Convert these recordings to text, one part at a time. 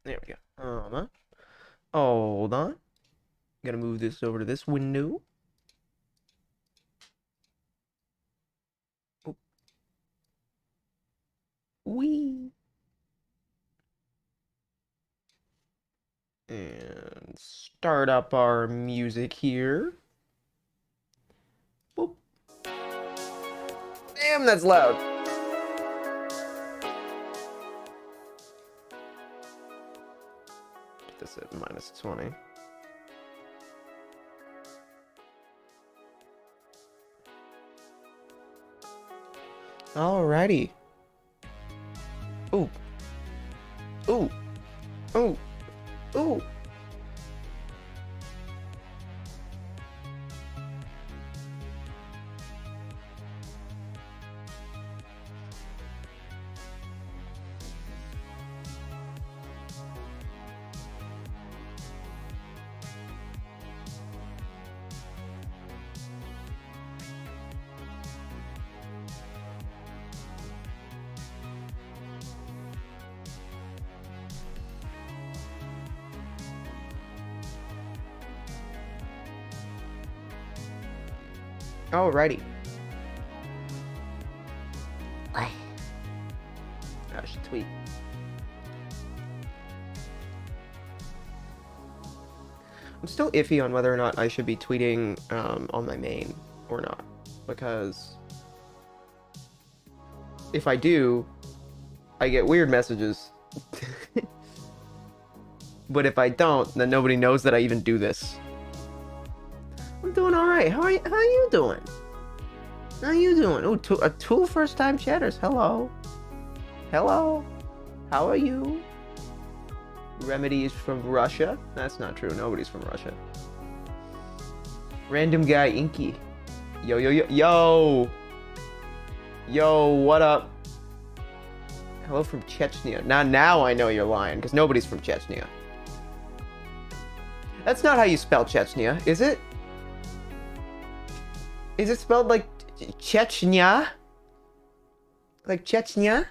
There we go. Hold on. Hold on. Gotta move this over to this window. Oh, wee. And start up our music here. Boop. Damn, that's loud. Get this at -20. Alrighty. Ooh. Ooh. Ooh. Ooh. Alrighty. I should tweet. I'm still iffy on whether or not I should be tweeting on my main or not, because if I do, I get weird messages. But if I don't, then nobody knows that I even do this. I'm doing all right. How you doing? How you doing? Oh, two first-time chatters. Hello. Hello. How are you? Remedy is from Russia. That's not true. Nobody's from Russia. Random guy Inky. Yo, yo, yo, yo. Yo, what up? Hello from Chechnya. Now I know you're lying, because nobody's from Chechnya. That's not how you spell Chechnya, is it? Is it spelled like Chechnya? Like Chechnya?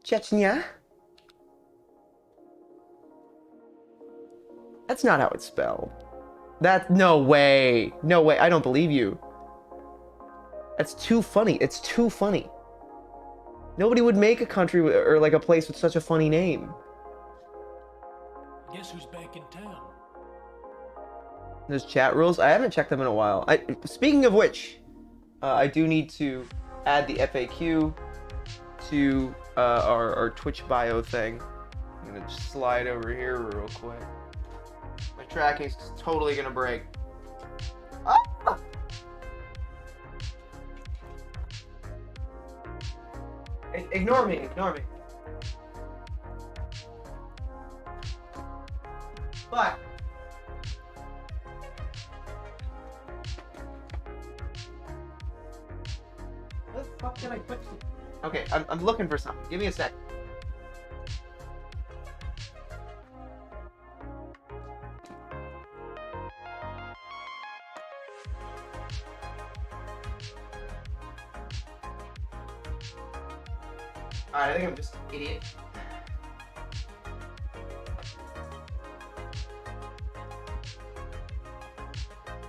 Chechnya? That's not how it's spelled. No way. No way. I don't believe you. That's too funny. It's too funny. Nobody would make a country or like a place with such a funny name. Guess who's back in town? There's chat rules. I haven't checked them in a while. Speaking of which, I do need to add the FAQ to our Twitch bio thing. I'm gonna just slide over here real quick. My tracking's totally gonna break. Ah! Ignore me, ignore me. But where the fuck did I put you? Okay, I'm looking for something. Give me a sec. Alright, I think I'm just an idiot.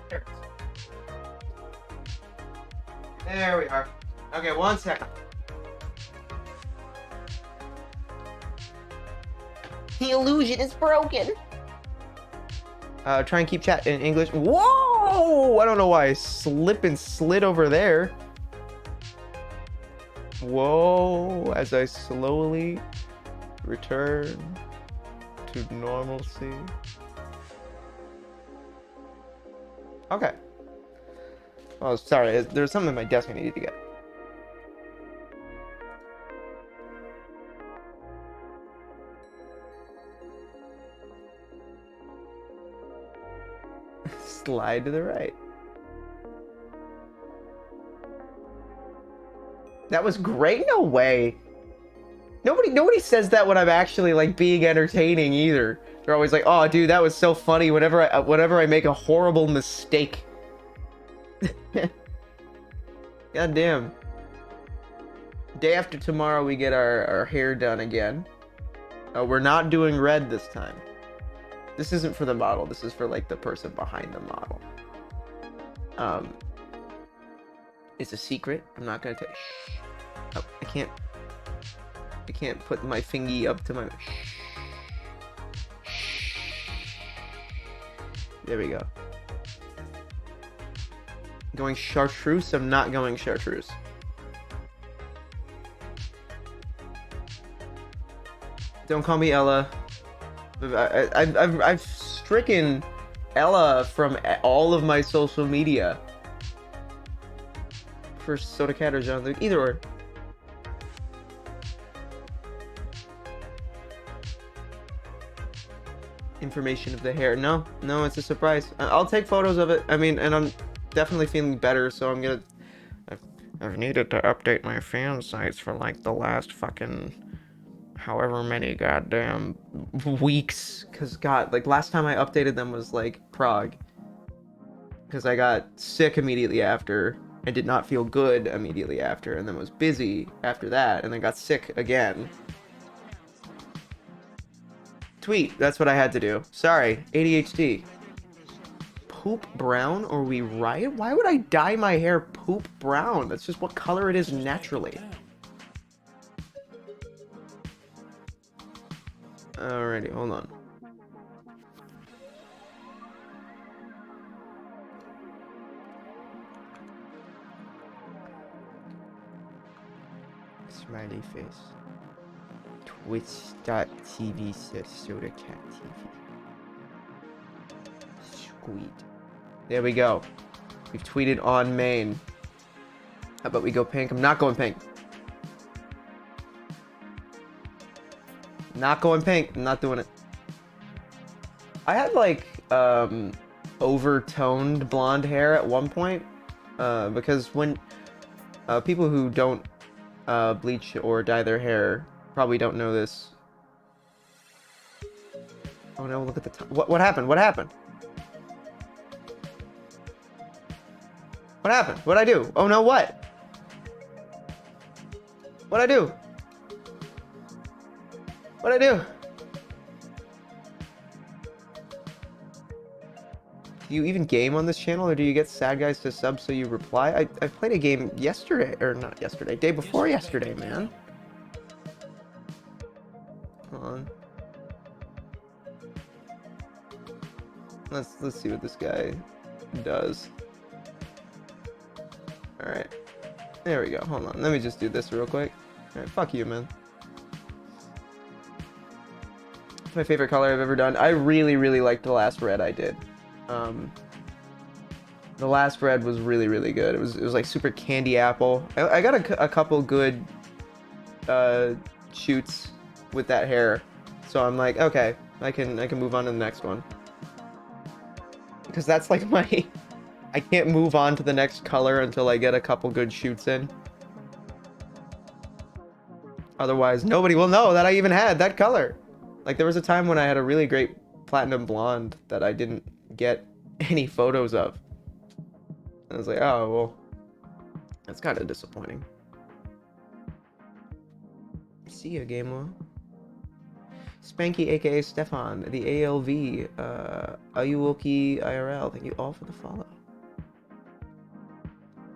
There it is. There we are. Okay, one second. The illusion is broken. Try and keep chat in English. Whoa! I don't know why I slip and slid over there. Whoa, as I slowly return to normalcy. Okay. Oh, sorry. There's something on my desk I needed to get. Slide to the right. That was great? No way. Nobody says that when I'm actually like being entertaining either. They're always like, "Oh, dude, that was so funny." Whenever I make a horrible mistake. God damn. Day after tomorrow, we get our hair done again. We're not doing red this time. This isn't for the model. This is for like the person behind the model. It's a secret. I'm not gonna tell. Oh, I can't put my fingy up to my. There we go. Going chartreuse? I'm not going chartreuse. Don't call me Ella. I've stricken Ella from all of my social media. For Soda Cat or John Luke, either or. Information of the hair. No, it's a surprise. I'll take photos of it. I mean, and I'm definitely feeling better, so I'm gonna. I've needed to update my fan sites for like the last fucking however many goddamn weeks. Cause God, like last time I updated them was like Prague. Cause I got sick immediately after. I did not feel good immediately after, and then was busy after that, and then got sick again. Tweet, that's what I had to do. Sorry, ADHD. Poop brown or we riot? Why would I dye my hair poop brown? That's just what color it is naturally. Alrighty, hold on. Smiley face. Twitch.tv/SodaCatTV. Sweet. There we go. We've tweeted on main. How about we go pink? I'm not going pink. Not going pink. I'm not doing it. I had like overtoned blonde hair at one point because when people who don't bleach or dye their hair probably don't know this. Oh no, look at the top. What happened? What happened? What happened? What'd I do? Oh no, what? What'd I do? What'd I do? Do you even game on this channel, or do you get sad guys to sub so you reply? I played a game yesterday, or not yesterday, day before yesterday, man. Hold on. Let's see what this guy does. All right, there we go. Hold on, let me just do this real quick. All right, fuck you, man. It's my favorite color I've ever done. I really liked the last red I did. The last red was really good. It was like super candy apple. I got a couple good shoots with that hair, so I'm like, okay, I can move on to the next one, because that's like my I can't move on to the next color until I get a couple good shoots in. Otherwise, nobody will know that I even had that color. Like, there was a time when I had a really great platinum blonde that I didn't get any photos of. I was like, oh, well, that's kind of disappointing. See ya, Gamer. Spanky, aka Stefan, the ALV, Ayuoki IRL, thank you all for the follow.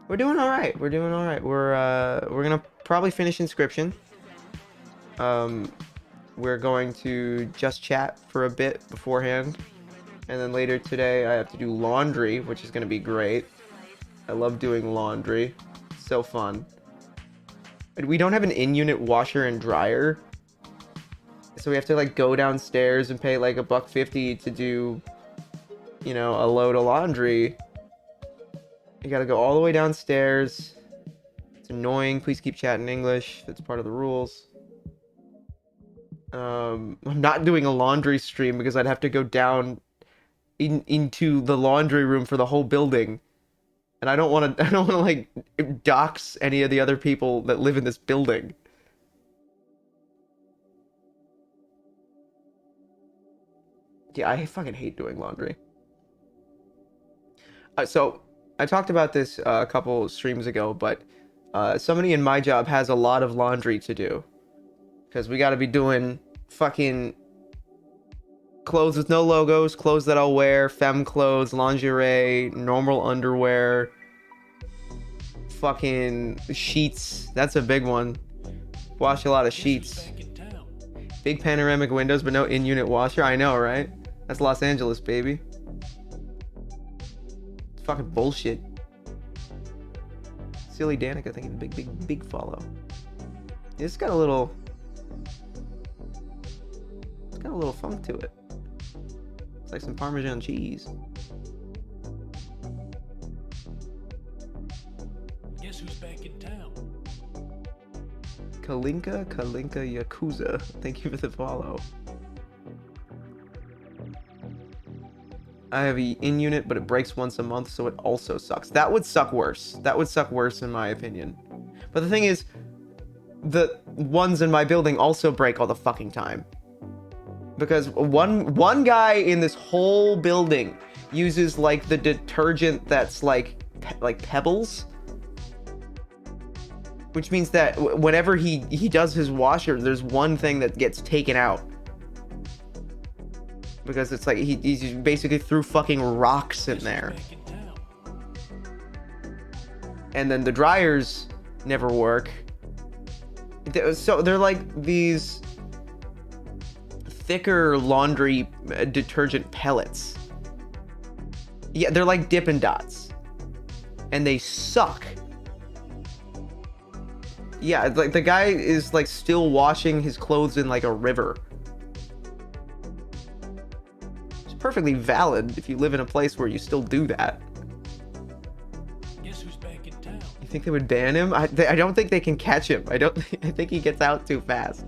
We're doing all right. We're doing all right. We're gonna probably finish Inscription. We're going to just chat for a bit beforehand, and then later today I have to do laundry, which is gonna be great. I love doing laundry. It's so fun. We don't have an in-unit washer and dryer, so we have to like go downstairs and pay like $1.50 to do, you know, a load of laundry. You gotta go all the way downstairs. It's annoying. Please keep chatting English. That's part of the rules. I'm not doing a laundry stream because I'd have to go down into the laundry room for the whole building. And I don't want to like dox any of the other people that live in this building. Yeah, I fucking hate doing laundry. So I talked about this a couple streams ago, but somebody in my job has a lot of laundry to do, because we got to be doing fucking clothes with no logos, clothes that I'll wear, femme clothes, lingerie, normal underwear, fucking sheets. That's a big one. Wash a lot of sheets. Big panoramic windows, but no in-unit washer. I know, right? That's Los Angeles, baby. It's fucking bullshit. Silly Danica thinking big follow. It's got a little... It's got a little funk to it. It's like some Parmesan cheese. Guess who's back in town? Kalinka Yakuza. Thank you for the follow. I have an in-unit, but it breaks once a month, so it also sucks. That would suck worse. That would suck worse, in my opinion. But the thing is, the ones in my building also break all the fucking time. Because one guy in this whole building uses, like, the detergent that's, like Pebbles. Which means that whenever he does his washer, there's one thing that gets taken out. Because it's like he's basically threw fucking rocks in there. And then the dryers never work. So they're like these thicker laundry detergent pellets. Yeah, they're like Dippin' Dots. And they suck. Yeah, it's like the guy is like still washing his clothes in like a river. It's perfectly valid if you live in a place where you still do that. Guess who's back in town? You think they would ban him? I don't think they can catch him. I think he gets out too fast.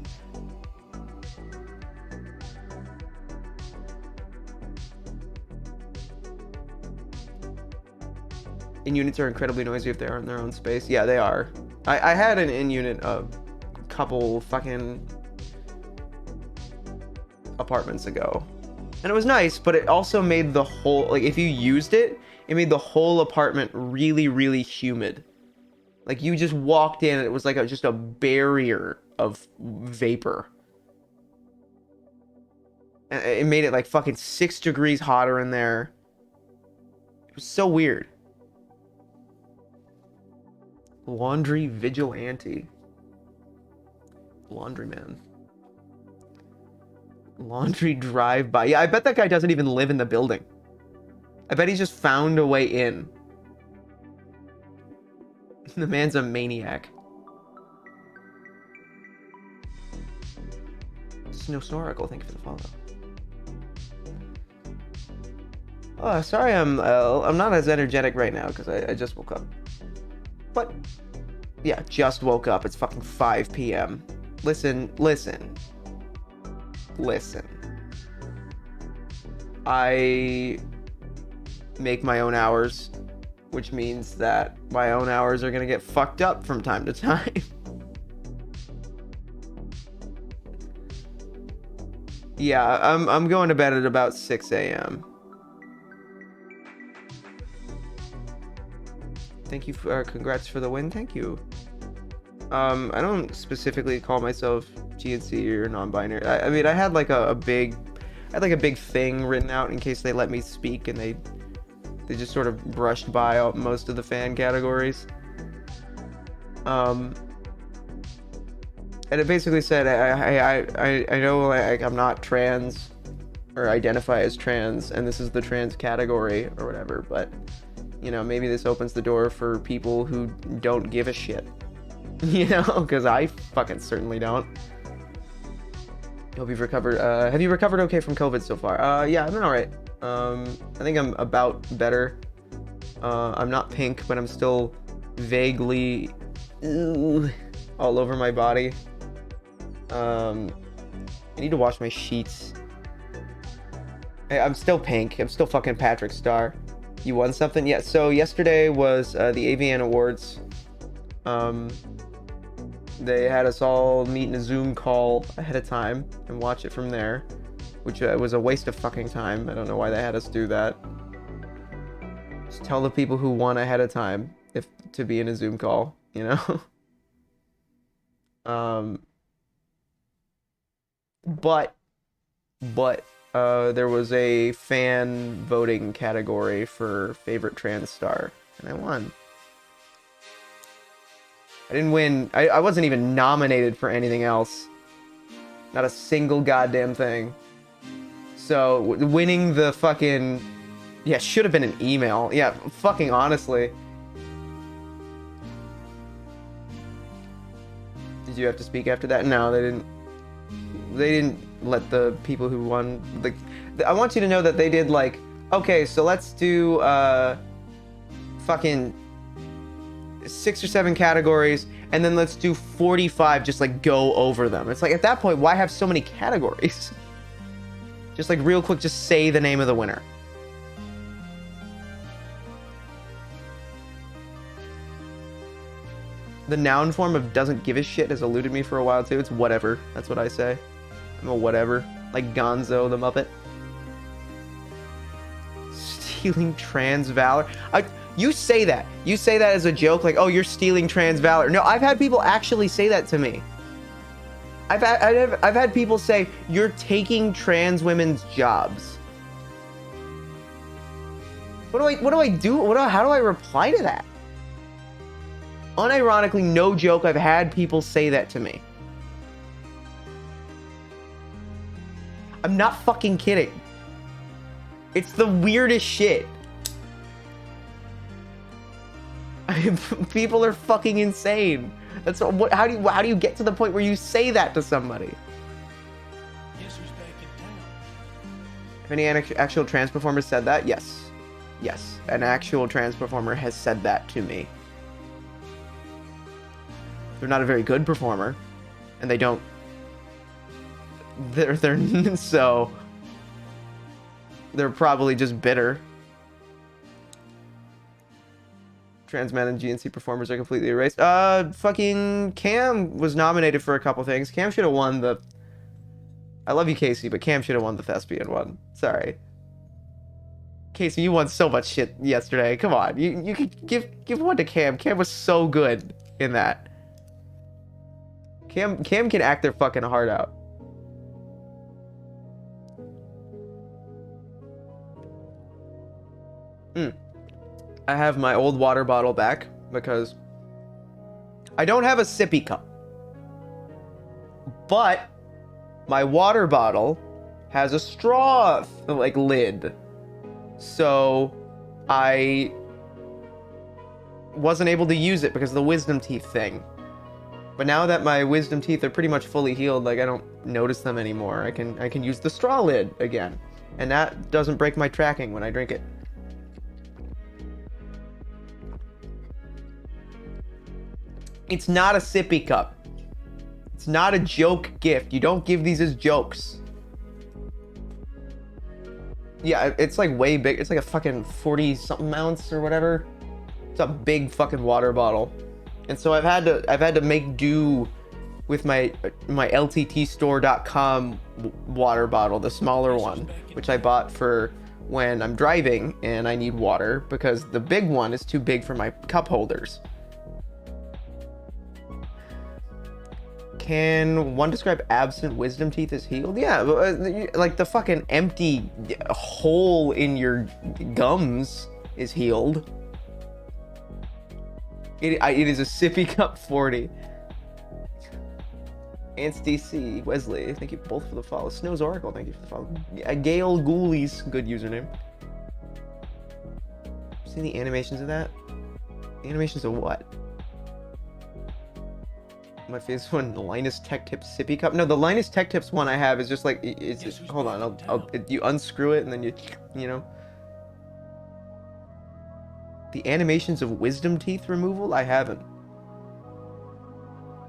In-units are incredibly noisy if they are in their own space. Yeah, they are. I had an in-unit a couple fucking apartments ago. And it was nice, but it also made the whole, like, if you used it, it made the whole apartment really, really humid. Like, you just walked in and it was like just a barrier of vapor. And it made it like fucking 6 degrees hotter in there. It was so weird. Laundry vigilante. Laundryman. Laundry drive-by. Yeah, I bet that guy doesn't even live in the building. I bet he just found a way in. The man's a maniac. Snow Snorkel, thank you for the follow. Oh, sorry I'm not as energetic right now because I just woke up. But, yeah, just woke up. It's fucking 5 p.m. Listen. I make my own hours, which means that my own hours are gonna get fucked up from time to time. Yeah, I'm going to bed at about 6 a.m. Thank you for congrats for the win. Thank you. I don't specifically call myself GNC or non-binary. I mean, I had like a big thing written out in case they let me speak, and they just sort of brushed by most of the fan categories. And it basically said I know like I'm not trans or identify as trans, and this is the trans category or whatever, but you know, maybe this opens the door for people who don't give a shit. You know, because I fucking certainly don't. Hope you've recovered. Have you recovered okay from COVID so far? Yeah, I've been alright. I think I'm about better. I'm not pink, but I'm still vaguely all over my body. I need to wash my sheets. I'm still pink. I'm still fucking Patrick Star. You won something? Yeah, so yesterday was the AVN Awards. They had us all meet in a Zoom call ahead of time and watch it from there, which was a waste of fucking time. I don't know why they had us do that. Just tell the people who won ahead of time if to be in a Zoom call, you know? but there was a fan voting category for favorite trans star, and I won. I didn't win. I wasn't even nominated for anything else. Not a single goddamn thing. So winning the fucking, yeah, should have been an email. Yeah, fucking honestly. Did you have to speak after that? No, they didn't. They didn't let the people who won. Like, I want you to know that they did like, okay, so let's do fucking 6 or 7 categories, and then let's do 45. Just like go over them. It's like at that point, why have so many categories? Just like real quick, just say the name of the winner. The noun form of doesn't give a shit has eluded me for a while too. It's whatever. That's what I say. I'm a whatever. Like Gonzo the Muppet. Stealing trans valor. You say that. You say that as a joke, like, oh, you're stealing trans valor. No, I've had people actually say that to me. I've had people say, you're taking trans women's jobs. What do I do? How do I reply to that? Unironically, no joke, I've had people say that to me. I'm not fucking kidding. It's the weirdest shit. People are fucking insane. That's what. How do you get to the point where you say that to somebody? Guess who's back in town? Have any actual trans performers said that? Yes. Yes. An actual trans performer has said that to me. They're not a very good performer, and they don't. They're so. They're probably just bitter. Trans men and GNC performers are completely erased. Fucking Cam was nominated for a couple things. Cam should have won the. I love you, Casey, but Cam should have won the thespian one. Sorry. Casey, you won so much shit yesterday. Come on, you could give one to Cam. Cam was so good in that. Cam can act their fucking heart out. I have my old water bottle back because I don't have a sippy cup. But my water bottle has a straw like lid. So I wasn't able to use it because of the wisdom teeth thing. But now that my wisdom teeth are pretty much fully healed, like I don't notice them anymore. I can use the straw lid again. And that doesn't break my tracking when I drink it. It's not a sippy cup. It's not a joke gift. You don't give these as jokes. Yeah, it's like way big. It's like a fucking 40-something ounce or whatever. It's a big fucking water bottle. And so I've had to make do with my lttstore.com water bottle, the smaller one, which I bought for when I'm driving and I need water because the big one is too big for my cup holders. Can one describe absent wisdom teeth as healed? Yeah, like the fucking empty hole in your gums is healed. It is a sippy cup 40. Ants DC, Wesley, thank you both for the follow. Snow's Oracle, thank you for the follow. Gale Ghoulies, good username. Seen the animations of that? The animations of what? My favorite one, the Linus Tech Tips sippy cup. No, the Linus Tech Tips one I have is just like, hold on, you unscrew it and then you know. The animations of wisdom teeth removal, I haven't.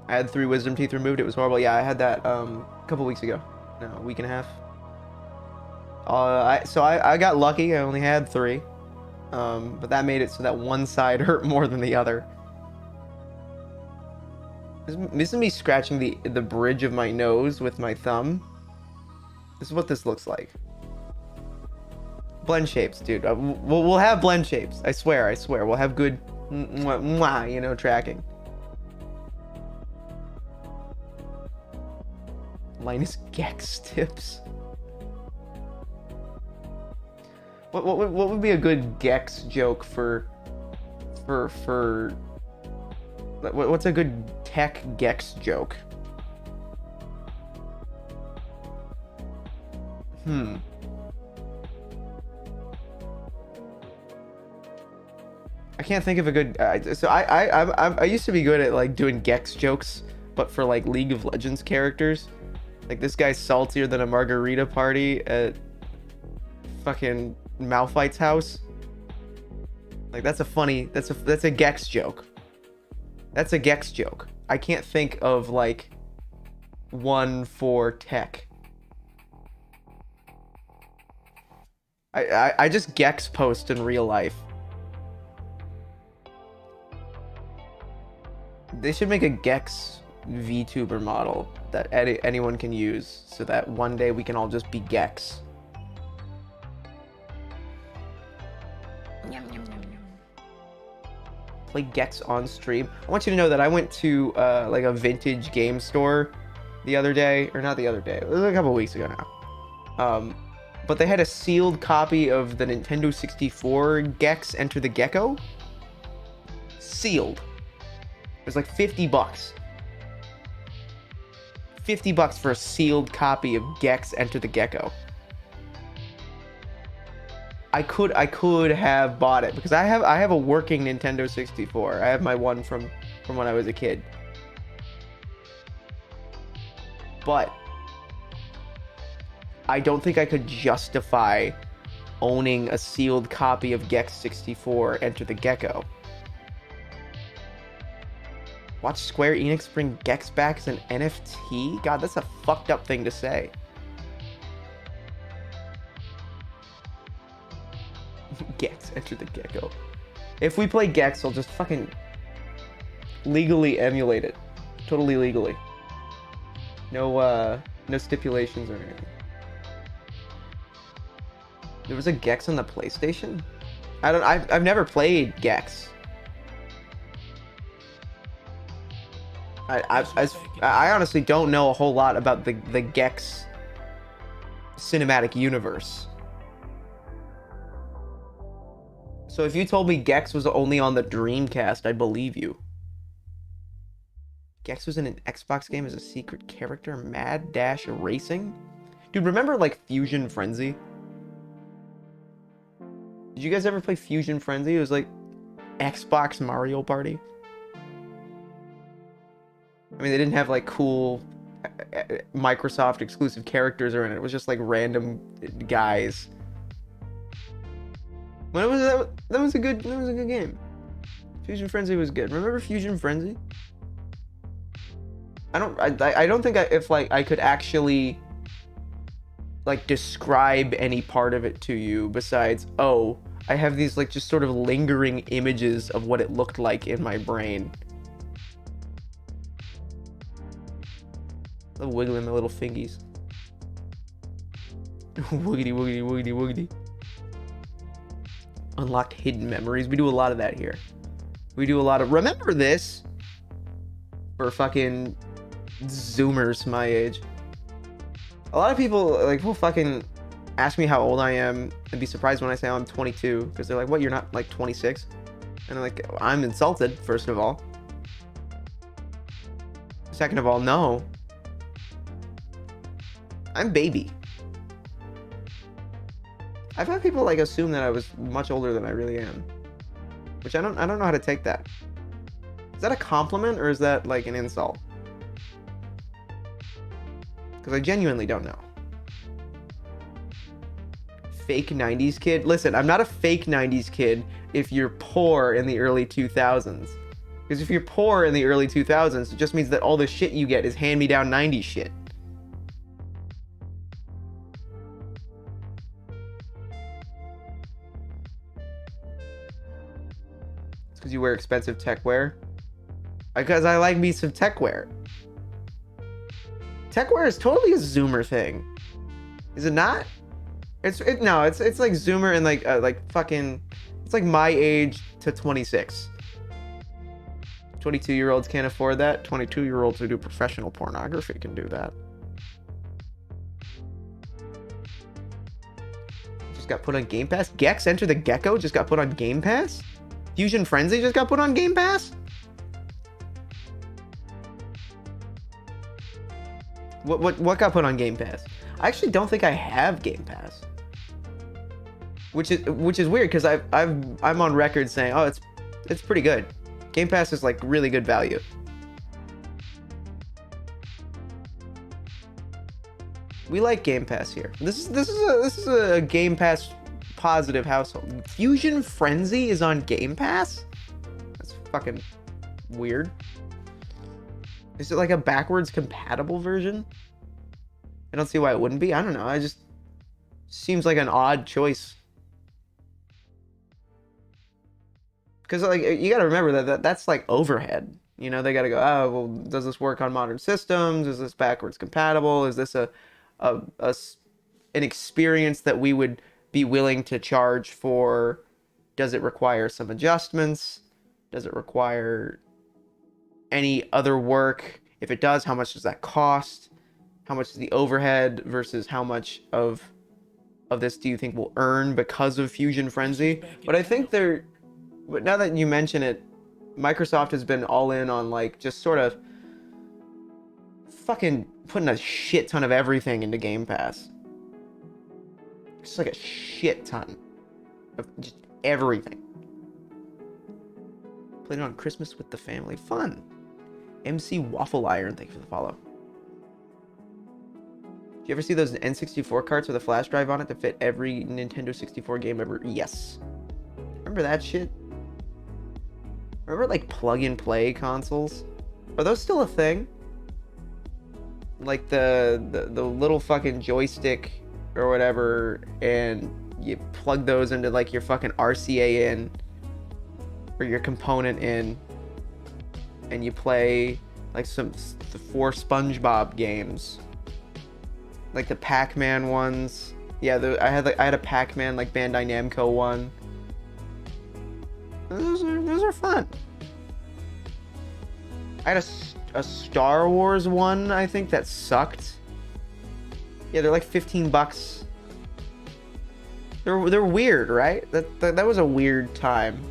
I had 3 wisdom teeth removed, it was horrible. Yeah, I had that a couple weeks ago. No, a week and a half. So I got lucky, I only had 3. But that made it so that one side hurt more than the other. This is me scratching the bridge of my nose with my thumb. This is what this looks like. Blend shapes, dude. We'll have blend shapes. I swear. We'll have good, you know, tracking. Minus Gex tips. What would be a good Gex joke for what's a good tech Gex joke? I can't think of a good. So I used to be good at like doing Gex jokes, but for like League of Legends characters. Like this guy's saltier than a margarita party at fucking Malphite's house. Like that's a Gex joke. That's a Gex joke. I can't think of like one for tech. I just Gex post in real life. They should make a Gex VTuber model that anyone can use so that one day we can all just be Gex. Play Gex on stream. I want you to know that I went to like a vintage game store the other day, or not the other day, it was a couple weeks ago now. But they had a sealed copy of the Nintendo 64 Gex Enter the Gecko. Sealed. It was like $50. $50 for a sealed copy of Gex Enter the Gecko. I could have bought it because I have a working Nintendo 64. I have my one from when I was a kid. But I don't think I could justify owning a sealed copy of Gex 64 Enter the Gecko. Watch Square Enix bring Gex back as an NFT? God, that's a fucked up thing to say. Gex, Enter the Gecko. If we play Gex, I'll just fucking legally emulate it. Totally legally. No stipulations or anything. There was a Gex on the PlayStation? I've never played Gex. I honestly don't know a whole lot about the Gex cinematic universe. So if you told me Gex was only on the Dreamcast, I'd believe you. Gex was in an Xbox game as a secret character? Mad Dash Racing? Dude, remember like Fusion Frenzy? Did you guys ever play Fusion Frenzy? It was like Xbox Mario Party. I mean, they didn't have like cool Microsoft exclusive characters or in it. It was just like random guys. When was that? That was a good game. Fusion Frenzy was good. Remember Fusion Frenzy? I don't think if I could actually like describe any part of it to you besides, oh, I have these like just sort of lingering images of what it looked like in my brain. I'm wiggling my little fingies. Woogity, woogity, woogity, woogity. Unlocked hidden memories. We do a lot of that here. We do a lot of remember this for fucking Zoomers my age. A lot of people like will fucking ask me how old I am and be surprised when I say I'm 22 because they're like, "What? You're not like 26?" And I'm like, "I'm insulted." First of all. Second of all, no. I'm baby. I've had people like assume that I was much older than I really am, which I don't know how to take that. Is that a compliment or is that like an insult? Because I genuinely don't know. Fake 90s kid? Listen, I'm not a fake 90s kid if you're poor in the early 2000s. Because if you're poor in the early 2000s, it just means that all the shit you get is hand-me-down 90s shit. Because you wear expensive tech wear? Because I like me some tech wear. Tech wear is totally a Zoomer thing. Is it not? No, it's like Zoomer and like fucking, it's like my age to 26. 22-year-olds can't afford that. 22-year-olds who do professional pornography can do that. just got put on Game Pass. Gex Enter the Gecko just got put on Game Pass. Fusion Frenzy just got put on Game Pass. What got put on Game Pass? I actually don't think I have Game Pass, which is weird because I'm on record saying, oh, it's pretty good. Game Pass is like really good value. We like Game Pass here. This is a Game Pass positive household. Fusion Frenzy is on Game Pass? That's fucking weird. Is it like a backwards compatible version? I don't see why it wouldn't be. I don't know. I just seems like an odd choice. Because like you got to remember that's like overhead. You know, they got to go, oh, well, does this work on modern systems? Is this backwards compatible? Is this an experience that we would be willing to charge for? Does it require some adjustments? Does it require any other work? If it does, how much does that cost? How much is the overhead versus how much of this do you think we'll earn because of Fusion Frenzy? But I think but now that you mention it, Microsoft has been all in on like just sort of fucking putting a shit ton of everything into Game Pass. Just like a shit ton of just everything. Played it on Christmas with the family. Fun. MC Waffle Iron, thank you for the follow. Do you ever see those N64 carts with a flash drive on it to fit every Nintendo 64 game ever? Yes. Remember that shit? Remember like plug-and-play consoles? Are those still a thing? Like the little fucking joystick or whatever, and you plug those into like your fucking RCA in or your component in, and you play like the 4 SpongeBob games, like the Pac-Man ones. Yeah, I had a Pac-Man like Bandai Namco one. Those are fun. I had a Star Wars one, I think, that sucked. Yeah, they're like $15. They're weird, right? That was a weird time.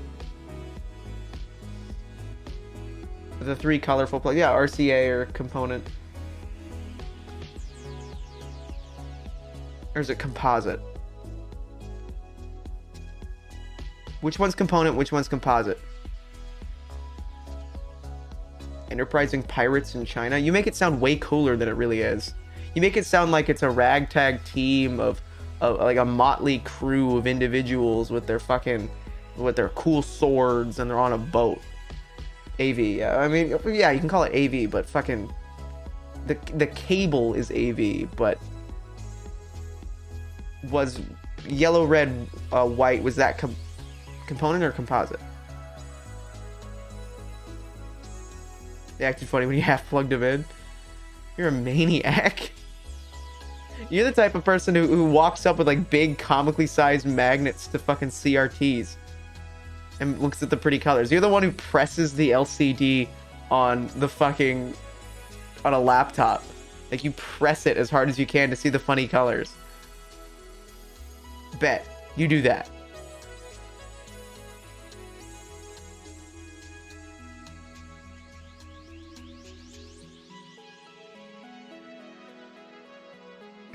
The 3 colorful plug, yeah, RCA or component. Or is it composite? Which one's component? Which one's composite? Enterprising pirates in China. You make it sound way cooler than it really is. You make it sound like it's a ragtag team of like a motley crew of individuals with their cool swords, and they're on a boat. AV, yeah. I mean, yeah, you can call it AV, but fucking the cable is AV, but was yellow, red, white, was that component or composite? They acted funny when you half plugged them in. You're a maniac. You're the type of person who walks up with like big comically sized magnets to fucking CRTs and looks at the pretty colors. You're the one who presses the LCD on a laptop. Like you press it as hard as you can to see the funny colors. Bet you do that.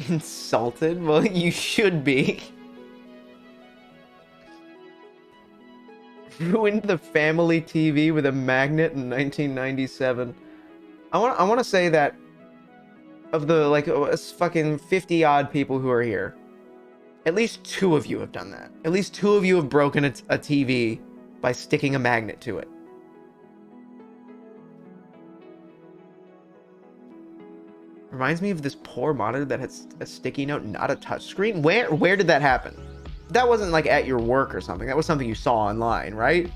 Insulted? Well, you should be. Ruined the family TV with a magnet in 1997. I want to say that of the like fucking 50 odd people who are here, at least 2 of you have done that. At least 2 of you have broken a TV by sticking a magnet to it. Reminds me of this poor monitor that has a sticky note, not a touchscreen. Where did that happen? That wasn't like at your work or something. That was something you saw online, right?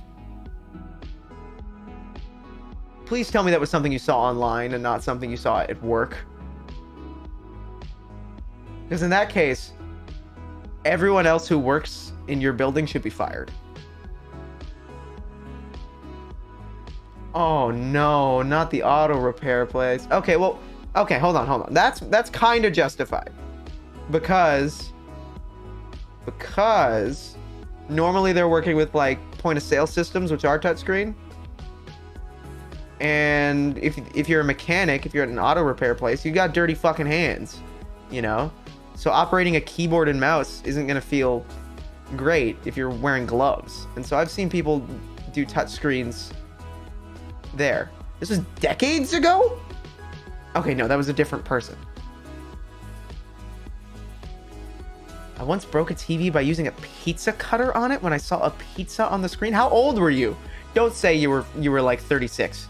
Please tell me that was something you saw online and not something you saw at work. Because in that case, everyone else who works in your building should be fired. Oh no, not the auto repair place. Okay, well, okay, hold on. That's kind of justified. Because because normally they're working with like point of sale systems, which are touchscreen. And if you're a mechanic, if you're at an auto repair place, you got dirty fucking hands, you know? So operating a keyboard and mouse isn't going to feel great if you're wearing gloves. And so I've seen people do touchscreens there. This was decades ago? Okay, no, that was a different person. I once broke a TV by using a pizza cutter on it when I saw a pizza on the screen. How old were you? Don't say you were like 36.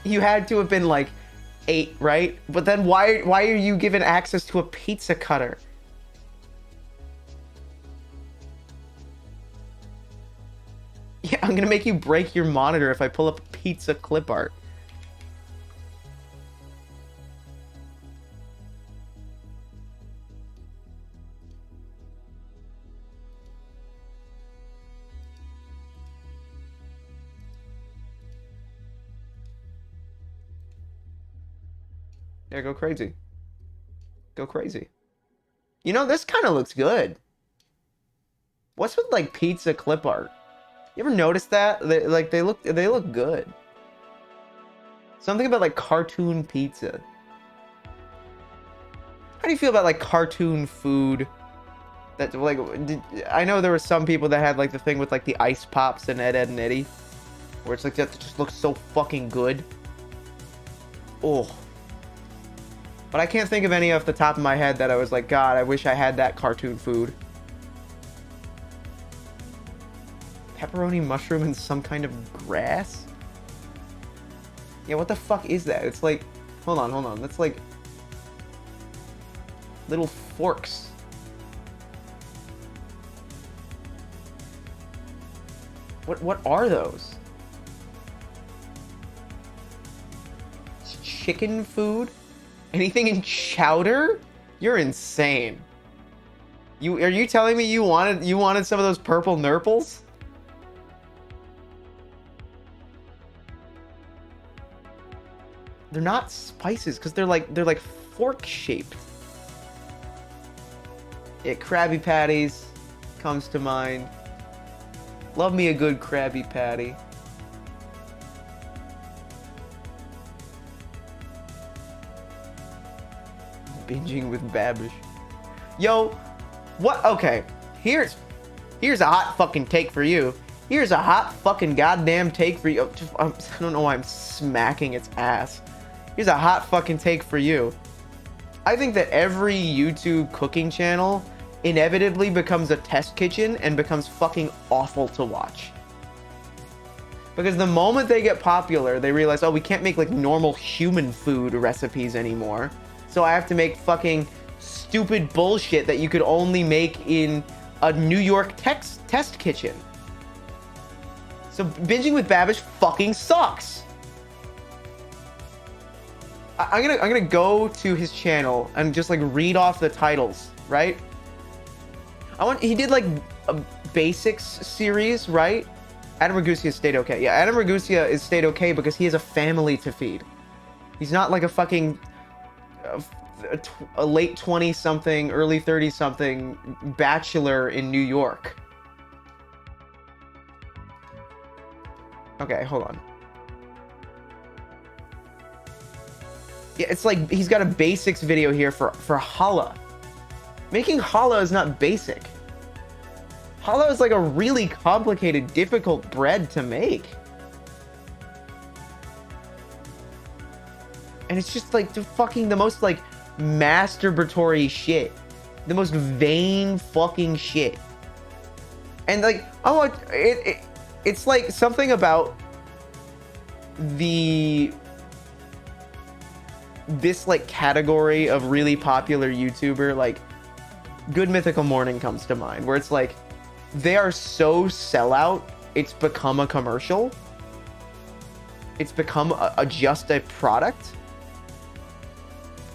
You had to have been like 8, right? But then why are you given access to a pizza cutter? Yeah, I'm gonna make you break your monitor if I pull up pizza clip art. Yeah, go crazy. Go crazy. You know, this kind of looks good. What's with like pizza clip art? You ever notice that? They look good. Something about like cartoon pizza. How do you feel about like cartoon food? That like, I know there were some people that had like the thing with like the ice pops and Ed, Ed and Eddie, where it's like that just looks so fucking good. Oh. But I can't think of any off the top of my head that I was like, God, I wish I had that cartoon food. Pepperoni, mushroom, and some kind of grass? Yeah, what the fuck is that? It's like, hold on. That's like little forks. What are those? It's chicken food? Anything in chowder? You're insane. Are you telling me you wanted some of those purple nurples? They're not spices because they're like fork shaped. Yeah, Krabby Patties comes to mind. Love me a good Krabby Patty. Binging with Babish. Yo, what? Okay, here's a hot fucking take for you. Here's a hot fucking goddamn take for you. I don't know why I'm smacking its ass. Here's a hot fucking take for you. I think that every YouTube cooking channel inevitably becomes a test kitchen and becomes fucking awful to watch. Because the moment they get popular, they realize, oh, we can't make like normal human food recipes anymore. So I have to make fucking stupid bullshit that you could only make in a New York test kitchen. So binging with Babish fucking sucks. I'm gonna go to his channel and just like read off the titles, right? He did like a basics series, right? Adam Ragusa stayed okay. Yeah, Adam Ragusa is stayed okay because he has a family to feed. He's not like a fucking a late 20-something, early 30-something bachelor in New York. Okay, hold on. Yeah, it's like he's got a basics video here for challah. Making challah is not basic. Challah is like a really complicated, difficult bread to make. And it's just like the most like masturbatory shit. The most vain fucking shit. And like, oh, it's like something about this like category of really popular YouTuber, like Good Mythical Morning comes to mind, where it's like they are so sellout, it's become a commercial. It's become just a product.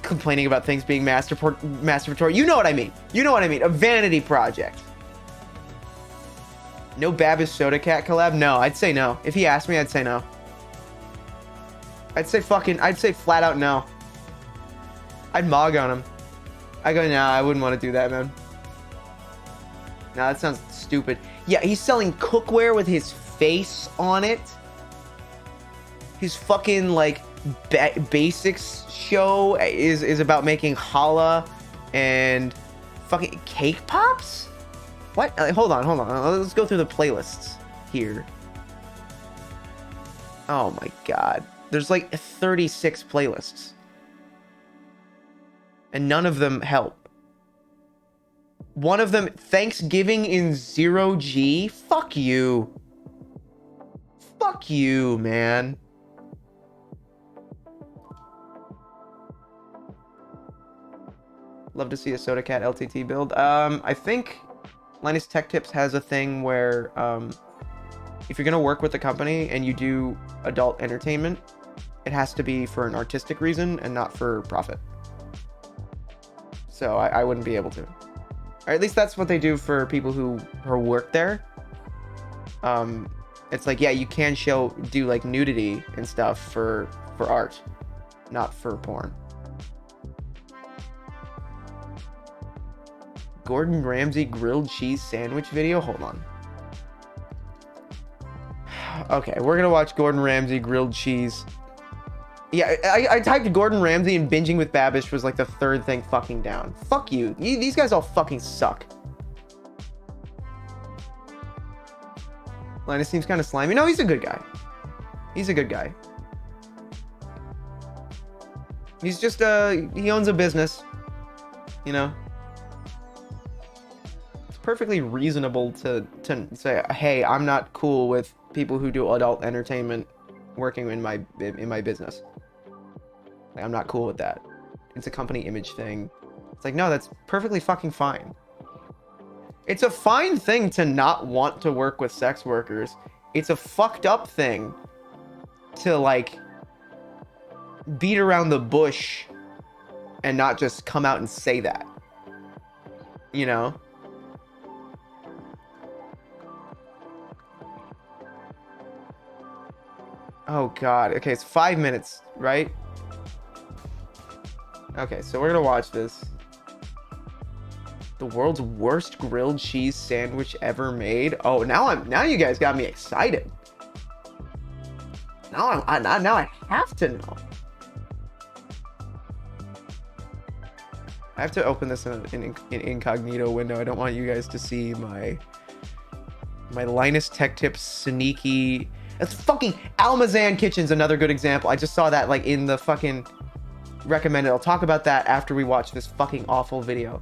Complaining about things being masturbatory. You know what I mean. You know what I mean. A vanity project. No Babish Soda Cat collab? No, I'd say no. If he asked me, I'd say no. I'd say flat out no. I'd mog on him. I go, nah, I wouldn't want to do that, man. Nah, that sounds stupid. Yeah, he's selling cookware with his face on it. His fucking, like, basics show is about making challah and fucking cake pops? What? Hold on. Let's go through the playlists here. Oh my god. There's like 36 playlists. And none of them help. One of them, Thanksgiving in 0G? Fuck you. Fuck you, man. Love to see a Soda Cat LTT build. I think Linus Tech Tips has a thing where if you're gonna work with the company and you do adult entertainment, it has to be for an artistic reason and not for profit. So I wouldn't be able to. Or at least that's what they do for people who work there. It's like, yeah, you can do like nudity and stuff for art, not for porn. Gordon Ramsay grilled cheese sandwich video? Hold on. Okay, we're gonna watch Gordon Ramsay grilled cheese. Yeah, I typed Gordon Ramsay and binging with Babish was like the third thing fucking down. Fuck you. These guys all fucking suck. Linus seems kind of slimy. No, he's a good guy. He's a good guy. He's just, he owns a business. You know? Perfectly reasonable to say, hey, I'm not cool with people who do adult entertainment working in my business. Like, I'm not cool with that. It's a company image thing. It's like, no, that's perfectly fucking fine. It's a fine thing to not want to work with sex workers. It's a fucked up thing to, like, beat around the bush and not just come out and say that. You know? Oh god. Okay, it's 5 minutes, right? Okay, so we're gonna watch this. The world's worst grilled cheese sandwich ever made. Oh, now you guys got me excited. Now I have to know. I have to open this in an incognito window. I don't want you guys to see my Linus Tech Tips sneaky. That's fucking Almazan Kitchen's another good example. I just saw that like in the fucking recommended. I'll talk about that after we watch this fucking awful video.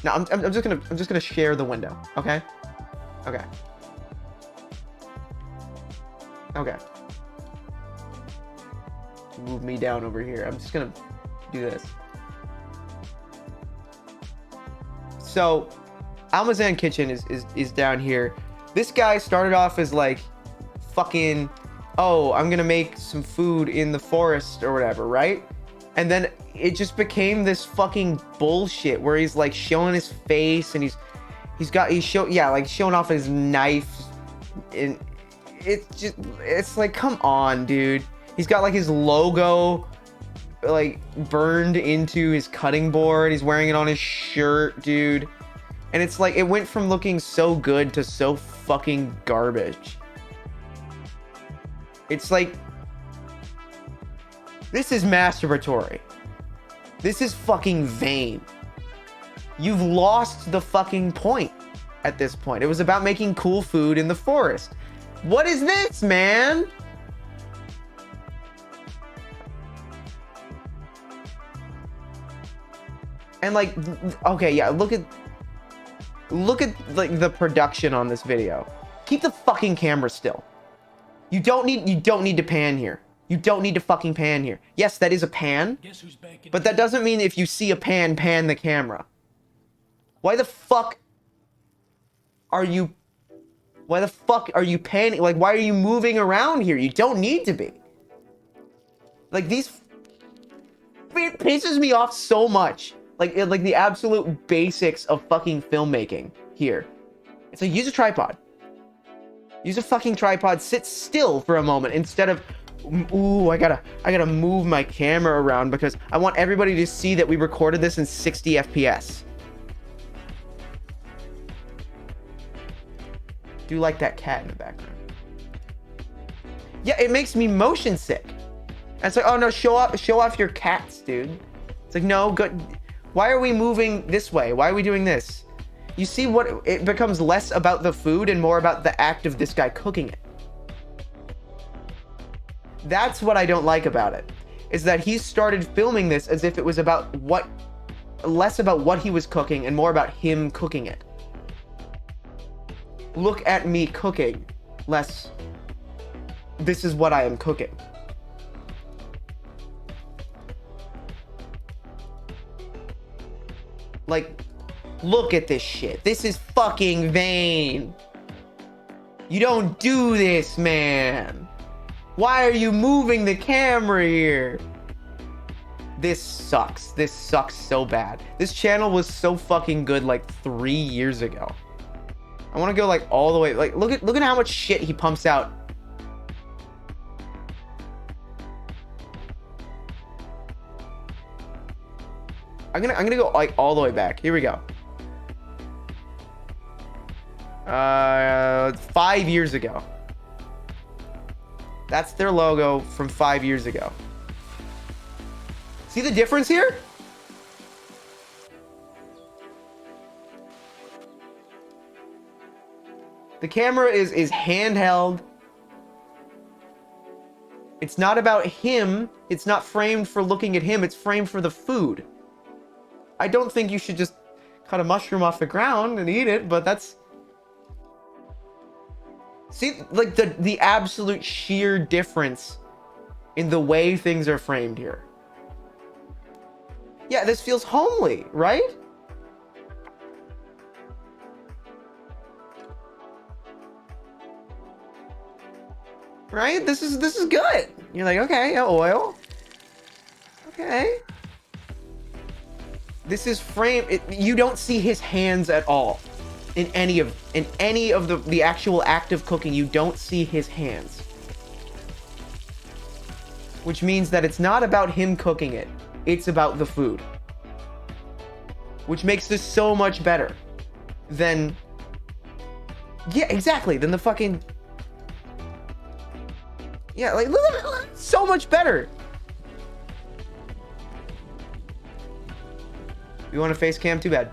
No, I'm just gonna share the window. Okay. Okay. Okay. Move me down over here. I'm just gonna do this. So, Almazan Kitchen is down here. This guy started off as like fucking, oh, I'm gonna make some food in the forest or whatever, right? And then it just became this fucking bullshit where he's like showing his face and he's showing off his knife, and it's like, come on, dude. He's got like his logo like burned into his cutting board. He's wearing it on his shirt, dude. And it's like, it went from looking so good to so fucking garbage. It's like, this is masturbatory. This is fucking vain. You've lost the fucking point at this point. It was about making cool food in the forest. What is this, man? And like, okay, yeah, look at like the production on this video. Keep the fucking camera still. You don't need to pan here. You don't need to fucking pan here. Yes, that is a pan, but that doesn't mean if you see a pan the camera. Why the fuck are you panning? Like, why are you moving around here? You don't need to be. Like, it pisses me off so much. Like the absolute basics of fucking filmmaking here. It's like, use a tripod. Use a fucking tripod. Sit still for a moment instead of Ooh, I gotta move my camera around because I want everybody to see that we recorded this in 60 FPS. Do you like that cat in the background? Yeah, it makes me motion sick. And it's like, oh no, show off your cats, dude. It's like, no, good. Why are we moving this way? Why are we doing this? You see what, it becomes less about the food and more about the act of this guy cooking it. That's what I don't like about it, is that he started filming this as if it was about less about what he was cooking and more about him cooking it. Look at me cooking, less, this is what I am cooking. Like, look at this shit. This is fucking vain. You don't do this, man. Why are you moving the camera here? This sucks. This sucks so bad. This channel was so fucking good like 3 years ago. I want to go like all the way. Like, look at how much shit he pumps out. I'm gonna go like all the way back. Here we go. 5 years ago. That's their logo from 5 years ago. See the difference here? The camera is handheld. It's not about him. It's not framed for looking at him. It's framed for the food. I don't think you should just cut a mushroom off the ground and eat it, but that's... See, like the absolute sheer difference in the way things are framed here. Yeah, this feels homely, right? Right? This is good. You're like, okay, oil. Okay. This is framed. You don't see his hands at all. In any of the actual act of cooking, you don't see his hands. Which means that it's not about him cooking it. It's about the food. Which makes this so much better than... Yeah, exactly. Than the fucking... Yeah, like, look, so much better. You want a face cam? Too bad.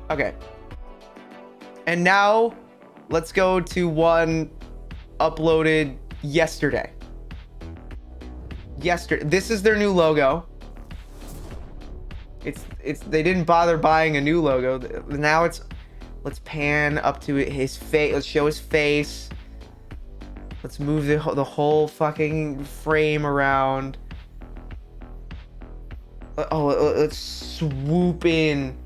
Okay. And now, let's go to one uploaded yesterday. This is their new logo. They didn't bother buying a new logo. Now let's pan up to his face. Let's show his face. Let's move the whole fucking frame around. Oh, let's swoop in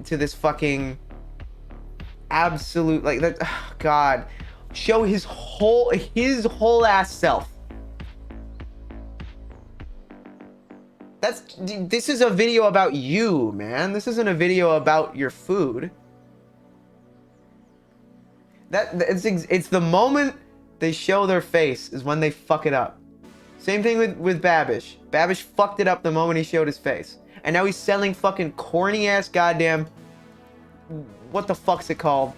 to this fucking absolute, like, that. Oh, God, show his whole ass self. This is a video about you, man. This isn't a video about your food. It's the moment they show their face is when they fuck it up. Same thing with Babish. Babish fucked it up the moment he showed his face. And now he's selling fucking corny ass goddamn... What the fuck's it called?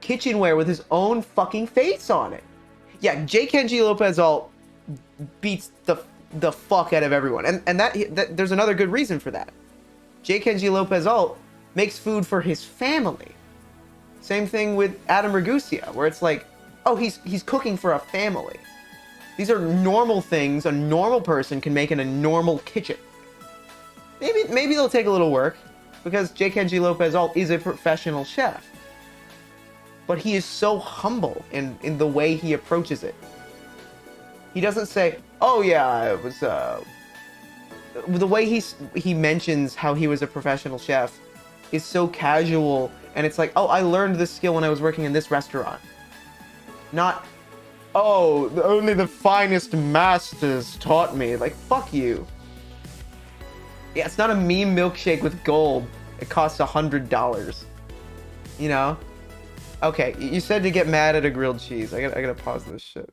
Kitchenware with his own fucking face on it. Yeah, J. Kenji Lopez Alt beats the fuck out of everyone. And that there's another good reason for that. J. Kenji Lopez Alt makes food for his family. Same thing with Adam Ragusia, where it's like, oh, he's cooking for a family. These are normal things a normal person can make in a normal kitchen. Maybe they'll take a little work, because J. Kenji Lopez Alt is a professional chef. But he is so humble in the way he approaches it. He doesn't say, oh yeah, it was, the way he mentions how he was a professional chef is so casual, and it's like, oh, I learned this skill when I was working in this restaurant. Not, oh, only the finest masters taught me. Like, fuck you. Yeah, it's not a meme milkshake with gold. It costs $100. You know? Okay, you said to get mad at a grilled cheese. I gotta pause this shit.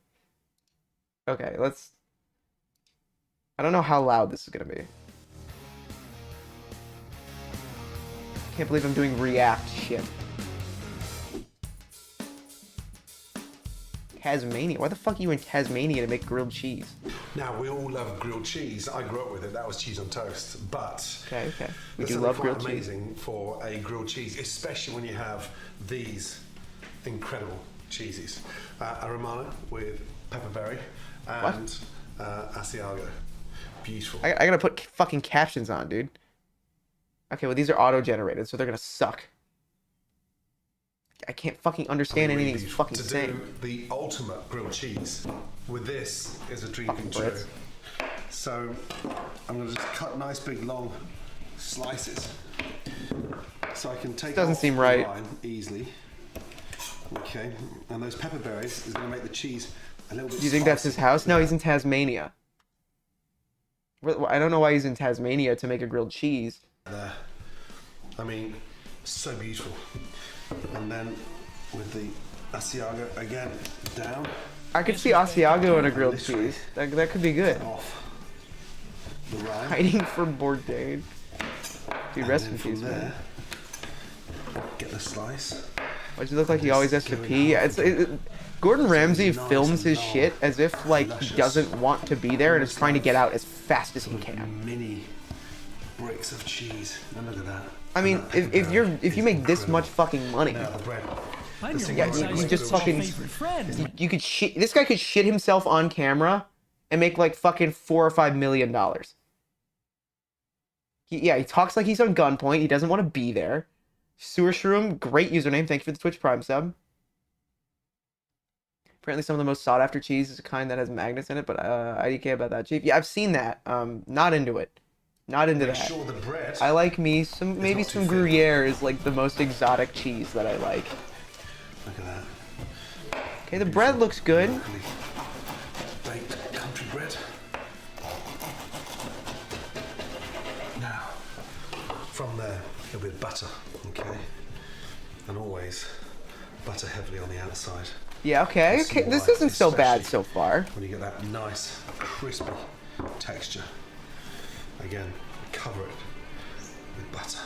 Okay, let's. I don't know how loud this is gonna be. Can't believe I'm doing React shit. Tasmania? Why the fuck are you in Tasmania to make grilled cheese? Now, we all love grilled cheese. I grew up with it. That was cheese on toast. But Okay. We there's do love something grilled quite cheese. amazing for a grilled cheese, especially when you have these incredible cheeses. A Romano with pepperberry and Asiago. Beautiful. I gotta put fucking captions on, dude. Okay, well these are auto-generated, so they're gonna suck. I can't fucking understand anything he's fucking to saying. do the ultimate grilled cheese with this is a dream Fucking come true. Brits. So I'm going to just cut nice big long slices so I can take Doesn't off seem the right. line easily. Okay, and those pepper berries is going to make the cheese a little bit. Do you think that's his house? No, he's in Tasmania. I don't know why he's in Tasmania to make a grilled cheese. There. I mean, so beautiful. And then with the Asiago again down. I could see Asiago in a grilled cheese. That could be good. Off the rind. Hiding for Bourdain. Dude, rest in peace, man. There, get the slice. Why'd you look like he always has to pee? Gordon Ramsay films his shit as if like he doesn't want to be there and is trying to get out as fast as he can. Mini bricks of cheese. And look at that. I mean, if you make this much fucking money, Now the bread. I'm your Yeah, one-size you just fits all fucking- favorite friend. you could shit. This guy could shit himself on camera and make like fucking $4 or $5 million. He talks like he's on gunpoint. He doesn't want to be there. Sewer Shroom, great username. Thank you for the Twitch Prime sub. Apparently, some of the most sought after cheese is a kind that has magnets in it, but IDK about that, Chief. Yeah, I've seen that. Not into it. Not into Make that. sure the bread. I like me some maybe not too some thin. Gruyere is like the most exotic cheese that I like. Look at that. Okay, the bread looks good. Locally baked country bread. Now, from there, a bit of butter, okay? And always butter heavily on the outside. Yeah, okay. See This why, isn't so bad especially so far. When you get that nice, crispy texture. Again, cover it with butter.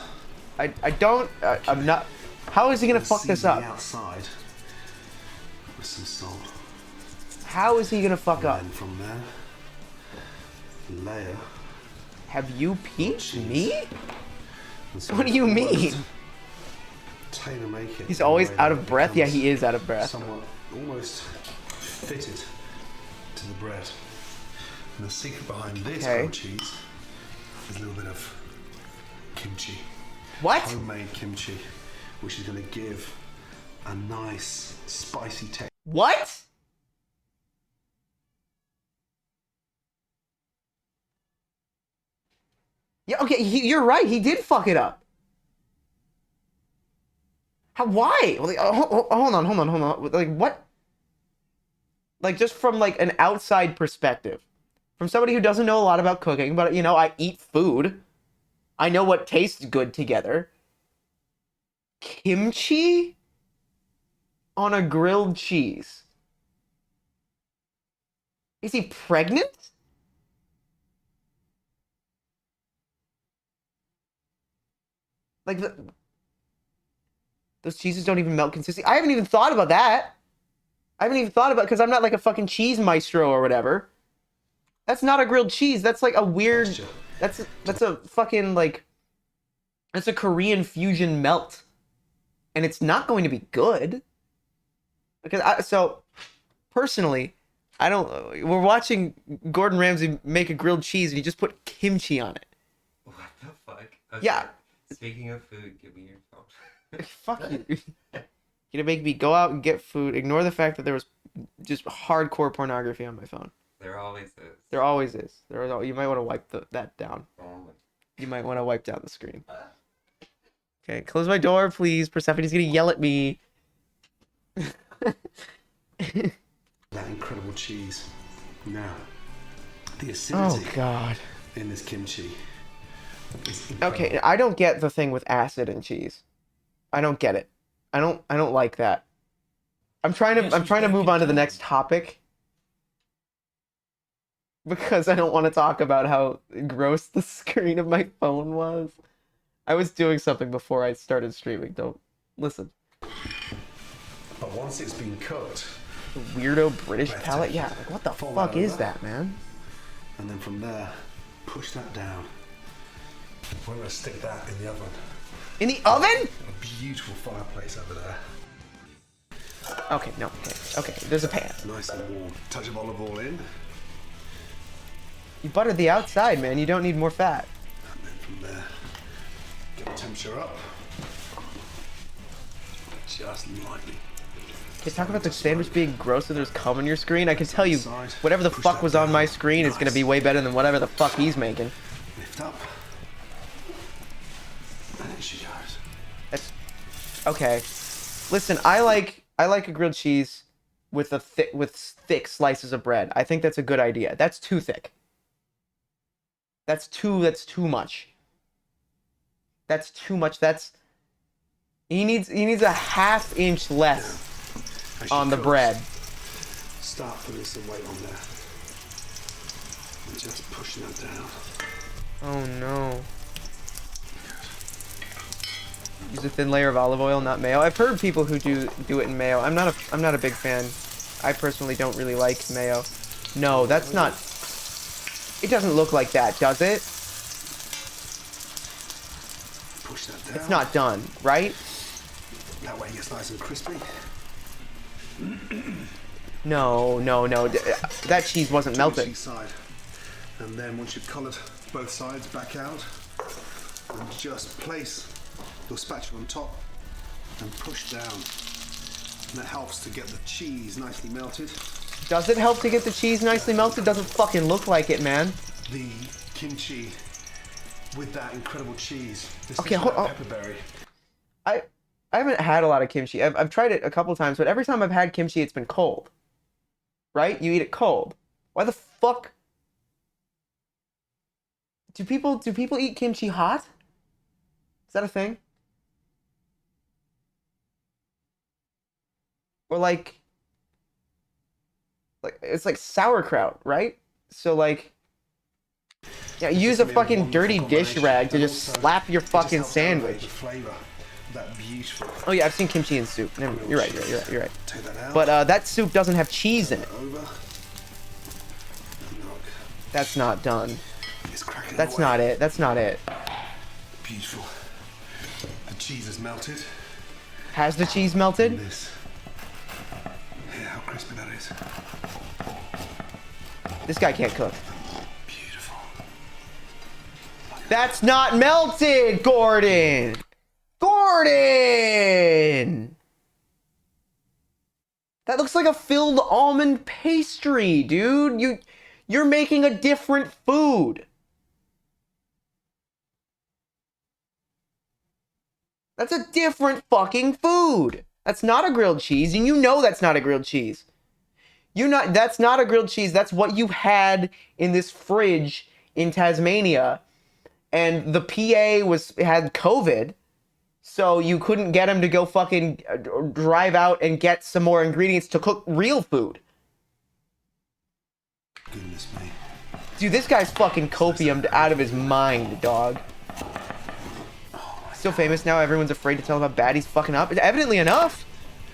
I'm not. How is he gonna And fuck this season up? the outside with some salt. How is he gonna fuck up? And from there, layer. Have you peeped cheese. me? And so What do you mean? Tailor make it. He's in a always way out that of breath. Yeah, becomes he is out of breath. Somewhat almost fitted to the bread. And the secret behind this Okay. grilled cheese is a little bit of kimchi. What? Homemade kimchi, which is going to give a nice spicy texture. What? Yeah, okay, you're right. He did fuck it up. How? Why? Like, hold on. Like, what? Like, just from like an outside perspective, from somebody who doesn't know a lot about cooking, but I eat food. I know what tastes good together. Kimchi on a grilled cheese. Is he pregnant? Like, those cheeses don't even melt consistently. I haven't even thought about that. I haven't even thought about, because I'm not like a fucking cheese maestro or whatever. That's not a grilled cheese. That's like a weird. Texture. That's a fucking like. That's a Korean fusion melt, and it's not going to be good. Because so, personally, I don't. We're watching Gordon Ramsay make a grilled cheese, and he just put kimchi on it. What the fuck? Okay. Yeah. Speaking of food, give me your phone. Fuck you. You're gonna make me go out and get food. Ignore the fact that there was just hardcore pornography on my phone. There always is. There always is. You might want to wipe that down. Oh my. You might want to wipe down the screen. Okay, close my door, please. Persephone's gonna yell at me. That incredible cheese. Now, the acidity God. in this kimchi is incredible. Okay, I don't get the thing with acid and cheese. I don't get it. I don't like that. I'm trying to move on to the next topic because I don't want to talk about how gross the screen of my phone was. I was doing something before I started streaming. Don't listen. But once it's been cooked, Weirdo British palette. Yeah, like what the Fall fuck out is of that, man? and then from there, push that down. We're going to stick that in the oven. In the oven? A beautiful fireplace over there. Okay, no, okay. There's a pan. Nice and warm. Touch of olive oil in. You buttered the outside, man. You don't need more fat. And then from there, get the temperature up. Just lightly. Okay, talk about the sandwich being gross and there's cum on your screen. I can tell you, whatever the fuck was on my screen is gonna be way better than whatever the fuck he's making. Lift up. And in she goes. That's okay. Listen, I like a grilled cheese with thick slices of bread. I think that's a good idea. That's too thick. That's too much. That's too much. He needs a half-inch less on the bread. Start putting some weight on there. And just pushing that down. Oh no. Use a thin layer of olive oil, not mayo. I've heard people who do it in mayo. I'm not a big fan. I personally don't really like mayo. No, that's not. It doesn't look like that, does it? Push that down. It's not done, right? That way it gets nice and crispy. No. That cheese wasn't melted. Cheese side. And then once you've coloured both sides back out, and just place your spatula on top and push down. And that helps to get the cheese nicely melted. Does it help to get the cheese nicely melted? Doesn't fucking look like it, man. The kimchi with that incredible cheese. This Okay, is hold on. pepperberry. I haven't had a lot of kimchi. I've tried it a couple times, but every time I've had kimchi, it's been cold. Right? You eat it cold. Why the fuck? Do people eat kimchi hot? Is that a thing? Or like it's like sauerkraut, right? So like, yeah, use a fucking dirty dish rag to just slap your fucking sandwich. That beautiful. Oh yeah, I've seen kimchi in soup. Never, you're right. Take that out. But that soup doesn't have cheese in it. Over. And look, That's not done. it's cracking That's away. not it. That's not it. Beautiful. The cheese is melted. Has the cheese And melted? this. Yeah, how crispy that is. This guy can't cook. Beautiful. That's not melted, Gordon! Gordon! That looks like a filled almond pastry, dude. You're making a different food. That's a different fucking food. That's not a grilled cheese, and you know that's not a grilled cheese. That's not a grilled cheese. That's what you had in this fridge in Tasmania. And the PA had COVID, so you couldn't get him to go fucking drive out and get some more ingredients to cook real food. Goodness me. Dude, this guy's fucking copiumed out of his mind, dog. Still famous now. Everyone's afraid to tell him how bad he's fucking up. Evidently enough.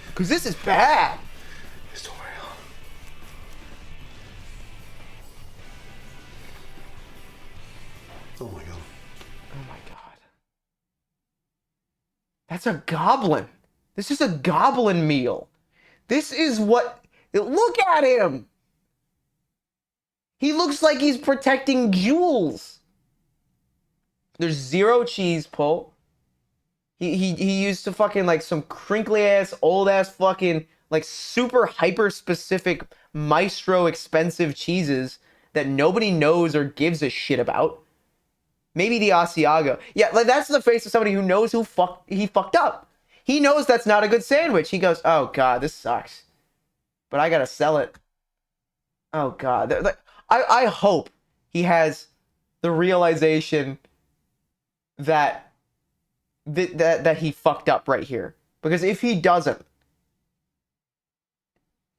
Because this is bad. It's too real. Oh my god. Oh my god. That's a goblin. This is a goblin meal. This is what... Look at him! He looks like he's protecting jewels. There's zero cheese pull. He used to fucking like some crinkly ass, old ass fucking like super hyper specific maestro expensive cheeses that nobody knows or gives a shit about. Maybe the Asiago. Yeah, like that's the face of somebody who knows he fucked up. He knows that's not a good sandwich. He goes, "Oh god, this sucks. But I gotta sell it." Oh god. I hope he has the realization that he fucked up right here. Because if he doesn't,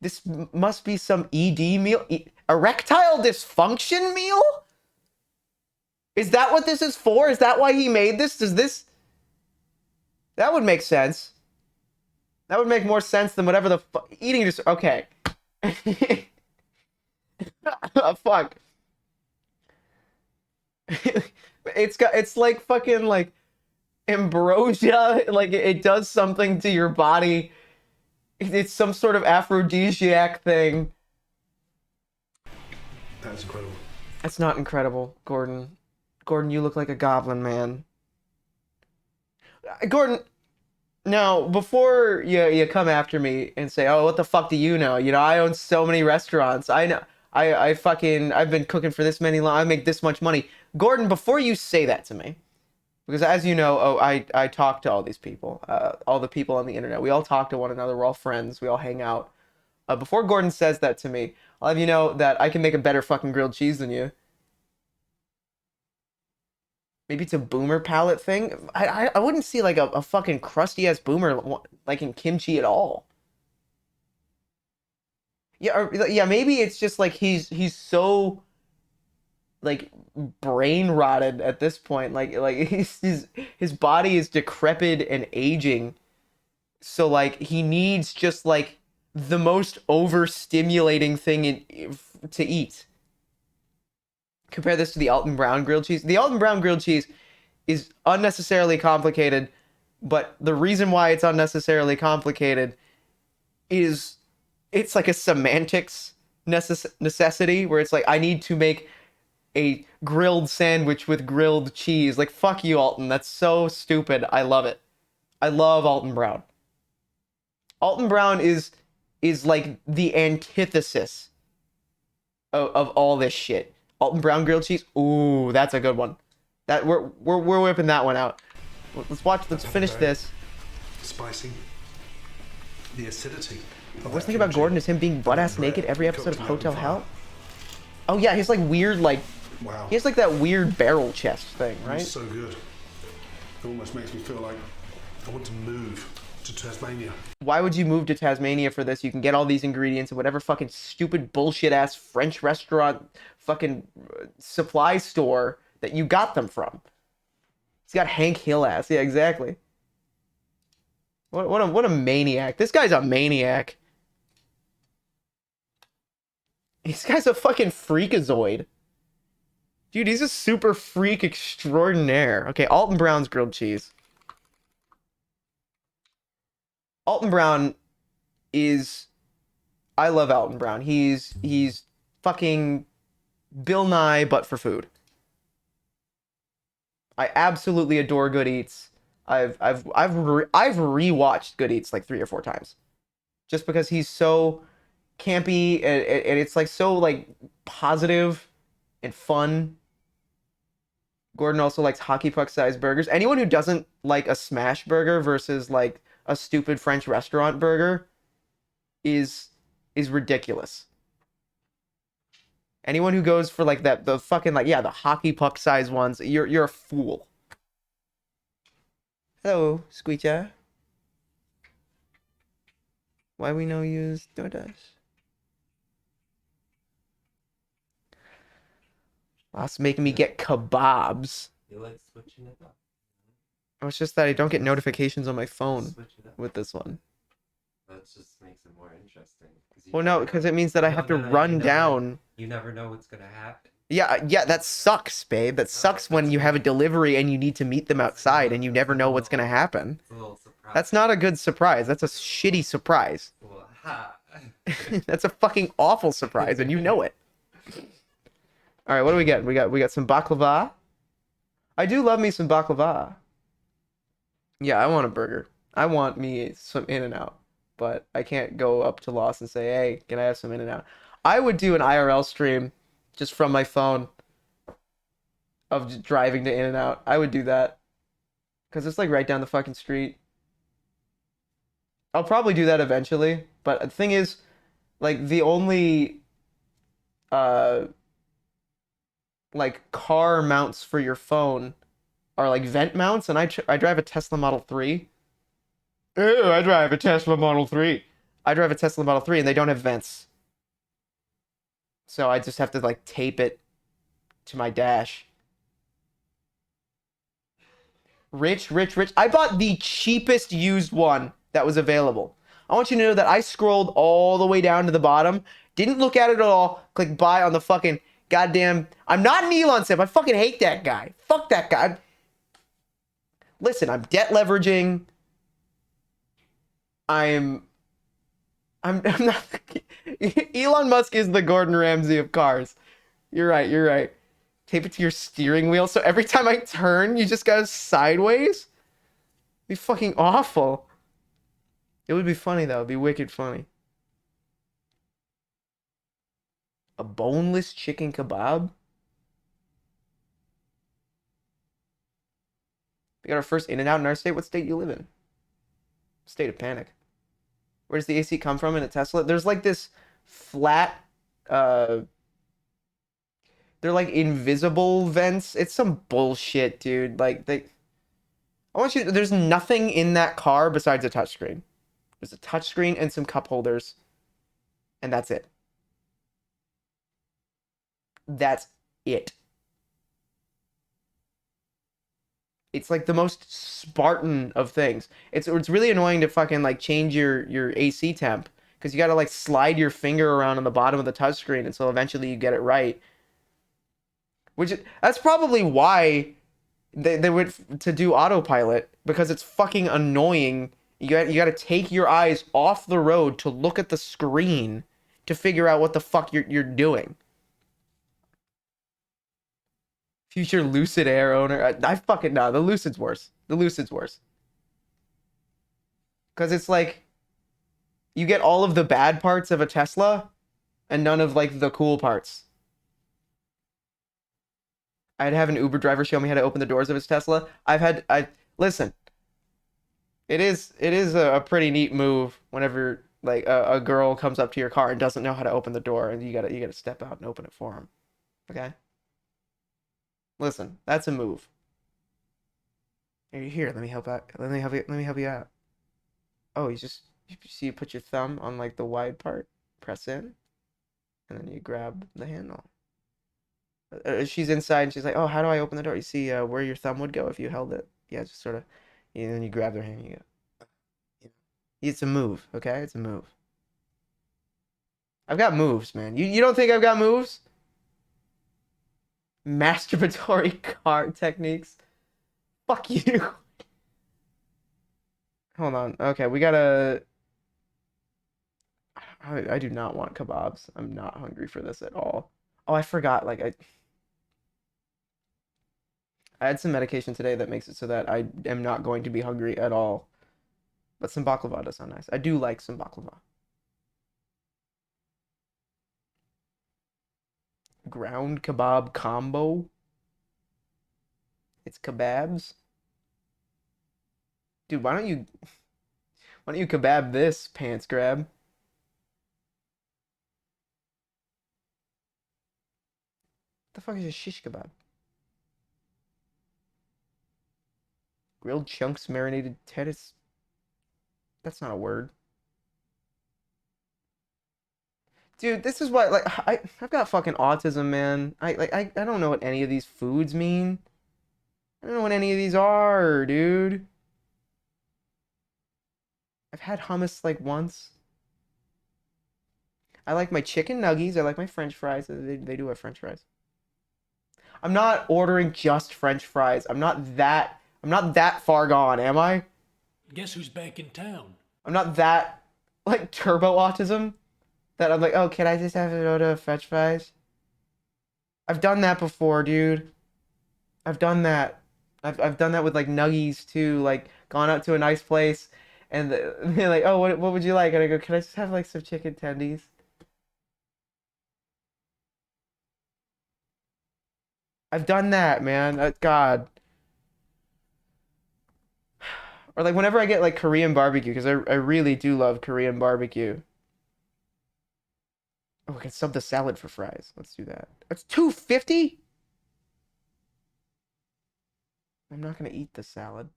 This must be some ED meal. Erectile dysfunction meal? Is that what this is for? Is that why he made this? Does this... That would make sense. That would make more sense than whatever the eating dis... Okay. Fuck. It's like fucking like ambrosia. Like it does something to your body. It's some sort of aphrodisiac thing. That's incredible. That's not incredible, Gordon. Gordon, you look like a goblin, man. Gordon, now, before you come after me and say, oh, what the fuck do you know? You know, I own so many restaurants. I know. I've been cooking for this many long. I make this much money. Gordon, before you say that to me, because as you know, I talk to all these people, all the people on the internet. We all talk to one another. We're all friends. We all hang out. Before Gordon says that to me, I'll have you know that I can make a better fucking grilled cheese than you. Maybe it's a boomer palate thing. I wouldn't see like a fucking crusty ass boomer like in kimchi at all. Yeah, or, yeah, maybe it's just like he's so like brain rotted at this point. Like his body is decrepit and aging. So like he needs just like the most overstimulating thing to eat. Compare this to the Alton Brown grilled cheese. The Alton Brown grilled cheese is unnecessarily complicated, but the reason why it's unnecessarily complicated is it's like a semantics necessity where it's like I need to make a grilled sandwich with grilled cheese. Like fuck you, Alton. That's so stupid. I love it. I love Alton Brown. Alton Brown is like the antithesis of all this shit. Alton Brown grilled cheese. Ooh, that's a good one. That we're whipping that one out. Let's finish this. Spicy. The acidity. The worst thing about Gordon is him being butt-ass naked every episode of Hotel Hell. Oh yeah, he's like weird like Wow. he has like that weird barrel chest thing, right? It's so good. It almost makes me feel like I want to move to Tasmania. Why would you move to Tasmania for this? You can get all these ingredients at whatever fucking stupid bullshit ass French restaurant fucking supply store that you got them from. He's got Hank Hill ass. Yeah, exactly. What a maniac. This guy's a maniac. This guy's a fucking freakazoid. Dude, he's a super freak extraordinaire. Okay, Alton Brown's grilled cheese. Alton Brown is... I love Alton Brown. He's fucking Bill Nye, but for food. I absolutely adore Good Eats. I've rewatched Good Eats like 3 or 4 times, just because he's so campy and it's like so like positive and fun. Gordon also likes hockey puck sized burgers. Anyone who doesn't like a smash burger versus like a stupid French restaurant burger is ridiculous. Anyone who goes for like the fucking like the hockey puck size ones, you're a fool. Hello, Squeecha. Why we no use DoorDash? That's making me get kebabs. You like switching it up? Oh, it's just that I don't get notifications on my phone Switch it up. with this one. That just makes it more interesting. Well, no, because it means that I have to run down. You never know what's gonna happen. Yeah, that sucks, babe. That sucks when you have a delivery and you need to meet them outside and you never know what's gonna happen. It's a little surprise. That's not a good surprise. That's a shitty surprise. Well, ha. That's a fucking awful surprise, and you know it. All right, what do we get? We got some baklava. I do love me some baklava. Yeah, I want a burger. I want me some In-N-Out, but I can't go up to Lost and say, "Hey, can I have some In-N-Out?" I would do an IRL stream just from my phone of just driving to In-N-Out. I would do that because it's like right down the fucking street. I'll probably do that eventually, but the thing is, like the only like car mounts for your phone are like vent mounts, and I drive a Tesla Model 3. Ew, I drive a Tesla Model 3. I drive a Tesla Model 3 and they don't have vents. So I just have to like tape it to my dash. Rich, rich, rich. I bought the cheapest used one that was available. I want you to know that I scrolled all the way down to the bottom, didn't look at it at all, click buy on the fucking goddamn. I'm not an Elon Simp. I fucking hate that guy. Fuck that guy. Listen, I'm debt leveraging. I'm I'm not. Elon Musk is the Gordon Ramsay of cars. You're right. You're right. Tape it to your steering wheel, so every time I turn, you just go sideways. It'd be fucking awful. It would be funny though. It'd be wicked funny. A boneless chicken kebab. We got our first In-N-Out in our state. What state you live in? State of panic. Where does the AC come from in a Tesla? There's like this flat, they're like invisible vents. It's some bullshit, dude. Like I want you. There's nothing in that car besides a touchscreen. There's a touchscreen and some cup holders, and that's it. That's it. It's like the most Spartan of things. It's really annoying to fucking like change your AC temp because you got to like slide your finger around on the bottom of the touchscreen until eventually you get it right. That's probably why they went to do autopilot, because it's fucking annoying. You got to take your eyes off the road to look at the screen to figure out what the fuck you're doing. Future Lucid Air owner. I fucking know. The Lucid's worse. The Lucid's worse. Because it's like you get all of the bad parts of a Tesla and none of like the cool parts. I'd have an Uber driver show me how to open the doors of his Tesla. I listen. It is a pretty neat move whenever like a girl comes up to your car and doesn't know how to open the door and you gotta step out and open it for him. Okay? Listen, that's a move. Here, let me help out. Let me help you out. Oh, you see you put your thumb on like the wide part, press in, and then you grab the handle. She's inside and she's like, "Oh, how do I open the door?" You see where your thumb would go if you held it. Yeah, just sort of, and then you grab their hand and you go. It's a move, okay? It's a move. I've got moves, man. You don't think I've got moves? Masturbatory card techniques. Fuck you. Hold on. Okay, we gotta. I do not want kebabs. I'm not hungry for this at all. Oh, I forgot. Like I had some medication today that makes it so that I am not going to be hungry at all. But some baklava does sound nice. I do like some baklava. Ground kebab combo. It's kebabs. Dude, why don't you kebab this, pants grab? The fuck is a shish kebab? Grilled chunks marinated tennis. That's not a word. Dude, this is what like I've got fucking autism, man. I don't know what any of these foods mean. I don't know what any of these are, dude. I've had hummus like once. I like my chicken nuggies. I like my French fries. They do have French fries. I'm not ordering just French fries. I'm not that far gone, am I? Guess who's back in town? I'm not that like turbo autism that I'm like, oh, can I just have an order of French fries? I've done that before, dude. I've done that. I've done that with like nuggies too. Like gone out to a nice place, and they're like, oh, what would you like? And I go, can I just have like some chicken tendies? I've done that, man. God. Or like whenever I get like Korean barbecue, because I really do love Korean barbecue. Oh, I can sub the salad for fries. Let's do that. That's 250. I'm not gonna eat the salad.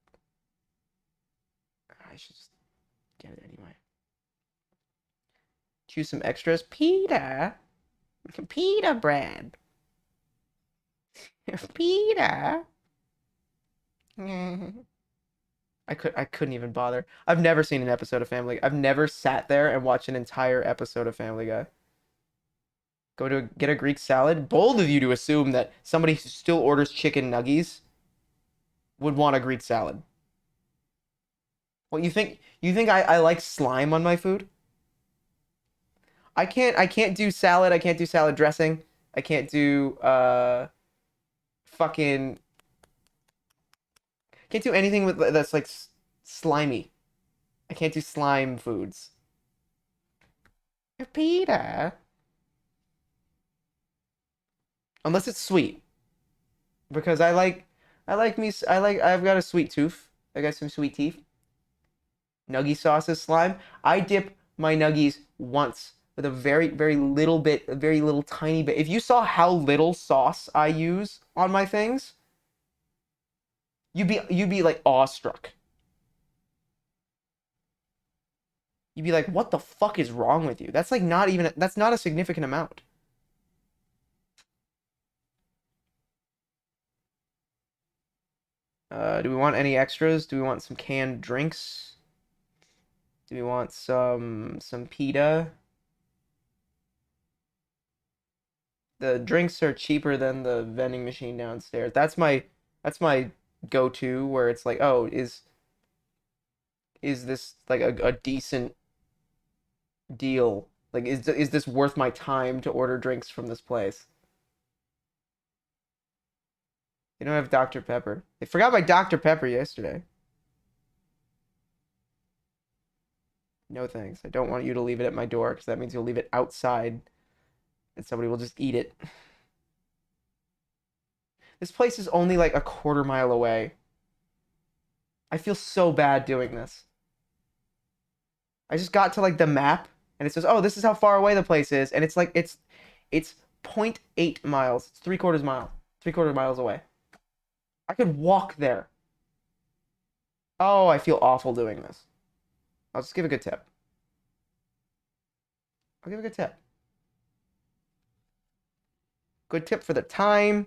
I should just get it anyway. Choose some extras. Pita. Pita bread. Pita. I couldn't even bother. I've never seen an episode of Family. I've never sat there and watched an entire episode of Family Guy. Go to get a Greek salad. Bold of you to assume that somebody who still orders chicken nuggies would want a Greek salad. What you think? You think I like slime on my food? I can't do salad. I can't do salad dressing. I can't do fucking can't do anything with that's like slimy. I can't do slime foods. Peter. Unless it's sweet. Because I've got a sweet tooth. I got some sweet teeth. Nuggy sauce is slime. I dip my nuggies once with a very, very little bit, a very little tiny bit. If you saw how little sauce I use on my things, you'd be like awestruck. You'd be like, what the fuck is wrong with you? That's like that's not a significant amount. Do we want any extras? Do we want some canned drinks? Do we want some pita? The drinks are cheaper than the vending machine downstairs. That's my go-to where it's like, oh, is this like a decent deal? Like, is this worth my time to order drinks from this place? They don't have Dr. Pepper. They forgot my Dr. Pepper yesterday. No thanks. I don't want you to leave it at my door because that means you'll leave it outside and somebody will just eat it. This place is only like a quarter mile away. I feel so bad doing this. I just got to like the map and it says, oh, this is how far away the place is. And it's like, it's 0.8 miles. It's 3/4 mile. 3/4 miles away. I could walk there. Oh, I feel awful doing this. I'll just give a good tip. I'll give a good tip. Good tip for the time.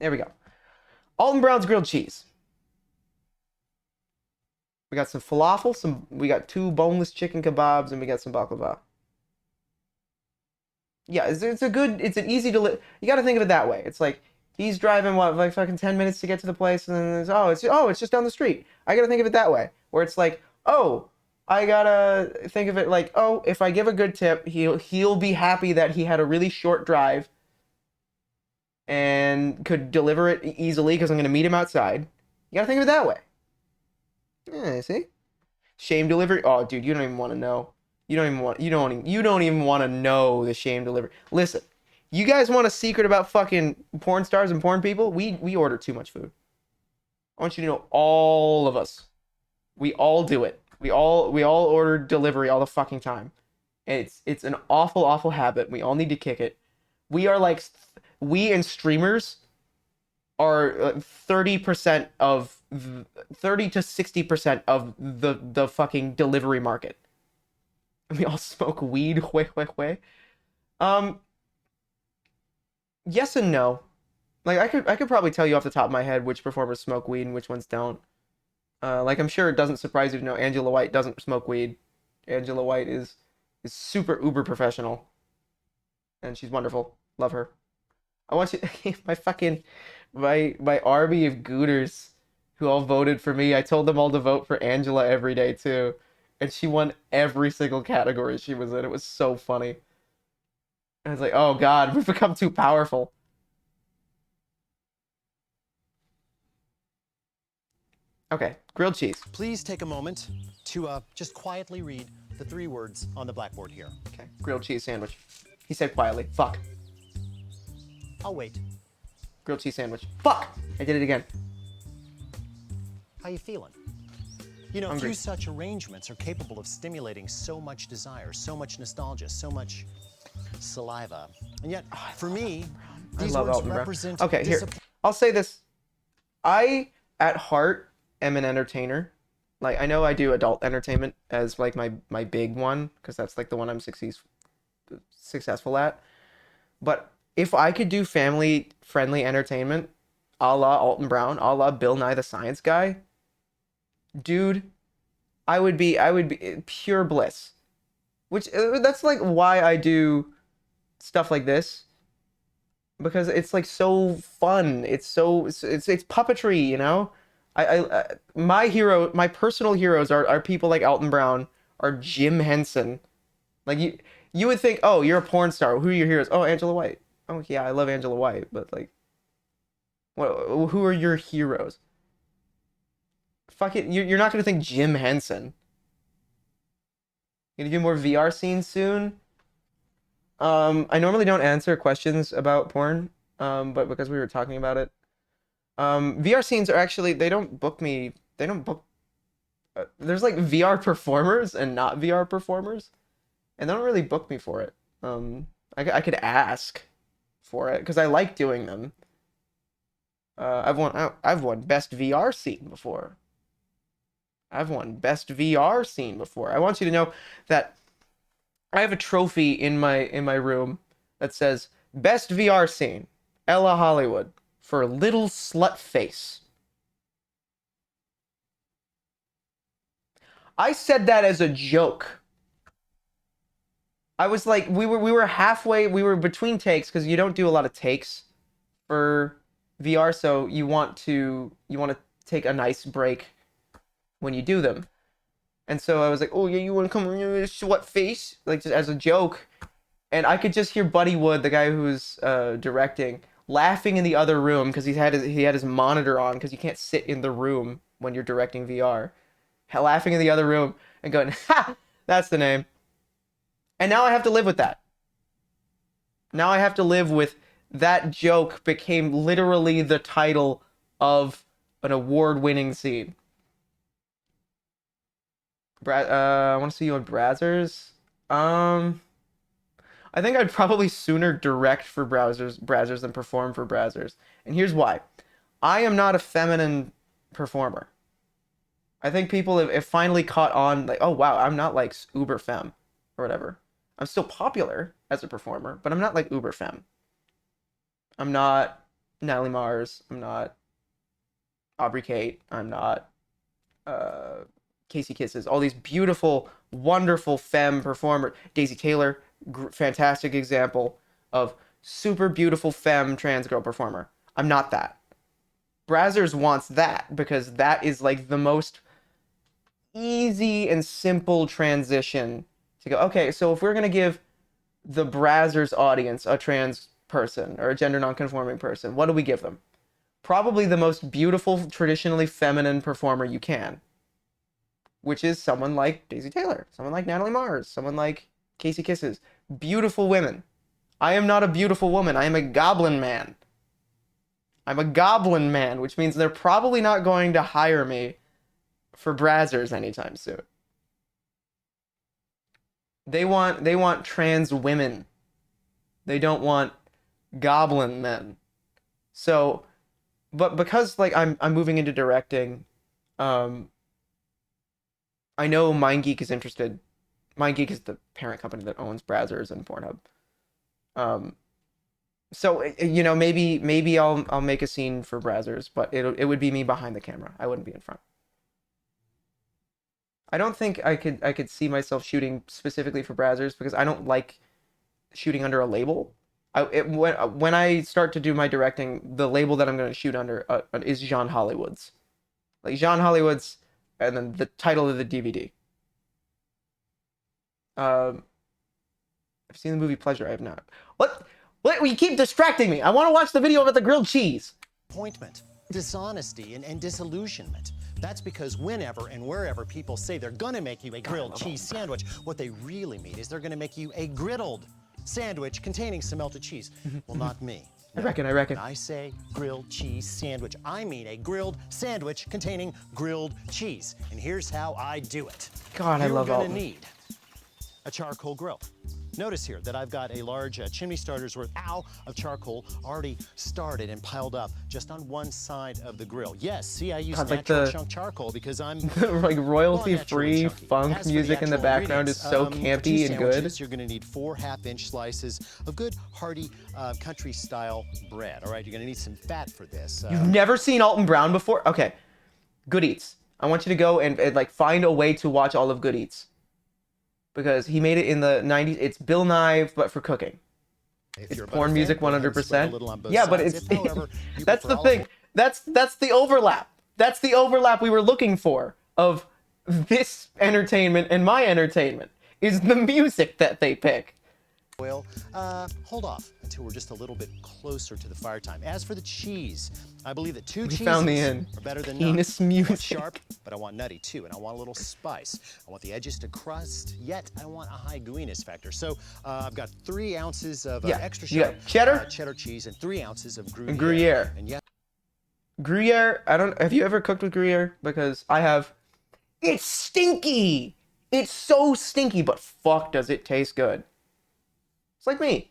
There we go. Alton Brown's grilled cheese. We got some falafel, we got 2 boneless chicken kebabs, and we got some baklava. Yeah, it's an easy to you got to think of it that way. It's like he's driving like fucking 10 minutes to get to the place, and then it's just down the street. I got to think of it that way, where it's like, oh, I gotta think of it like, oh, if I give a good tip, he'll be happy that he had a really short drive and could deliver it easily because I'm gonna meet him outside. You gotta think of it that way. Yeah, see? Shame delivery. Oh, dude, you don't even want to know. You don't even want to know the shame delivery. Listen, you guys want a secret about fucking porn stars and porn people? We order too much food. I want you to know, all of us, we all do it. We all order delivery all the fucking time. And it's an awful, awful habit. We all need to kick it. We are like, we and streamers are 30% of 30 to 60% of the fucking delivery market. We all smoke weed. Yes and no. Like I could probably tell you off the top of my head which performers smoke weed and which ones don't. Like I'm sure it doesn't surprise you to know Angela White doesn't smoke weed. Angela White is super uber professional. And she's wonderful. Love her. I want you my army of gooters who all voted for me. I told them all to vote for Angela every day too. And she won every single category she was in. It was so funny. I was like, oh God, we've become too powerful. Okay, grilled cheese. Please take a moment to just quietly read the 3 words on the blackboard here. Okay, grilled cheese sandwich. He said quietly. Fuck. I'll wait. Grilled cheese sandwich. Fuck! I did it again. How you feeling? You know, Hungry. few such arrangements are capable of stimulating so much desire, so much nostalgia, so much saliva. And yet, for me, these love words Alton Brown. represent Okay, here. I'll say this. I, at heart, am an entertainer. Like I know I do adult entertainment as like my big one because that's like the one I'm successful at. But if I could do family friendly entertainment, a la Alton Brown, a la Bill Nye the Science Guy, dude, I would be pure bliss. Which that's like why I do stuff like this because it's like so fun. It's puppetry, you know? My personal heroes are people like Alton Brown, are Jim Henson. Like you would think, "Oh, you're a porn star. Who are your heroes?" "Oh, Angela White." "Oh, yeah, I love Angela White." But like who are your heroes? Fuck it, you're not gonna think Jim Henson. Gonna do more VR scenes soon. I normally don't answer questions about porn, but because we were talking about it, VR scenes are actually they don't book me. They don't book. There's like VR performers and not VR performers, and they don't really book me for it. I could ask for it because I like doing them. I've won best VR scene before. I've won best VR scene before. I want you to know that I have a trophy in my room that says best VR scene, Ella Hollywood for Little Slut Face. I said that as a joke. I was like, we were halfway, we were between takes because you don't do a lot of takes for VR, so you want to take a nice break when you do them. And so I was like, "Oh yeah, you want to come on slut face?" Like just as a joke. And I could just hear Buddy Wood, the guy who's directing, laughing in the other room because he had his monitor on because you can't sit in the room when you're directing VR. Laughing in the other room and going, "Ha! That's the name." And now I have to live with that. Now I have to live with that joke became literally the title of an award-winning scene. I want to see you on Brazzers. I think I'd probably sooner direct for Brazzers than perform for Brazzers. And here's why. I am not a feminine performer. I think people have finally caught on, like, oh wow, I'm not like uber femme or whatever. I'm still popular as a performer, but I'm not like uber femme. I'm not Natalie Mars. I'm not Aubrey Kate. I'm not Casey Kisses. All these beautiful, wonderful femme performers. Daisy Taylor, fantastic example of super beautiful femme trans girl performer. I'm not that. Brazzers wants that because that is like the most easy and simple transition to go, okay, so if we're going to give the Brazzers audience a trans person or a gender non-conforming person, what do we give them? Probably the most beautiful, traditionally feminine performer you can, which is someone like Daisy Taylor, someone like Natalie Mars, someone like Casey Kisses. Beautiful women. I am not a beautiful woman. I am a goblin man. I'm a goblin man, which means they're probably not going to hire me for Brazzers anytime soon. They want trans women. They don't want goblin men. So, but because like I'm moving into directing, I know MindGeek is interested. MindGeek is the parent company that owns Brazzers and Pornhub. So you know, maybe I'll make a scene for Brazzers, but it would be me behind the camera. I wouldn't be in front. I don't think I could see myself shooting specifically for Brazzers because I don't like shooting under a label. When I start to do my directing, the label that I'm going to shoot under is Jean Hollywood's. Like Jean Hollywood's, and then the title of the DVD. I've seen the movie Pleasure. I have not. What? You keep distracting me. I want to watch the video about the grilled cheese. Disappointment, dishonesty, and disillusionment. That's because whenever and wherever people say they're gonna make you a grilled cheese sandwich, what they really mean is they're gonna make you a griddled sandwich containing some melted cheese. Well, not me. I reckon. When I say grilled cheese sandwich, I mean a grilled sandwich containing grilled cheese. And here's how I do it. God, I love You're Alton. gonna need a charcoal grill, Notice here that I've got a large chimney starter's worth of charcoal already started and piled up just on one side of the grill. Yes, see, I use God, like natural the- chunk charcoal because I'm like royalty-free naturally chunky. funk As for the music in the actual background is so ingredients, for two campy and good. sandwiches, You're going to need 4 half-inch slices of good, hearty, country-style bread. All right, you're going to need some fat for this. You've never seen Alton Brown before? Okay, Good Eats. I want you to go and like find a way to watch all of Good Eats, because he made it in the 90s. It's Bill Nye, but for cooking. If It's you're a porn butter music fan, go ahead and spread 100%. a little on both Yeah, but sides. it's If, however, you that's prefer the thing. That's the overlap. That's the overlap we were looking for of this entertainment and my entertainment is the music that they pick. oil. Hold off until we're just a little bit closer to the fire time. As for the cheese, I believe that 2 cheeses found the end. are better than none. Penis I want music. sharp, but I want nutty too, and I want a little spice. I want the edges to crust, yet I want a high gooiness factor. So I've got 3 ounces of extra you got sharp cheddar? cheese and 3 ounces of Gruyere. And Gruyere. And yes, Gruyere, have you ever cooked with Gruyere? Because I have. It's stinky. It's so stinky, but fuck does it taste good. It's like me.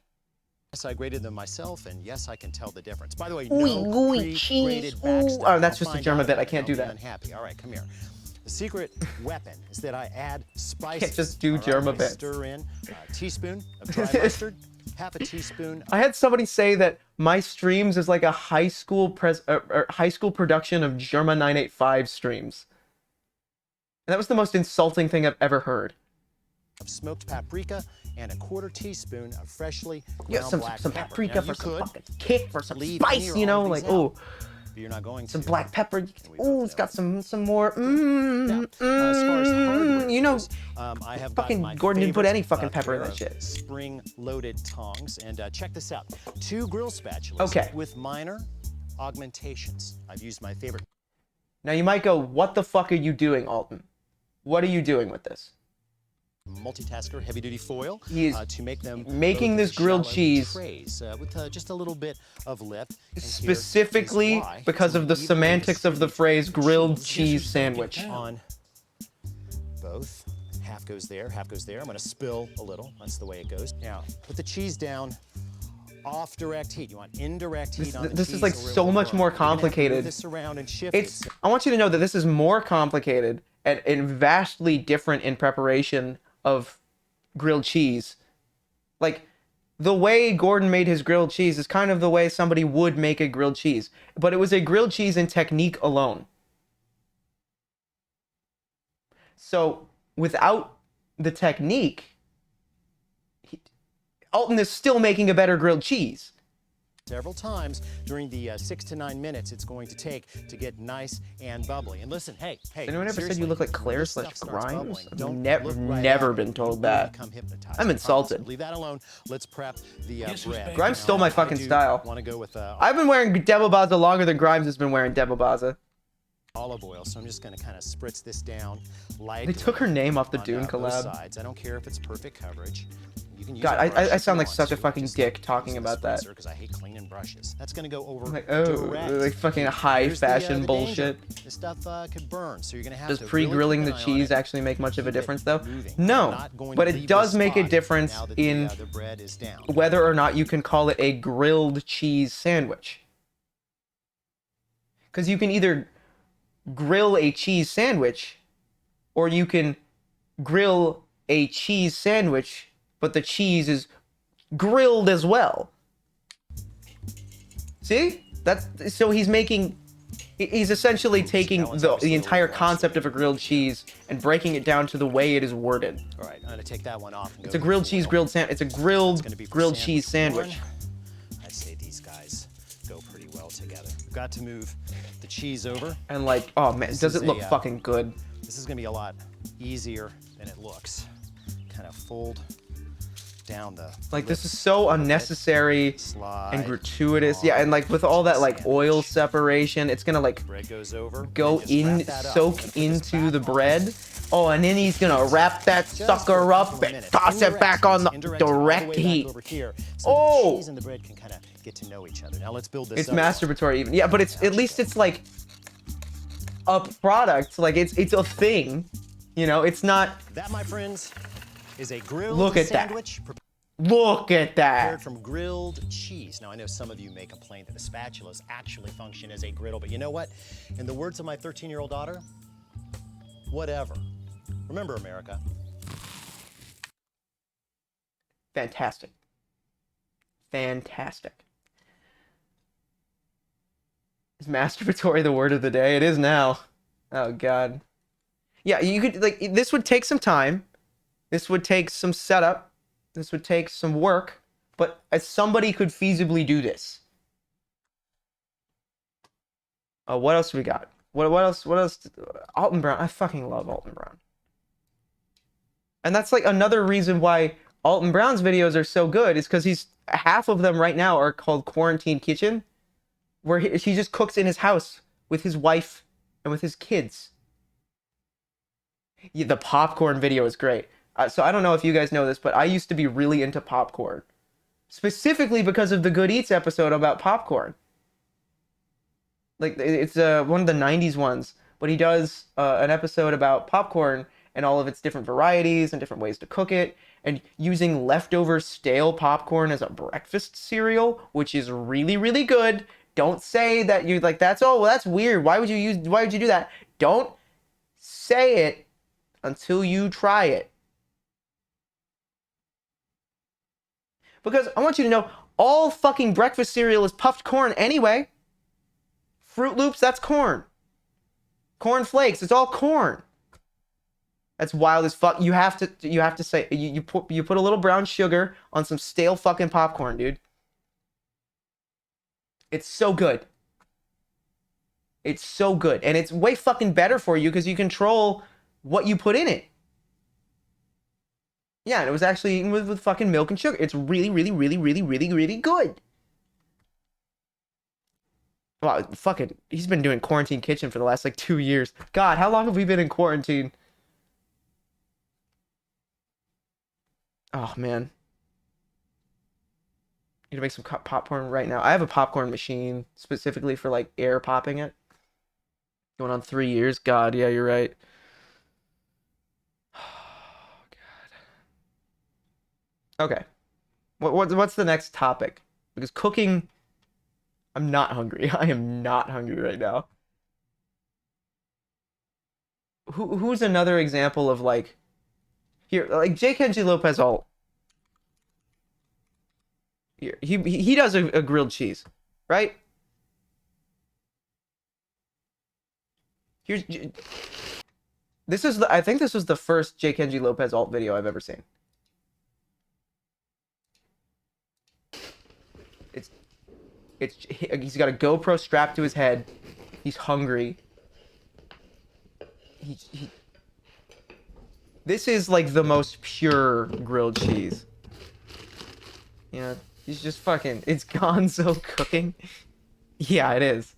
I graded them myself, and yes, I can tell the difference. By the way, Ooey, no gooey cheese. pre-graded Ooh. backstuff. Oh, that's I'll just a find German out bit. about I it, can't I'll do be that. Unhappy. All right, come here. The secret weapon is that I add spices. Can't just do All right, German I bits. Stir in a teaspoon of dry mustard, half a teaspoon I had somebody say that my streams is like a high school high school production of Germa 985 streams. And that was the most insulting thing I've ever heard. of smoked paprika and a 1/4 teaspoon of freshly Yeah, ground some black some pepper. paprika Now, for you some could fucking kick, for some leave spice, any or you know, all of like these oh, out, but you're not going some to. black pepper. we Oh, both it's got know. some more. Now, as far as hardware You know, goes, I have got fucking my Gordon didn't put favorite, any fucking pepper in pair that shit. of spring-loaded tongs, and check this out: 2 grill spatulas Okay. with minor augmentations. I've used my favorite Now you might go, what the fuck are you doing, Alton? What are you doing with this? multitasker heavy-duty foil He is to make them making both this grilled shallow cheese trays with just a little bit of lift. And here is Specifically why because of the it's evenly semantics of the distributed phrase grilled Guess cheese who's back in sandwich. town? on both. Half goes there, half goes there. I'm gonna spill a little. That's the way it goes. Now, put the cheese down off direct heat. You want indirect heat on the This is cheese like or it so will much burn. more You're gonna have to move complicated. this around and shift It's. it. I want you to know that this is more complicated and vastly different in preparation of grilled cheese. Like, the way Gordon made his grilled cheese is kind of the way somebody would make a grilled cheese, but it was a grilled cheese in technique alone. So without the technique, Alton is still making a better grilled cheese. Several times during the 6 to 9 minutes it's going to take to get nice and bubbly. And listen, hey, Has anyone ever said you look like Claire / Grimes? I've Don't never look right never at been it. told You that. become hypnotized. I'm I promise. insulted. Leave that alone. Let's prep the Guess who's bread. back Grimes in stole town? my fucking style. Want to go with I've been wearing Demobaza longer than Grimes has been wearing Demobaza. olive oil, so I'm just going to kind of spritz this down lightly. They took her name off the on, Dune both collab. sides. I don't care if it's perfect coverage. You can use God, a I brush if sound you like want such a to. fucking Just dick don't talking use the about that. Because I hate cleaning brushes. That's going to go over I'm like, oh, direct. like fucking high Here's the fashion danger. bullshit. This stuff could burn, so you're going to have Does to pre-grilling really the keep an eye on cheese it. actually make much of a Keep it difference, though? moving. I'm No, not going but to it leave does this make a spot difference now that in the bread is down. whether or not you can call it a grilled cheese sandwich. Because you can either grill a cheese sandwich, or you can grill a cheese sandwich, but the cheese is grilled as well. See? That's so he's essentially taking the entire concept of a grilled cheese and breaking it down to the way it is worded. All right, I'm going to take that one off. And It's go a with grilled the cheese foil. grilled sandwich. It's a It's grilled gonna be for grilled cheese sandwich. one. I'd say these guys go pretty well together. We've got to move the cheese over. And like, oh man, This does is it look a, fucking good? This is going to be a lot easier than it looks. Kind of fold down the Like, this lips is so a little bit. unnecessary Slide and gratuitous. on Yeah, and like with all that like sandwich. oil separation, it's gonna like Bread goes over. go and just wrap in, that up soak and put this into back the on. bread. Oh, and then he's gonna wrap that Just for sucker a up couple of and minutes. toss it Indirect back on the heat, indirect all the way direct back heat. over here, so Oh! the cheese and the bread can kind of get to know each other. Now let's build this It's up. masturbatory even. Yeah, but it's at least it's like a product. Like it's a thing. You know, it's not. That, my friends, is a grilled Look at that. sandwich. Look at that. Prepared from grilled cheese. Now, I know some of you may complain that the spatulas actually function as a griddle, but you know what? In the words of my 13-year-old daughter, whatever. Remember, America. Fantastic. Fantastic. Is masturbatory the word of the day? It is now. Oh, God. Yeah, you could, like, this would take some time. This would take some setup. This would take some work. But somebody could feasibly do this. What else we got? What else? What else? Alton Brown. I fucking love Alton Brown. And that's like another reason why Alton Brown's videos are so good is because half of them right now are called Quarantine Kitchen, where he just cooks in his house with his wife and with his kids. Yeah, the popcorn video is great. So I don't know if you guys know this, but I used to be really into popcorn. Specifically because of the Good Eats episode about popcorn. Like, it's one of the 90s ones, but he does an episode about popcorn and all of its different varieties and different ways to cook it, and using leftover stale popcorn as a breakfast cereal, which is really, really good. Don't say that you're like, that's weird. Why would you do that? Don't say it until you try it. Because I want you to know, all fucking breakfast cereal is puffed corn anyway. Fruit Loops, that's corn. Corn Flakes, it's all corn. That's wild as fuck. You have to say, you put a little brown sugar on some stale fucking popcorn, dude. It's so good. It's so good. And it's way fucking better for you because you control what you put in it. Yeah, and it was actually eaten with fucking milk and sugar. It's really, really, really, really, really, really good. Wow, fucking, he's been doing Quarantine Kitchen for the last, like, 2 years. God, how long have we been in quarantine? Oh, man. I'm gonna make some popcorn right now. I have a popcorn machine specifically for, like, air popping it. Going on 3 years. God, yeah, you're right. Oh, God. Okay. What's the next topic? Because cooking... I'm not hungry. I am not hungry right now. Who's another example of like here like Jake Kenji Lopez alt. Here, he does a grilled cheese, right? Here's I think this was the first Jake Kenji Lopez alt video I've ever seen. He's got a GoPro strapped to his head. He's hungry. This is like the most pure grilled cheese. You know, he's just fucking... It's Gonzo cooking. Yeah, it is.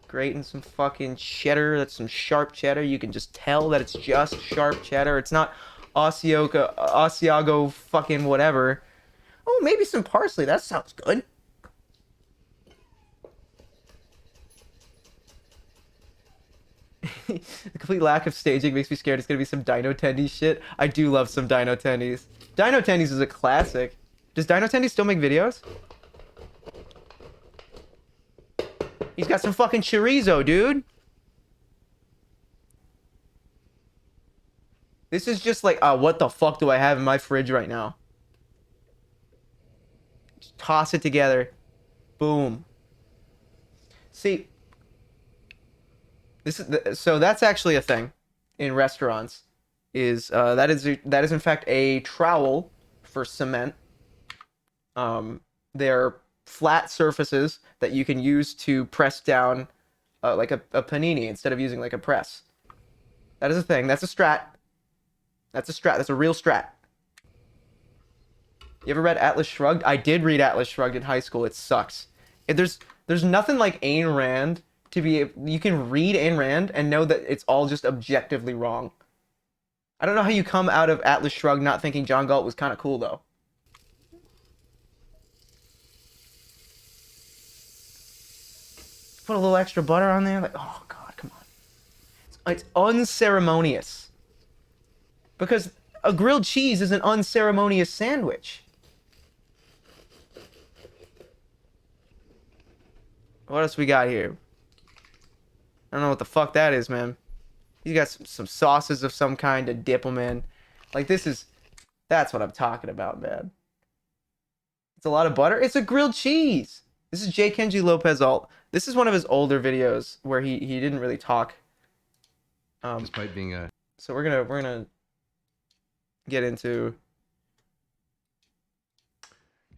Grating some fucking cheddar. That's some sharp cheddar. You can just tell that it's just sharp cheddar. It's not Asiago fucking whatever. Oh, maybe some parsley. That sounds good. The complete lack of staging makes me scared it's gonna be some Dino Tendies shit. I do love some Dino Tendies. Dino Tendies is a classic. Does Dino Tendies still make videos? He's got some fucking chorizo, dude. This is just like, what the fuck do I have in my fridge right now? Just toss it together. Boom. See, so that's actually a thing in restaurants. That is in fact a trowel for cement. They're flat surfaces that you can use to press down like a panini instead of using like a press. That is a thing. That's a strat. That's a strat. That's a real strat. You ever read Atlas Shrugged? I did read Atlas Shrugged in high school. It sucks. There's nothing like Ayn Rand to be... You can read Ayn Rand and know that it's all just objectively wrong. I don't know how you come out of Atlas Shrugged not thinking John Galt was kind of cool, though. Put a little extra butter on there. Like, oh, God, come on. It's unceremonious. Because a grilled cheese is an unceremonious sandwich. What else we got here? I don't know what the fuck that is, man. He's got some sauces of some kind to dip them in. Like, that's what I'm talking about, man. It's a lot of butter. It's a grilled cheese. This is J. Kenji Lopez alt. This is one of his older videos where he didn't really talk. Despite being a... So we're gonna get into...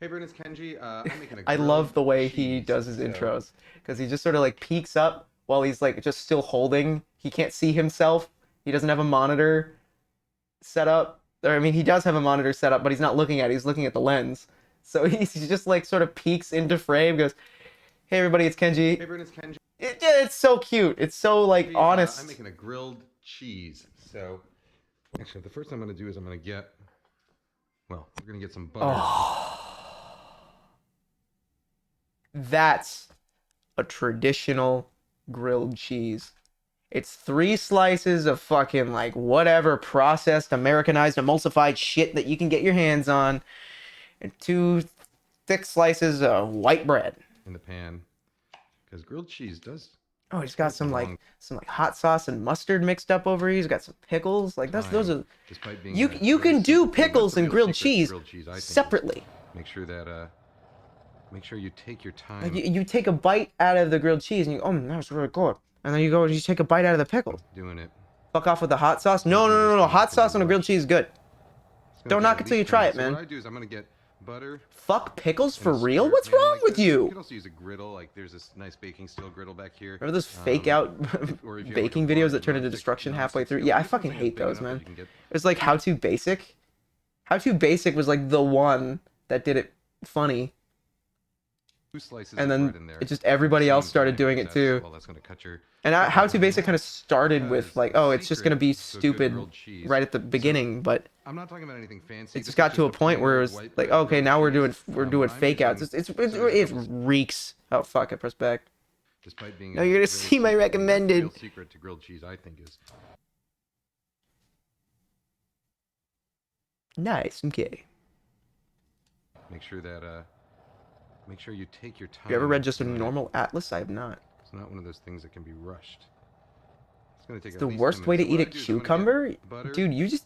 Hey, Bryn, it's Kenji. I'm making a I love the way grilled he cheese, does his so- intros, because he just sort of like peeks up while he's like just still holding. He can't see himself. He doesn't have a monitor set up. Or I mean, he does have a monitor set up, but he's not looking at it. He's looking at the lens. So he just like sort of peeks into frame, goes, "Hey everybody, it's Kenji." Hey, Bryn, it's Kenji. It's so cute. It's so like honest. I'm making a grilled cheese. So, actually, the first thing I'm going to do is I'm going to get... Well, we're going to get some butter. That's a traditional grilled cheese. It's 3 slices of fucking like whatever processed, Americanized, emulsified shit that you can get your hands on, and 2 thick slices of white bread. In the pan. Because grilled cheese does... Oh, he's got some like hot sauce and mustard mixed up over here. He's got some pickles. Like those are... Despite being You a you can very do simple- that's pickles the and real grilled secret to cheese I think, is separately. Make sure that... Make sure you take your time. Like you take a bite out of the grilled cheese and you that's really good. And then you go and you take a bite out of the pickle. Doing it. Fuck off with the hot sauce. No. Hot sauce on a grilled cheese is good. It's gonna Don't take knock at it till you least try 10. it, man. So what I do is I'm going to get butter... Fuck pickles in for a real? square What's pan wrong like with this. You you? could also use a griddle. Like there's this nice baking steel griddle back here. Remember those fake out or if you have, baking like, a videos large that turn into nonstick- destruction halfway nonstick through? skillet, Yeah, I use fucking something hate big those, enough that man. you can get- It's like How To Basic. How To Basic was like the one that did it funny. 2 slices And of then bread in there it just at the everybody same else started time, doing because it too. that's- Well, that's going to cut your... And How To Basic kind of started with Because like, the oh, it's just gonna be secret to a good stupid grilled cheese- right at the beginning, but I'm not talking about anything fancy. it This just is got to a plain point where old it's white like, bread okay, grilled now we're cheese. doing I'm fake outs. using- It so there's a couple- reeks. Oh fuck! I pressed back. Despite being No, a you're gonna really see my secret- recommended. The real secret to grilled cheese, I think, is Nice. Okay. make sure that make sure you take your time. Have you ever read just a doing it. normal atlas? I have not. It's not one of those things that can be rushed. It's gonna take at The least worst 10 way to minutes. So eat a what I do is I'm gonna get cucumber, butter dude. You just.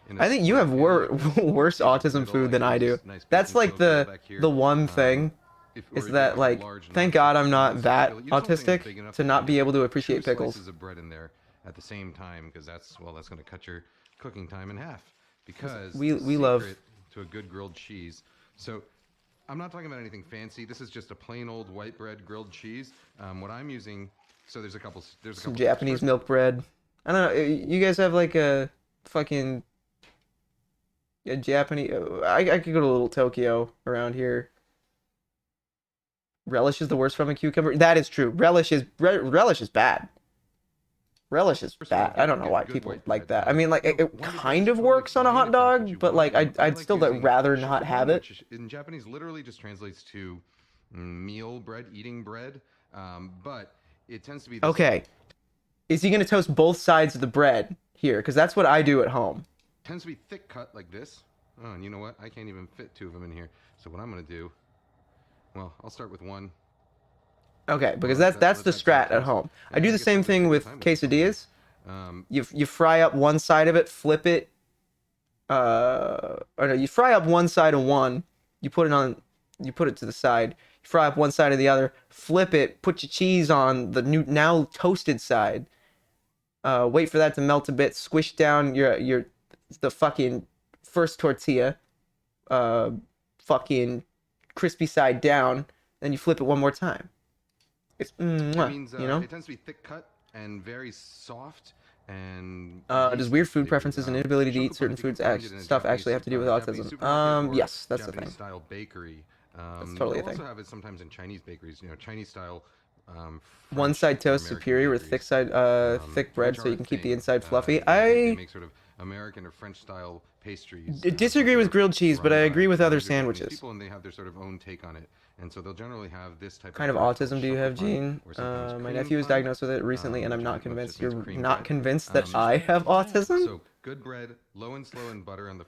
in a I think you square have pan, worse piece of autism griddle, food than like I do. this nice That's baking like steel griddle the back here. the one thing or is if you that have, like a large thank nonstick God I'm not skillet, that use something autistic big enough to that not you be get able to 2 appreciate pickles. slices of bread in there at the same time, because that's going to cut your cooking time in half. Because We the love- secret to a good grilled cheese. So I'm not talking about anything fancy. This is just a plain old white bread grilled cheese. What I'm using, so there's a couple Some tips. Japanese First, milk bread. I don't know. You guys have like a fucking a Japanese. I could go to a little Tokyo around here. Relish is the worst from a cucumber. That is true. Relish is bad. Relish is First of all, bad. I don't know get why good people white like bread. that. I mean, like it one of the kind best of works on a fine hot if that's what dog, you but want. like I I'd still using rather not shukabon, have it. which in Japanese literally just translates to meal bread, eating bread. But it tends to be this Okay. Is he gonna toast both sides of the bread here? Because that's what I do at home. tends to be thick cut like this. Oh, and you know what? I can't even fit 2 of them in here. So what I'm gonna do, well, I'll start with one. Okay, because Well, that's the let that strat at toast. home. I And do I the guess same I'm gonna thing take with the time with this one. quesadillas. You fry up one side of it, flip it. Or no, you fry up one side of one. You put it to the side. You fry up one side of the other. Flip it. Put your cheese on the now toasted side. Wait for that to melt a bit. Squish down the fucking first tortilla. Fucking crispy side down. Then you flip it one more time. It's It means, you know. it tends to be thick cut and very soft. And Does weird food yeast preferences and flavored. inability to eat Shukabon, certain if you foods can find it in a stuff Japanese actually have to do with Japanese autism? supermarket or Yes, that's the Japanese thing. style bakery. totally a they'll thing. also have it sometimes in Chinese bakeries. You know, Chinese style. One French side or toast American superior with bakeries. thick side thick bread French so you are can a keep the thing. inside fluffy. They make sort of American or French style pastries. Disagree with grilled cheese, but I agree with other sandwiches. People, and they have their sort of own take on it. And so they'll generally have this type Kind of of autism do you have, Gene? My nephew was diagnosed with it recently, and I'm not convinced. You're not convinced that I have autism? So good bread, low and slow and butter on the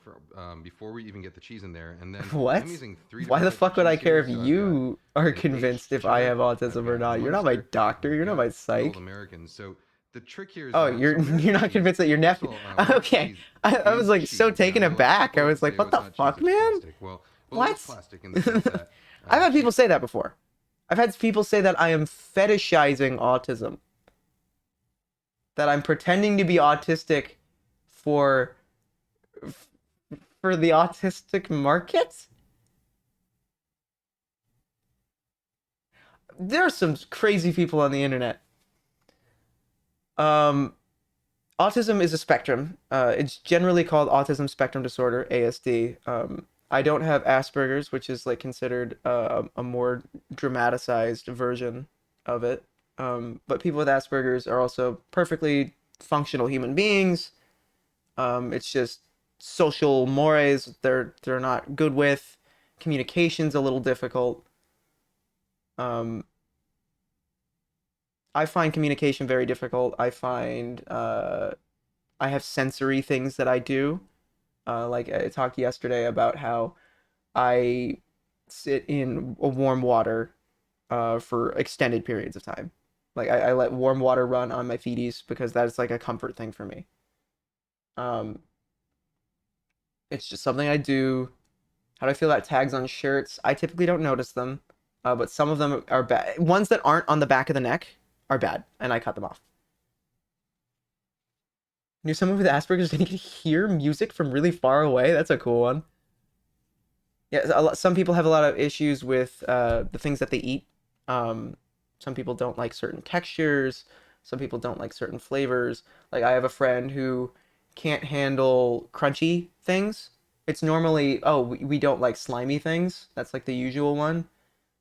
before we even get the cheese in there, and then What? I'm using 3 Why the different fuck would I cheese care here. if So I've you are got convinced aged if I cheddar, have autism I've or got not? You're not my Munster, doctor. You're not I've my got psych. Good Old American. So the trick here is Oh, that, you're so American you're not cheese, convinced that your first nephew. of all, Okay, cheese I was is like so cheese. taken Now, most aback. I people was like, say, what "Oh, the it's not cheese, fuck, it's man? plastic." Well, it What? is plastic in the sense that I've had people cheese- say that before. I've had people say that I am fetishizing autism. That I'm pretending to be autistic for for the autistic market? There are some crazy people on the internet. Autism is a spectrum. It's generally called autism spectrum disorder, ASD. I don't have Asperger's, which is like considered a more dramatized version of it. But people with Asperger's are also perfectly functional human beings. It's just social mores they're not good with. Communication's a little difficult. I find communication very difficult. I find I have sensory things that I do. Like I talked yesterday about how I sit in a warm water for extended periods of time. Like I let warm water run on my feeties because that's like a comfort thing for me. Um, it's just something I do. How do I feel about tags on shirts? I typically don't notice them, but some of them are bad. Ones that aren't on the back of the neck are bad, and I cut them off. Knew someone with Asperger's and he could hear music from really far away. That's a cool one. Yeah, some people have a lot of issues with the things that they eat. Some people don't like certain textures. Some people don't like certain flavors. Like I have a friend who can't handle crunchy things. It's normally, oh, we don't like slimy things. That's like the usual one.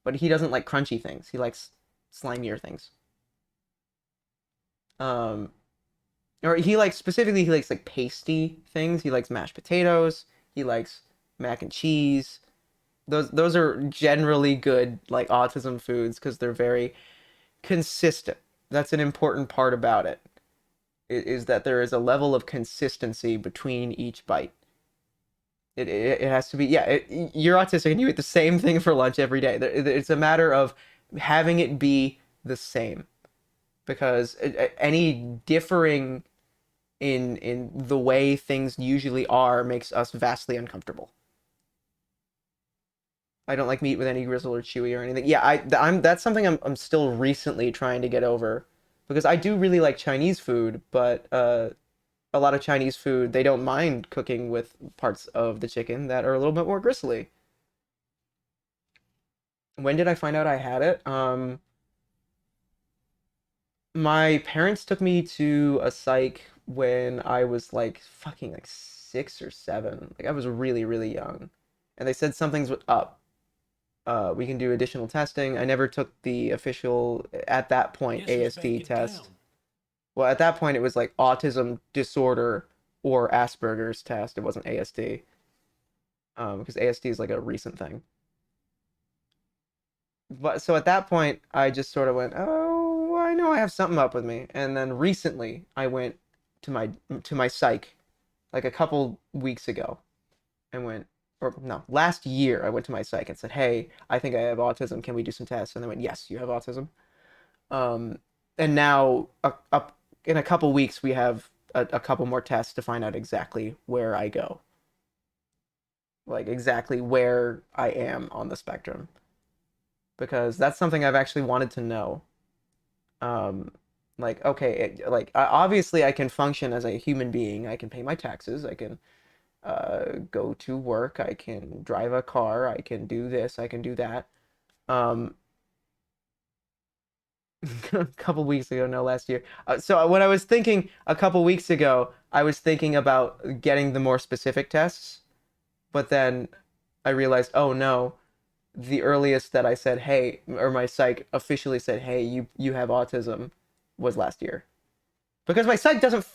But he doesn't like crunchy things. He likes slimier things. Um, or he likes specifically he likes like pasty things. He likes mashed potatoes. He likes mac and cheese. Those are generally good like autism foods because they're very consistent. That's an important part about it. Is that there is a level of consistency between each bite. It has to be, yeah, you're autistic and you eat the same thing for lunch every day. It's a matter of having it be the same because any differing in the way things usually are makes us vastly uncomfortable. I don't like meat with any gristle or chewy or anything. Yeah, I'm that's something I'm still recently trying to get over because I do really like Chinese food, but a lot of Chinese food, they don't mind cooking with parts of the chicken that are a little bit more gristly. When did I find out I had it? My parents took me to a psych when I was like fucking like 6 or 7. Like I was really, really young. And they said something's up. We can do additional testing. I never took the official, at that point, Guess who's back ASD in test. town? Well, at that point, it was like autism disorder or Asperger's test. It wasn't ASD. Because ASD is like a recent thing. But so at that point, I just sort of went, oh, I know I have something up with me. And then recently, I went to my psych, like a couple weeks ago, and went, or no, last year, I went to my psych and said, hey, I think I have autism. Can we do some tests? And they went, yes, you have autism. Um, and now, in a couple weeks, we have a couple more tests to find out exactly where I go, like exactly where I am on the spectrum, because that's something I've actually wanted to know. Um, like, okay, obviously I can function as a human being. I can pay my taxes. I can go to work. I can drive a car. I can do this. I can do that. Um, a couple weeks ago, no, last year. So when I was thinking a couple weeks ago, I was thinking about getting the more specific tests, but then I realized, oh no, the earliest that I said, hey, or my psych officially said, hey, you have autism, was last year. Because my psych doesn't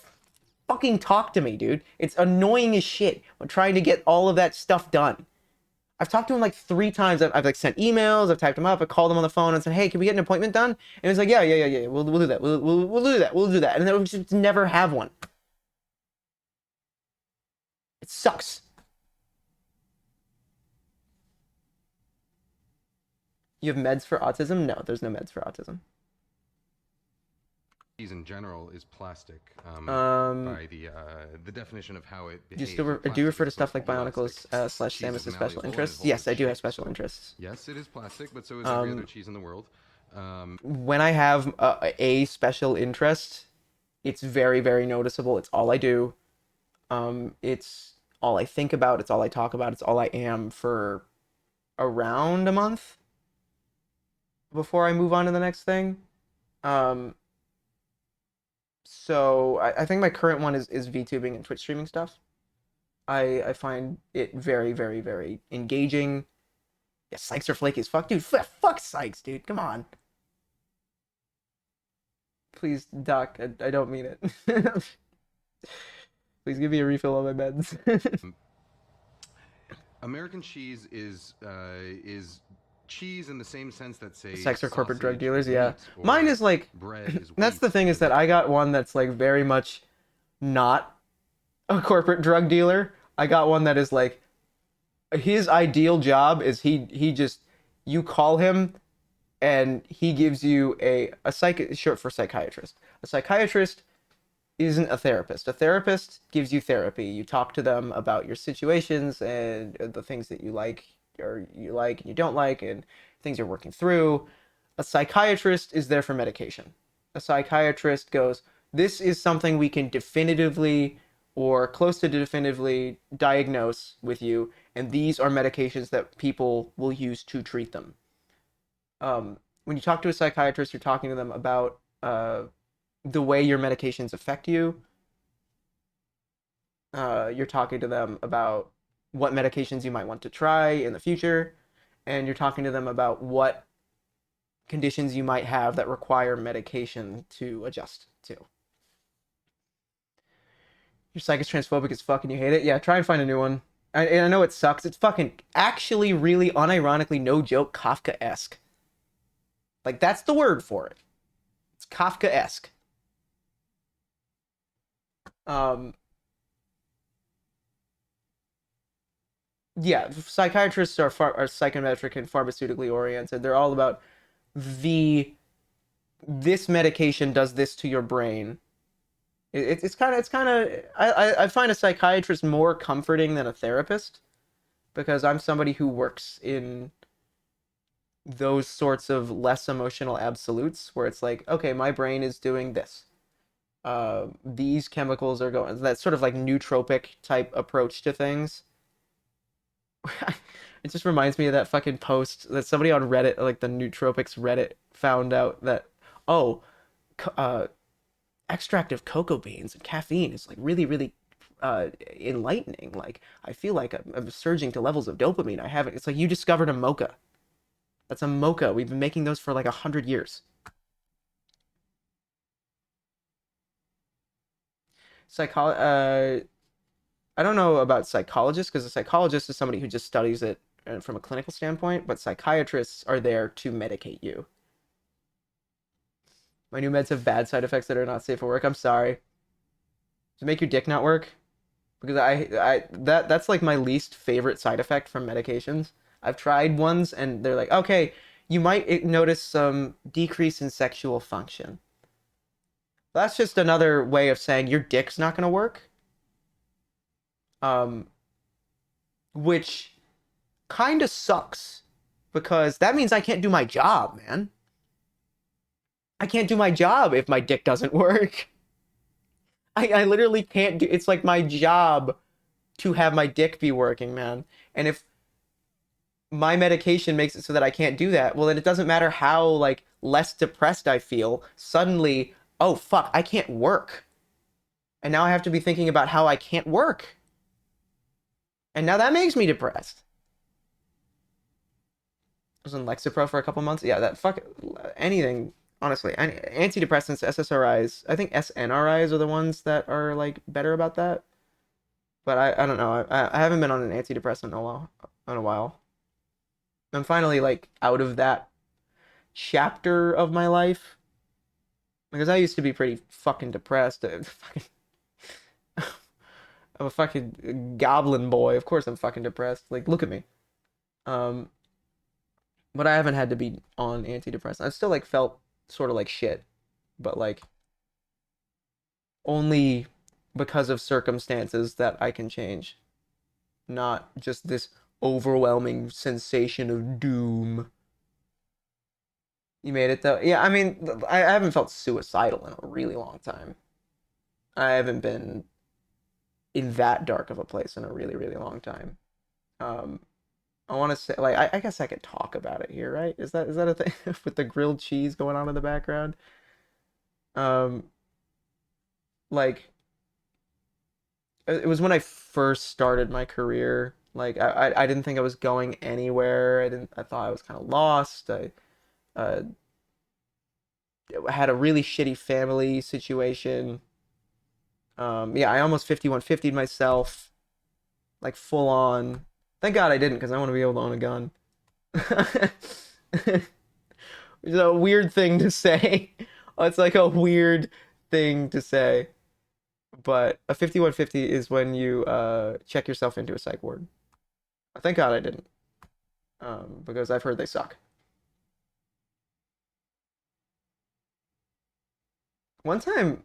fucking talk to me, dude. It's annoying as shit. I'm trying to get all of that stuff done. I've talked to him like 3 times. I've like sent emails. I've typed him up. I called him on the phone and said, "Hey, can we get an appointment done?" And he's like, "Yeah. We'll do that. We'll do that. We'll do that." And then we just never have one. It sucks. You have meds for autism? No, there's no meds for autism. Cheese in general is plastic. Um, By the definition of how it Do you behaves. still with do you plastic, refer to it's stuff supposed like to be Bionicles elastic. slash Cheese Samus is as special malleable and interests? it holds Yes, I do have its shape, special so interests. Yes, it is plastic, but so is every other cheese in the world. When I have a special interest, it's very, very noticeable. It's all I do. It's all I think about. It's all I talk about. It's all I am for around a month before I move on to the next thing. Um, so I think my current one is VTubing and Twitch streaming stuff. I find it very, very, very engaging. Yeah, Sykes are flaky as fuck, dude. Fuck Sykes, dude. Come on. Please, Doc. I don't mean it. Please give me a refill on my meds. American cheese is cheese in the same sense that, say, Sykes are corporate drug sausage dealers. is Yeah, meat, or mine is like. bread is That's wheat, the thing, is or that I got one that's like very much not a corporate drug dealer. I got one that is like, his ideal job is he just, you call him and he gives you a short for psychiatrist. A psychiatrist isn't a therapist. A therapist gives you therapy. You talk to them about your situations and the things that you like and you don't like and things you're working through. A psychiatrist is there for medication. A psychiatrist goes, this is something we can definitively or close to definitively diagnose with you, and these are medications that people will use to treat them. When you talk to a psychiatrist, you're talking to them about the way your medications affect you. You're talking to them about what medications you might want to try in the future, and you're talking to them about what conditions you might have that require medication to adjust to. Your psych is transphobic as fuck and you hate it? Yeah, try and find a new one. And I know it sucks. It's fucking actually really unironically, no joke, Kafka-esque. Like, that's the word for it. It's Kafka-esque. Yeah, psychiatrists are psychometric and pharmaceutically oriented. They're all about this medication does this to your brain. It's kind of I find a psychiatrist more comforting than a therapist, because I'm somebody who works in those sorts of less emotional absolutes where it's like, okay, my brain is doing this. These chemicals are going, that sort of like nootropic type approach to things. It just reminds me of that fucking post that somebody on Reddit, like the nootropics Reddit, found out that, oh, extract of cocoa beans and caffeine is like really, really enlightening. Like, I feel like I'm surging to levels of dopamine I haven't. It's like, you discovered a mocha. That's a mocha. We've been making those for like 100 years. I don't know about psychologists, because a psychologist is somebody who just studies it from a clinical standpoint, but psychiatrists are there to medicate you. My new meds have bad side effects that are not safe for work. I'm sorry. Does it make your dick not work? Because that's like my least favorite side effect from medications. I've tried ones and they're like, okay, you might notice some decrease in sexual function. That's just another way of saying your dick's not going to work. Which kind of sucks, because that means I can't do my job, man. I can't do my job if my dick doesn't work. I literally can't do, it's like my job to have my dick be working, man. And if my medication makes it so that I can't do that, well, then it doesn't matter how like less depressed I feel. Suddenly, oh fuck, I can't work. And now I have to be thinking about how I can't work. And now that makes me depressed. I was on Lexapro for a couple months. Yeah, that fuck anything honestly. Antidepressants, SSRIs, I think SNRIs are the ones that are like better about that. But I don't know. I haven't been on an antidepressant in a while. I'm finally like out of that chapter of my life because I used to be pretty fucking depressed. I'm a fucking goblin boy. Of course I'm fucking depressed. Like look at me. Um, but I haven't had to be on antidepressants. I've still like felt sort of like shit, but like only because of circumstances that I can change, not just this overwhelming sensation of doom. You made it though. Yeah, I mean, I haven't felt suicidal in a really long time. I haven't been in that dark of a place in a really, really long time. Um, I want to say, like, I guess I could talk about it here, right? Is that a thing with the grilled cheese going on in the background? Um, like, it was when I first started my career. Like, I didn't think I was going anywhere. I thought I was kind of lost. Uh, had a really shitty family situation. Yeah, I almost 5150'd myself, like full on. Thank God I didn't, because I want to be able to own a gun. Which is a weird thing to say. It's like a weird thing to say. But a 5150 is when you check yourself into a psych ward. Thank God I didn't. Because I've heard they suck. One time,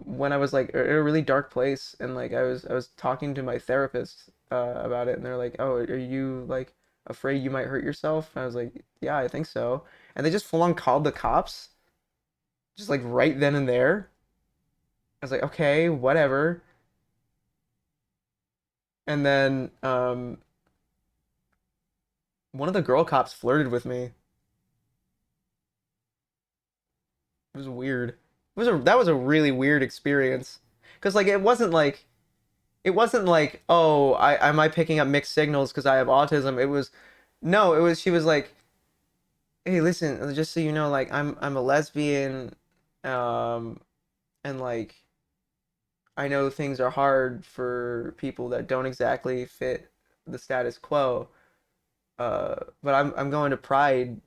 when I was like in a really dark place and like I was talking to my therapist about it and they're like, "Oh, are you like afraid you might hurt yourself?" And I was like, "Yeah, I think so." And they just full on called the cops, just like right then and there. I was like, "Okay, whatever." And then one of the girl cops flirted with me. It was weird. That was a really weird experience. 'Cause like it wasn't like, oh, I am I picking up mixed signals because I have autism. It was no, it was she was like, hey, listen, just so you know, like I'm a lesbian, um, and like I know things are hard for people that don't exactly fit the status quo. But I'm going to Pride,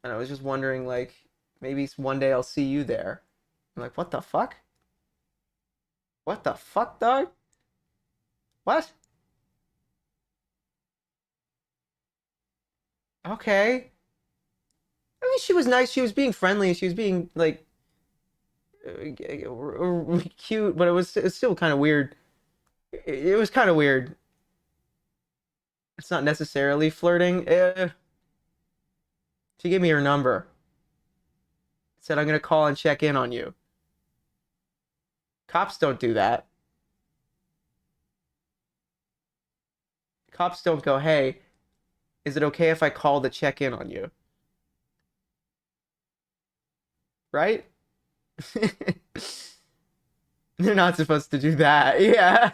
and I was just wondering like maybe one day I'll see you there. I'm like, what the fuck? What the fuck, dog? What? Okay. I mean, she was nice. She was being friendly. She was being like cute, but it's still kind of weird. It was kind of weird. It's not necessarily flirting. She gave me her number. Said I'm gonna call and check in on you. Cops don't do that. Cops don't go, hey, is it okay if I call to check in on you? Right? They're not supposed to do that. Yeah.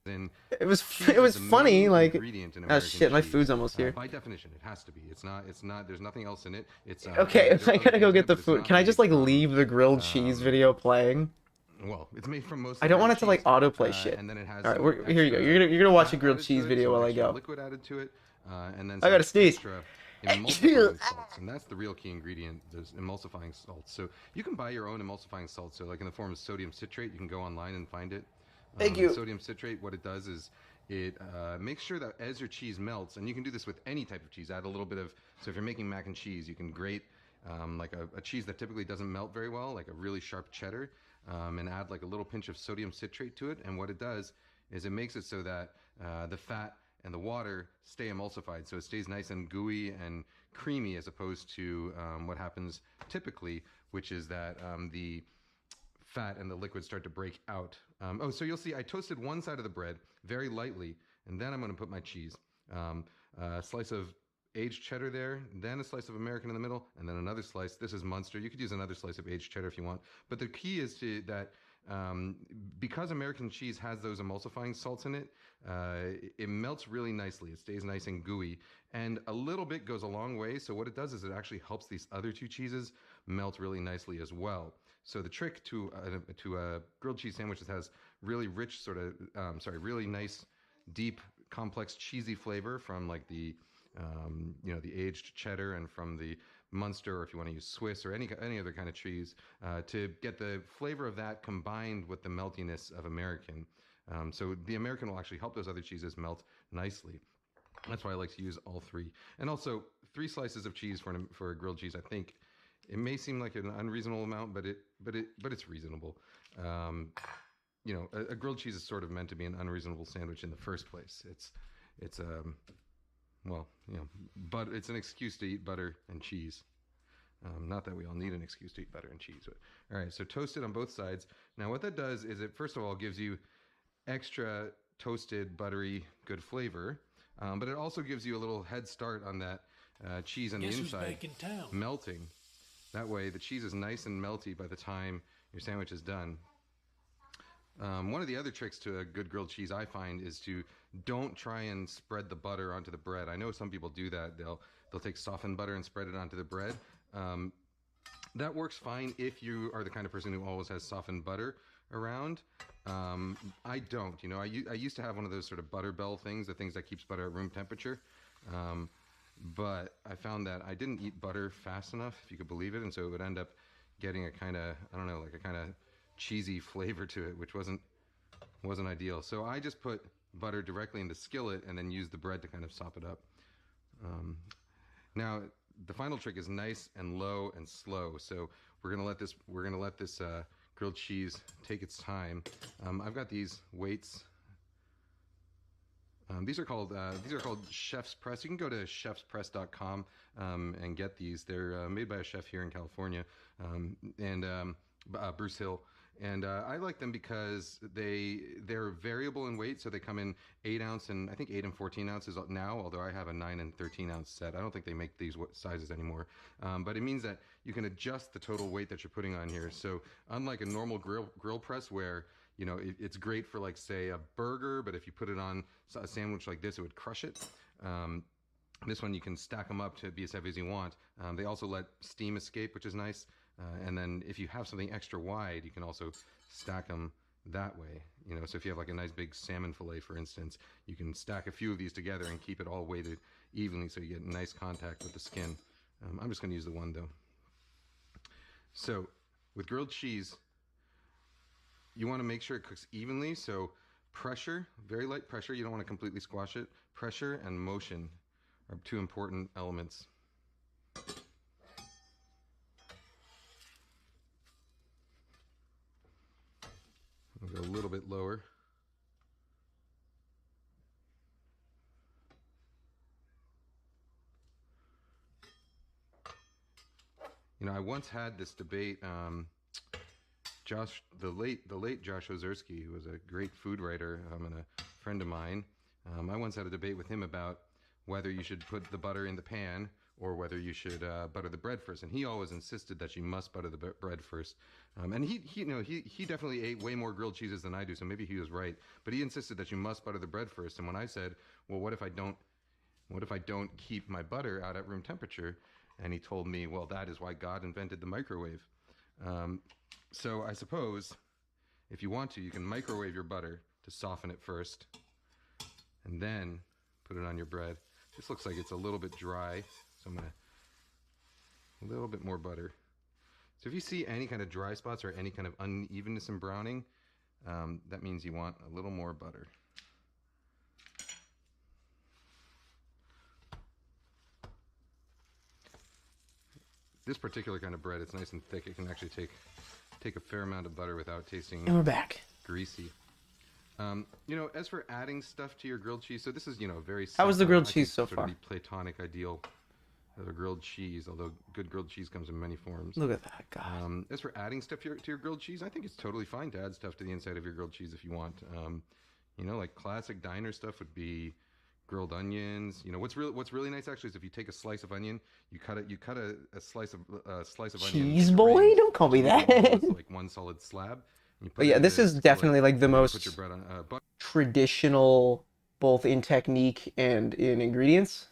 Then It cheese it is was the funny. main Like, ingredient in oh American shit, my cheese. food's almost here. By definition, it has to be. It's not. There's nothing else in it. It's Okay, there are I other gotta go things in get it, the but it's food. not Can I just made like from. leave the grilled cheese Um, video playing? well, it's made from I mostly don't want real it to like cheese, autoplay shit. and then it has All right, some here you go. extra You're gonna watch a fat grilled added to cheese it, video some while I extra go. liquid added to it, and then I some gotta sneeze. extra emulsifying salts, and that's the real key ingredient. Those emulsifying salts. So you can buy your own emulsifying salt. So like in the form of sodium citrate, you can go online and find it. Thank And you. sodium citrate, what it does is it makes sure that as your cheese melts, and you can do this with any type of cheese. Add a little bit of, so if you're making mac and cheese, you can grate like a cheese that typically doesn't melt very well, like a really sharp cheddar, and add like a little pinch of sodium citrate to it. And what it does is it makes it so that the fat and the water stay emulsified, so it stays nice and gooey and creamy, as opposed to what happens typically, which is that the fat and the liquid start to break out. Oh, so you'll see I toasted one side of the bread very lightly, and then I'm going to put my cheese. A slice of aged cheddar there, then a slice of American in the middle, and then another slice. This is Munster. You could use another slice of aged cheddar if you want. But the key is to that because American cheese has those emulsifying salts in it, it melts really nicely. It stays nice and gooey, and a little bit goes a long way. So what it does is it actually helps these other two cheeses melt really nicely as well. So the trick to a grilled cheese sandwich that has really rich really nice, deep, complex cheesy flavor from like the the aged cheddar and from the Munster, or if you want to use Swiss or any other kind of cheese, to get the flavor of that combined with the meltiness of American. So the American will actually help those other cheeses melt nicely. That's why I like to use all three. And also, 3 slices of cheese for a grilled cheese. I think it may seem like an unreasonable amount, but it's reasonable. A grilled cheese is sort of meant to be an unreasonable sandwich in the first place. But it's an excuse to eat butter and cheese. Not that we all need an excuse to eat butter and cheese. But, all right, so toast it on both sides. Now, what that does is it, first of all, gives you extra toasted, buttery, good flavor. But it also gives you a little head start on that cheese on Guess the who's inside back in town? melting. That way, the cheese is nice and melty by the time your sandwich is done. One of the other tricks to a good grilled cheese, I find, is to don't try and spread the butter onto the bread. I know some people do that. They'll take softened butter and spread it onto the bread. That works fine if you are the kind of person who always has softened butter around. I don't. I used to have one of those sort of butter bell things, the things that keeps butter at room temperature. But I found that I didn't eat butter fast enough, if you could believe it, and so it would end up getting a kind of, I don't know, like a kind of cheesy flavor to it, which wasn't ideal. So I just put butter directly in the skillet and then use the bread to kind of sop it up. Now the final trick is nice and low and slow. So we're gonna let this grilled cheese take its time. I've got these weights. These are called Chef's Press. You can go to chefspress.com and get these. They're made by a chef here in California, Bruce Hill. And I like them because they're variable in weight, so they come in 8 ounce and I think 8 and 14 ounces now, although I have a 9 and 13 ounce set. I don't think they make these sizes anymore. But it means that you can adjust the total weight that you're putting on here. So unlike a normal grill press where it's great for, like, say, a burger, but if you put it on a sandwich like this, it would crush it. This one, you can stack them up to be as heavy as you want. They also let steam escape, which is nice. And then if you have something extra wide, you can also stack them that way. So if you have like a nice big salmon fillet, for instance, you can stack a few of these together and keep it all weighted evenly so you get nice contact with the skin. I'm just going to use the one, though. So with grilled cheese, you want to make sure it cooks evenly. So pressure, very light pressure. You don't want to completely squash it. Pressure and motion are 2 important elements. I'll go a little bit lower. I once had this debate. The late Josh Ozersky, who was a great food writer and a friend of mine, I once had a debate with him about whether you should put the butter in the pan or whether you should butter the bread first. And he always insisted that you must butter the bread first. And he definitely ate way more grilled cheeses than I do, so maybe he was right. But he insisted that you must butter the bread first. And when I said, well, what if I don't keep my butter out at room temperature? And he told me, well, that is why God invented the microwave. So I suppose if you want to, you can microwave your butter to soften it first and then put it on your bread. This looks like it's a little bit dry, so I'm going to a little bit more butter. So if you see any kind of dry spots or any kind of unevenness in browning, that means you want a little more butter. This particular kind of bread, it's nice and thick. It can actually take a fair amount of butter without tasting And we're back. greasy. As for adding stuff to your grilled cheese, so this is, very How was the simple, grilled I cheese think, so sort of far? the platonic ideal of a grilled cheese, although good grilled cheese comes in many forms. Look at that, God. As for adding stuff to your grilled cheese, I think it's totally fine to add stuff to the inside of your grilled cheese if you want. Like classic diner stuff would be grilled onions. What's really nice actually is if you take a slice of onion, you cut a slice of onion. Cheese into boy? rings, Don't call me so you get that. almost like one solid slab. You put But it yeah, in this the is skillet, definitely like the and then most put your bread on butter. traditional, both in technique and in ingredients.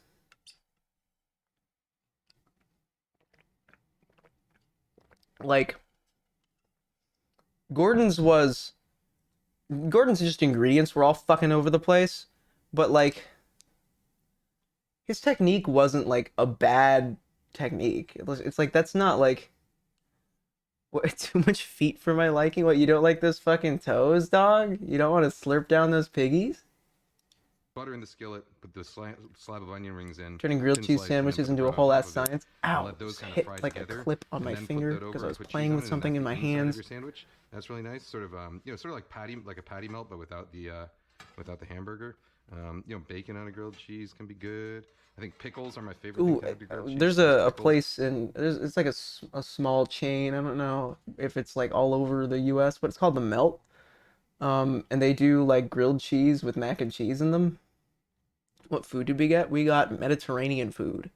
Like Gordon's was Gordon's just ingredients were all fucking over the place, but like his technique wasn't like a bad technique. It's like that's not like what too much feet for my liking. What, you don't like those fucking toes, dog? You don't want to slurp down those piggies? Butter in the skillet, put the slab of onion rings in, Turning grilled thin cheese slice, and then sandwiches put the into a bread on whole top ass of it, science. and Ow! let those Just kind of hit fry like a together, clip on and my then flip finger that over because I and was put cheese playing on with it, and something that's in the my inside of hands. your sandwich. That's really nice, sort of sort of like a patty melt, but without the hamburger. Bacon on a grilled cheese can be good. I think pickles are my favorite thing Ooh, to add to grilled cheese. there's Sliced a pickles. place it's like a small chain. I don't know if it's like all over the US, but it's called The Melt. And they do like grilled cheese with mac and cheese in them. What food did we get? We got Mediterranean food,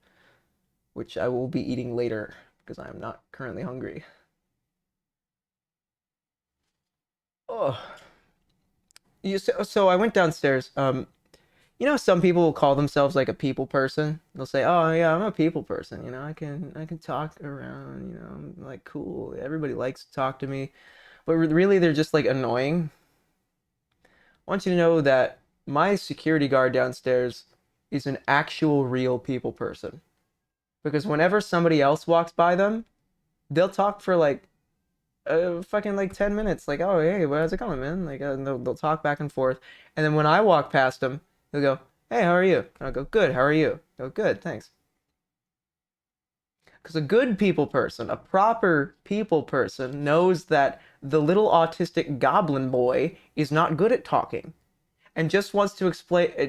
which I will be eating later because I'm not currently hungry. Oh, so I went downstairs. Some people will call themselves like a people person. They'll say, "Oh yeah, I'm a people person. I can talk around. I'm like cool. Everybody likes to talk to me." But really, they're just like annoying. I want you to know that my security guard downstairs is an actual real people person. Because whenever somebody else walks by them, they'll talk for like fucking like 10 minutes. Like, oh, hey, how's it going, man? Like, they'll talk back and forth. And then when I walk past them, they'll go, hey, how are you? And I'll go, good, how are you? They'll go, good, thanks. Because a good people person, a proper people person, knows that the little autistic goblin boy is not good at talking and just wants to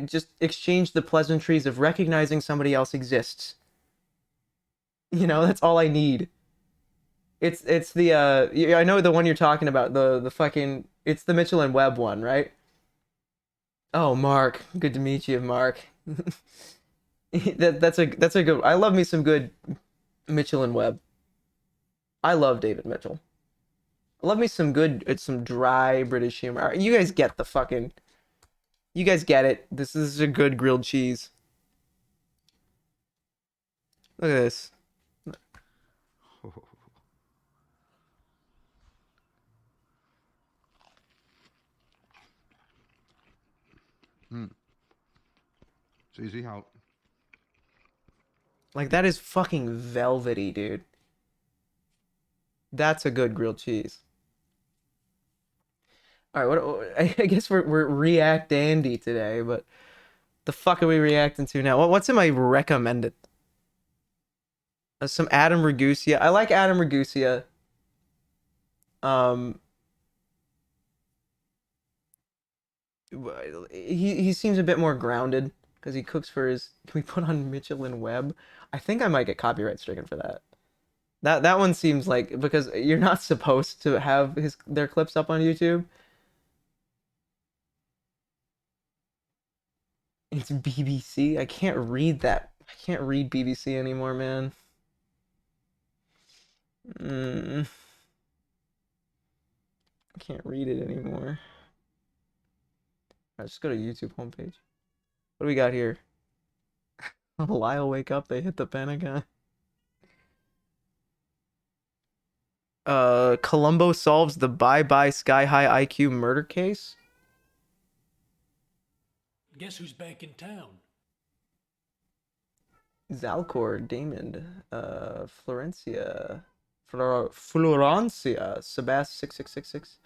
just exchange the pleasantries of recognizing somebody else exists. That's all I need. It's the yeah, I know the one you're talking about, the fucking it's the Mitchell and Webb one, right? Oh, Mark. Good to meet you, Mark. That's a good. I love me some good Mitchell and Webb. I love David Mitchell. I love me some good it's some dry British humor. You guys get the fucking You guys get it. This is a good grilled cheese. Look at this. So you see how Like that is fucking velvety, dude. That's a good grilled cheese. All right, what I guess we're React Andy today, but the fuck are we reacting to now? What's in my recommended? Some Adam Ragusa. I like Adam Ragusa. Um, he seems a bit more grounded because he cooks for his. Can we put on Mitchell and Webb? I think I might get copyright stricken for that. That one seems like because you're not supposed to have their clips up on YouTube. It's BBC. I can't read that. I can't read BBC anymore, man. I can't read it anymore. Alright, just go to YouTube homepage. What do we got here? Lyle wake up, they hit the Pentagon. Columbo solves the Bye Bye Sky High IQ murder case. Guess who's back in town? Zalcor, Damon, Florencia, Sebast 6666.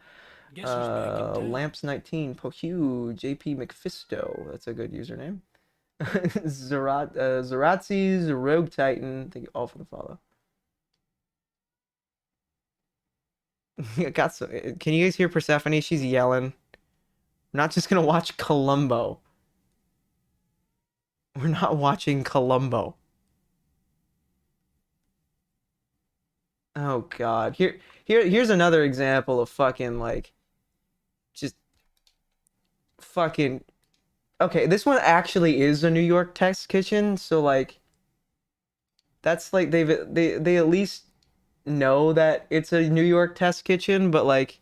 Guess who's back in town? Lamps 19, Pohue, JP McFisto. That's a good username. Zeratzis, Rogue Titan. Thank you all for the follow. Can you guys hear Persephone? She's yelling. We're not just gonna watch Columbo. We're not watching Columbo. Oh God. Here's another example of fucking like just fucking okay, this one actually is a New York test kitchen, so like that's like they at least know that it's a New York test kitchen, but like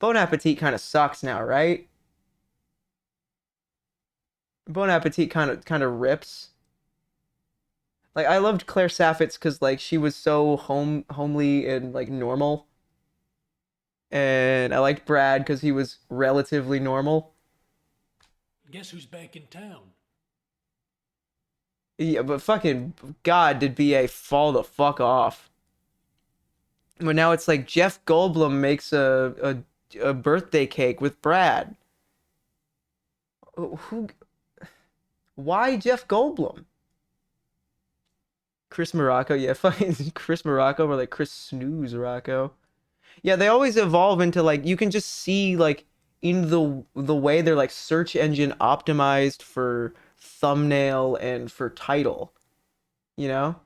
Bon Appetit kind of sucks now, right? Bon Appetit kind of rips. Like I loved Claire Saffitz because like she was so homely and like normal, and I liked Brad because he was relatively normal. Guess who's back in town? Yeah, but fucking God, did BA fall the fuck off? But now it's like Jeff Goldblum makes a birthday cake with Brad. Who? Why Jeff Goldblum? Chris Morocco, yeah, fucking Chris Morocco or like Chris Snooze Rocco. Yeah, they always evolve into like you can just see like in the way they're like search engine optimized for thumbnail and for title, you know?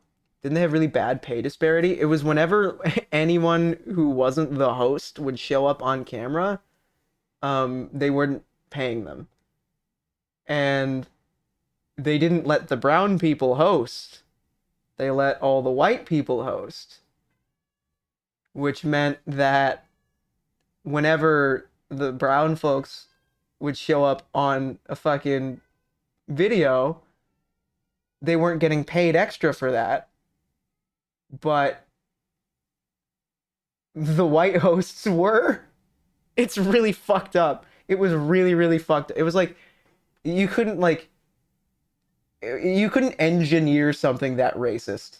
Didn't they have really bad pay disparity? It was whenever anyone who wasn't the host would show up on camera, they weren't paying them. And they didn't let the brown people host. They let all the white people host. Which meant that whenever the brown folks would show up on a fucking video, they weren't getting paid extra for that. But the white hosts were. It's really fucked up. It was really, really fucked up. It was like you couldn't engineer something that racist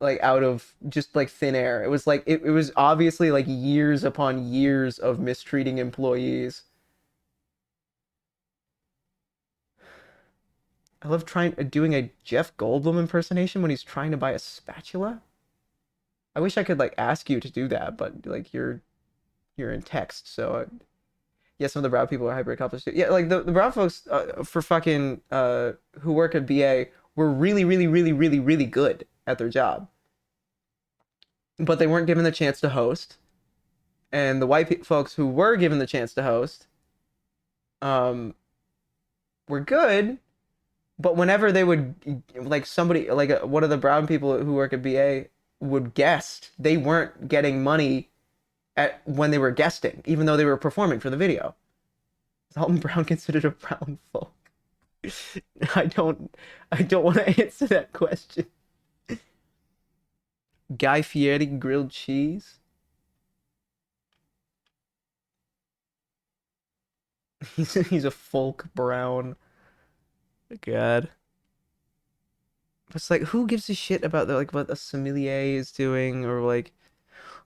like out of just like thin air. It was like it was obviously like years upon years of mistreating employees. I love doing a Jeff Goldblum impersonation when he's trying to buy a spatula. I wish I could like ask you to do that, but like you're in text, so yeah, some of the brown people are hyper accomplished too. Yeah, like the brown folks for fucking who work at BA were really, really, really, really, really good at their job, but they weren't given the chance to host. And the white folks who were given the chance to host, were good, but whenever they would like somebody like one of the brown people who work at BA would guest, they weren't getting money at when they were guesting, even though they were performing for the video. Is Alton Brown considered a brown folk? I don't want to answer that question. Guy Fieri grilled cheese. He's a folk brown. God. It's like who gives a shit about like what a sommelier is doing or like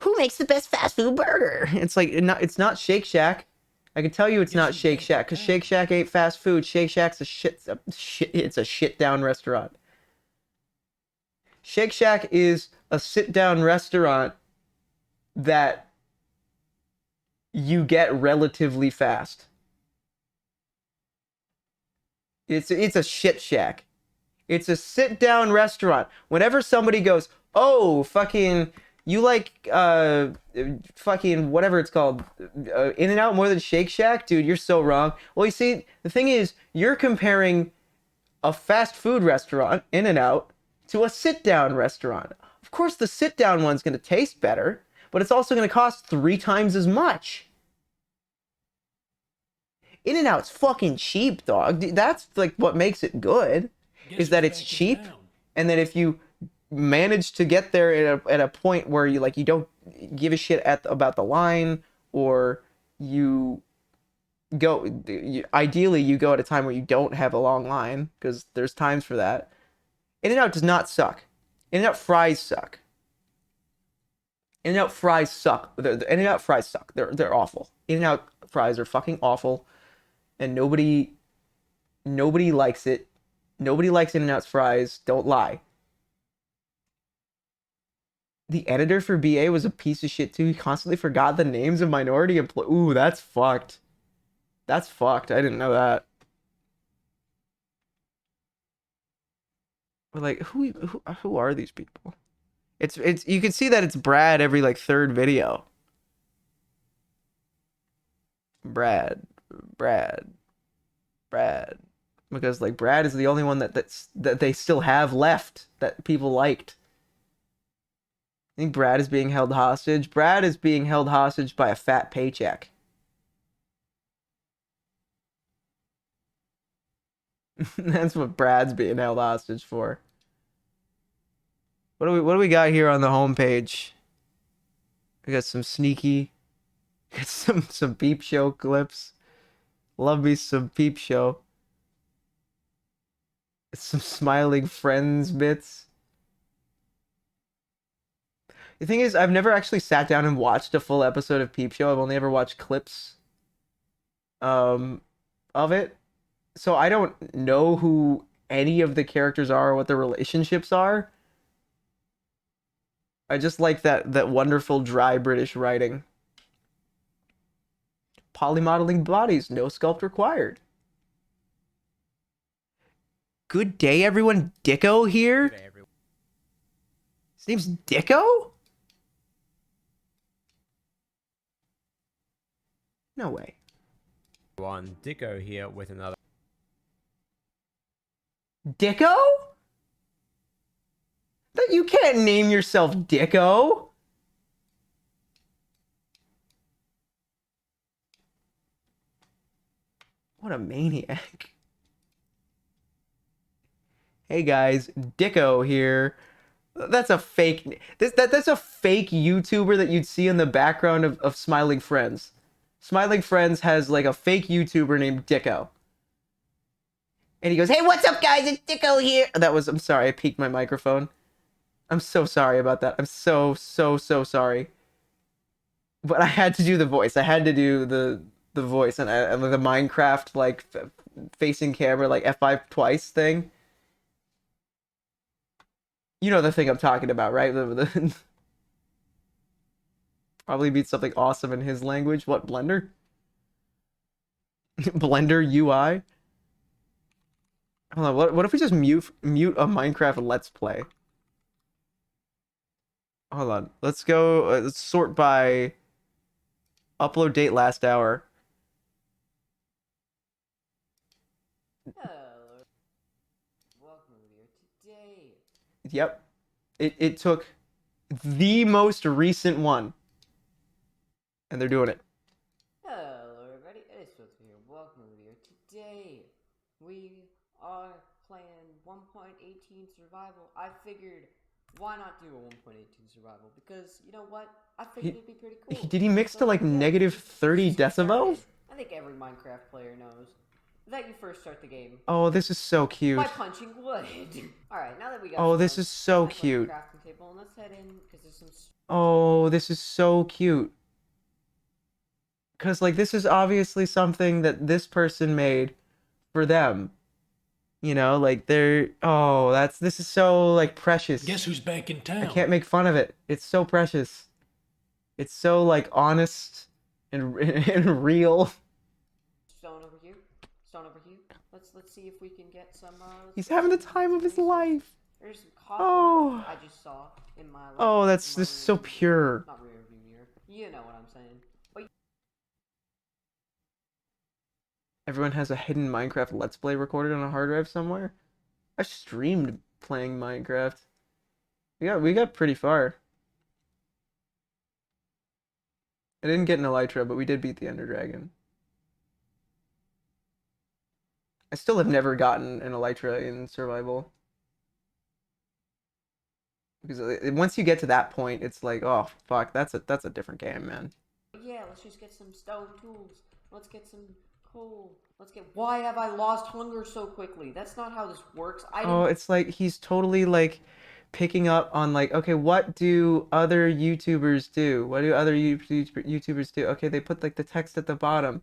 who makes the best fast food burger? It's like it's not Shake Shack. I can tell you it's not Shake Shack because Shake Shack ain't fast food. Shake Shack's it's a shit down restaurant. Shake Shack is a sit down restaurant that you get relatively fast. It's a shit shack. It's a sit down restaurant. Whenever somebody goes, "Oh, fucking you like fucking whatever it's called, In-N-Out more than Shake Shack?" Dude, you're so wrong. Well, you see, the thing is, you're comparing a fast food restaurant, In-N-Out, to a sit-down restaurant. Of course, the sit-down one's going to taste better, but it's also going to cost 3 times as much. In-N-Out's fucking cheap, dog. That's like what makes it good, is that it's cheap, and that if you manage to get there at a point where you don't give a shit about the line, or you go ideally you go at a time where you don't have a long line, because there's times for that. In-N-Out does not suck. In-N-Out fries suck. In-N-Out fries suck. The In-N-Out fries suck. They're awful. In-N-Out fries are fucking awful, and nobody likes it. Nobody likes In-N-Out's fries. Don't lie. The editor for BA was a piece of shit too. He constantly forgot the names of minority employees. Ooh, that's fucked. That's fucked. I didn't know that. But like, who are these people? It's you can see that it's Brad every like third video. Brad. Because like Brad is the only one that they still have left that people liked. I think Brad is being held hostage. Brad is being held hostage by a fat paycheck. That's what Brad's being held hostage for. What do we got here on the homepage? We got some sneaky, got some peep show clips. Love me some peep show. Some smiling friends bits. The thing is, I've never actually sat down and watched a full episode of Peep Show. I've only ever watched clips of it. So I don't know who any of the characters are or what their relationships are. I just like that wonderful dry British writing. Polymodeling bodies, no sculpt required. Good day, everyone. Dicko here. His name's Dicko? No way. One Dicko here with another. Dicko? That you can't name yourself Dicko. What a maniac. Hey guys, Dicko here. That's a fake. That's a fake YouTuber that you'd see in the background of Smiling Friends. Smiling Friends has like a fake YouTuber named Dicko. And he goes, "Hey, what's up, guys? It's Dicko here." I'm sorry, I peaked my microphone. I'm so sorry about that. I'm so sorry. But I had to do the voice. I had to do the voice and the Minecraft like facing camera like F5 twice thing. You know the thing I'm talking about, right? Probably means something awesome in his language. What, Blender? Blender UI? Hold on, what if we just mute a Minecraft Let's Play? Hold on, let's go, let's sort by upload date last hour. Hello. Welcome here today. Yep. It took the most recent one. And they're doing it. Hello everybody, it's Swift here. Welcome here today. We are playing 1.18 survival. I figured, why not do a 1.18 survival? Because, you know what? I figured it'd be pretty cool. Did he mix to like negative 30 decibels? I think every Minecraft player knows that you first start the game Oh, this is so cute. by punching wood. Alright, now that we got Oh, this is so I'd like cute. a crafting table, and let's head in, because there's some... Oh, this is so cute. Because, like, this is obviously something that this person made for them. You know, like, they're... Oh, this is so, like, precious. Guess who's back in town? I can't make fun of it. It's so precious. It's so, like, honest and, and real. Stone over here. Stone over here. Let's see if we can get some. He's having the time of his life. There's some copper Oh. I just saw in my. Oh, this is so pure. Not rear view mirror. You know what I'm saying. But Everyone has a hidden Minecraft Let's Play recorded on a hard drive somewhere. I streamed playing Minecraft. We got pretty far. I didn't get an Elytra, but we did beat the Ender Dragon. I still have never gotten an Elytra in survival. Because once you get to that point, it's like, oh fuck, that's a different game, man. yeah, let's just get some stone tools. Let's get some coal. Why have I lost hunger so quickly? That's not how this works. Oh, it's like he's totally like picking up on like, okay, what do other YouTubers do? What do other YouTubers do? Okay, they put like the text at the bottom,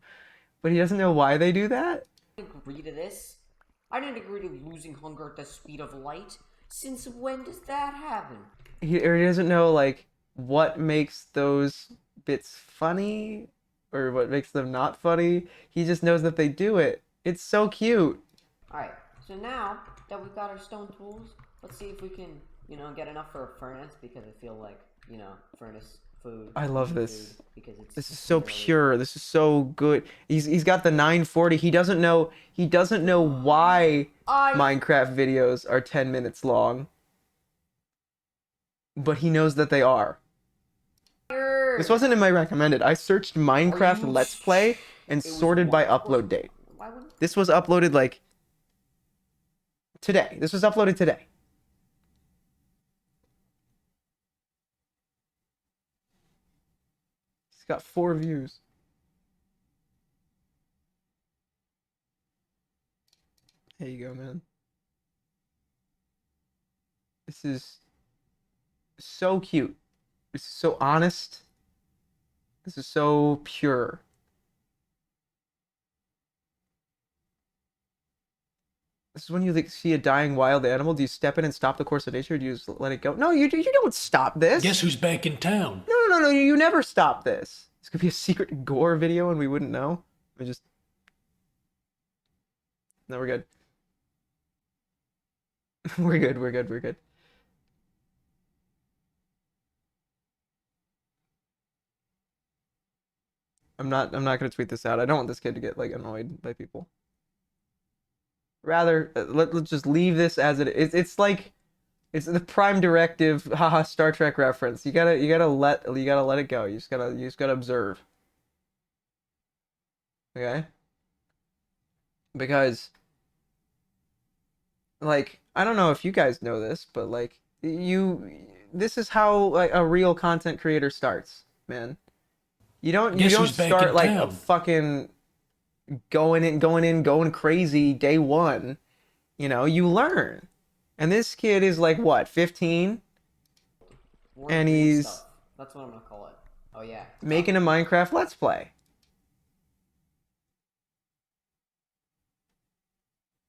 but he doesn't know why they do that. I didn't agree to this. I didn't agree to losing hunger at the speed of light. Since when does that happen? He doesn't know like what makes those bits funny or what makes them not funny. He just knows that they do it. It's so cute. Alright, so now that we've got our stone tools, let's see if we can, you know, get enough for a furnace, because I feel like, you know, furnace food. I love this. Because it's This is so really- pure. This is so good. He's got the 940. He doesn't know why Minecraft videos are 10 minutes long. But he knows that they are. This wasn't in my recommended. I searched Minecraft Let's Play and It was sorted by what? upload date. Why wouldn't This was uploaded like Today. This was uploaded today. It's got 4 views. There you go, man. This is so cute. This is so honest. This is so pure. This is when you like see a dying wild animal. Do you step in and stop the course of nature? Or do you just let it go? No, you don't stop this. Guess who's back in town? No. You never stop this. This could be a secret gore video and we wouldn't know. We just. No, we're good. We're good. I'm not gonna tweet this out. I don't want this kid to get like annoyed by people. Rather, let's just leave this as it is. It's like it's the prime directive, haha, Star Trek reference. You gotta let it go. You just gotta observe. Okay? Because like I don't know if you guys know this, but like this is how like a real content creator starts, man. You don't Guess who's back start in like a town? fucking going crazy day one. You know, you learn. And this kid is like what, 15? And he's Stuff. That's what I'm gonna call it. Oh yeah. making a Minecraft Let's Play.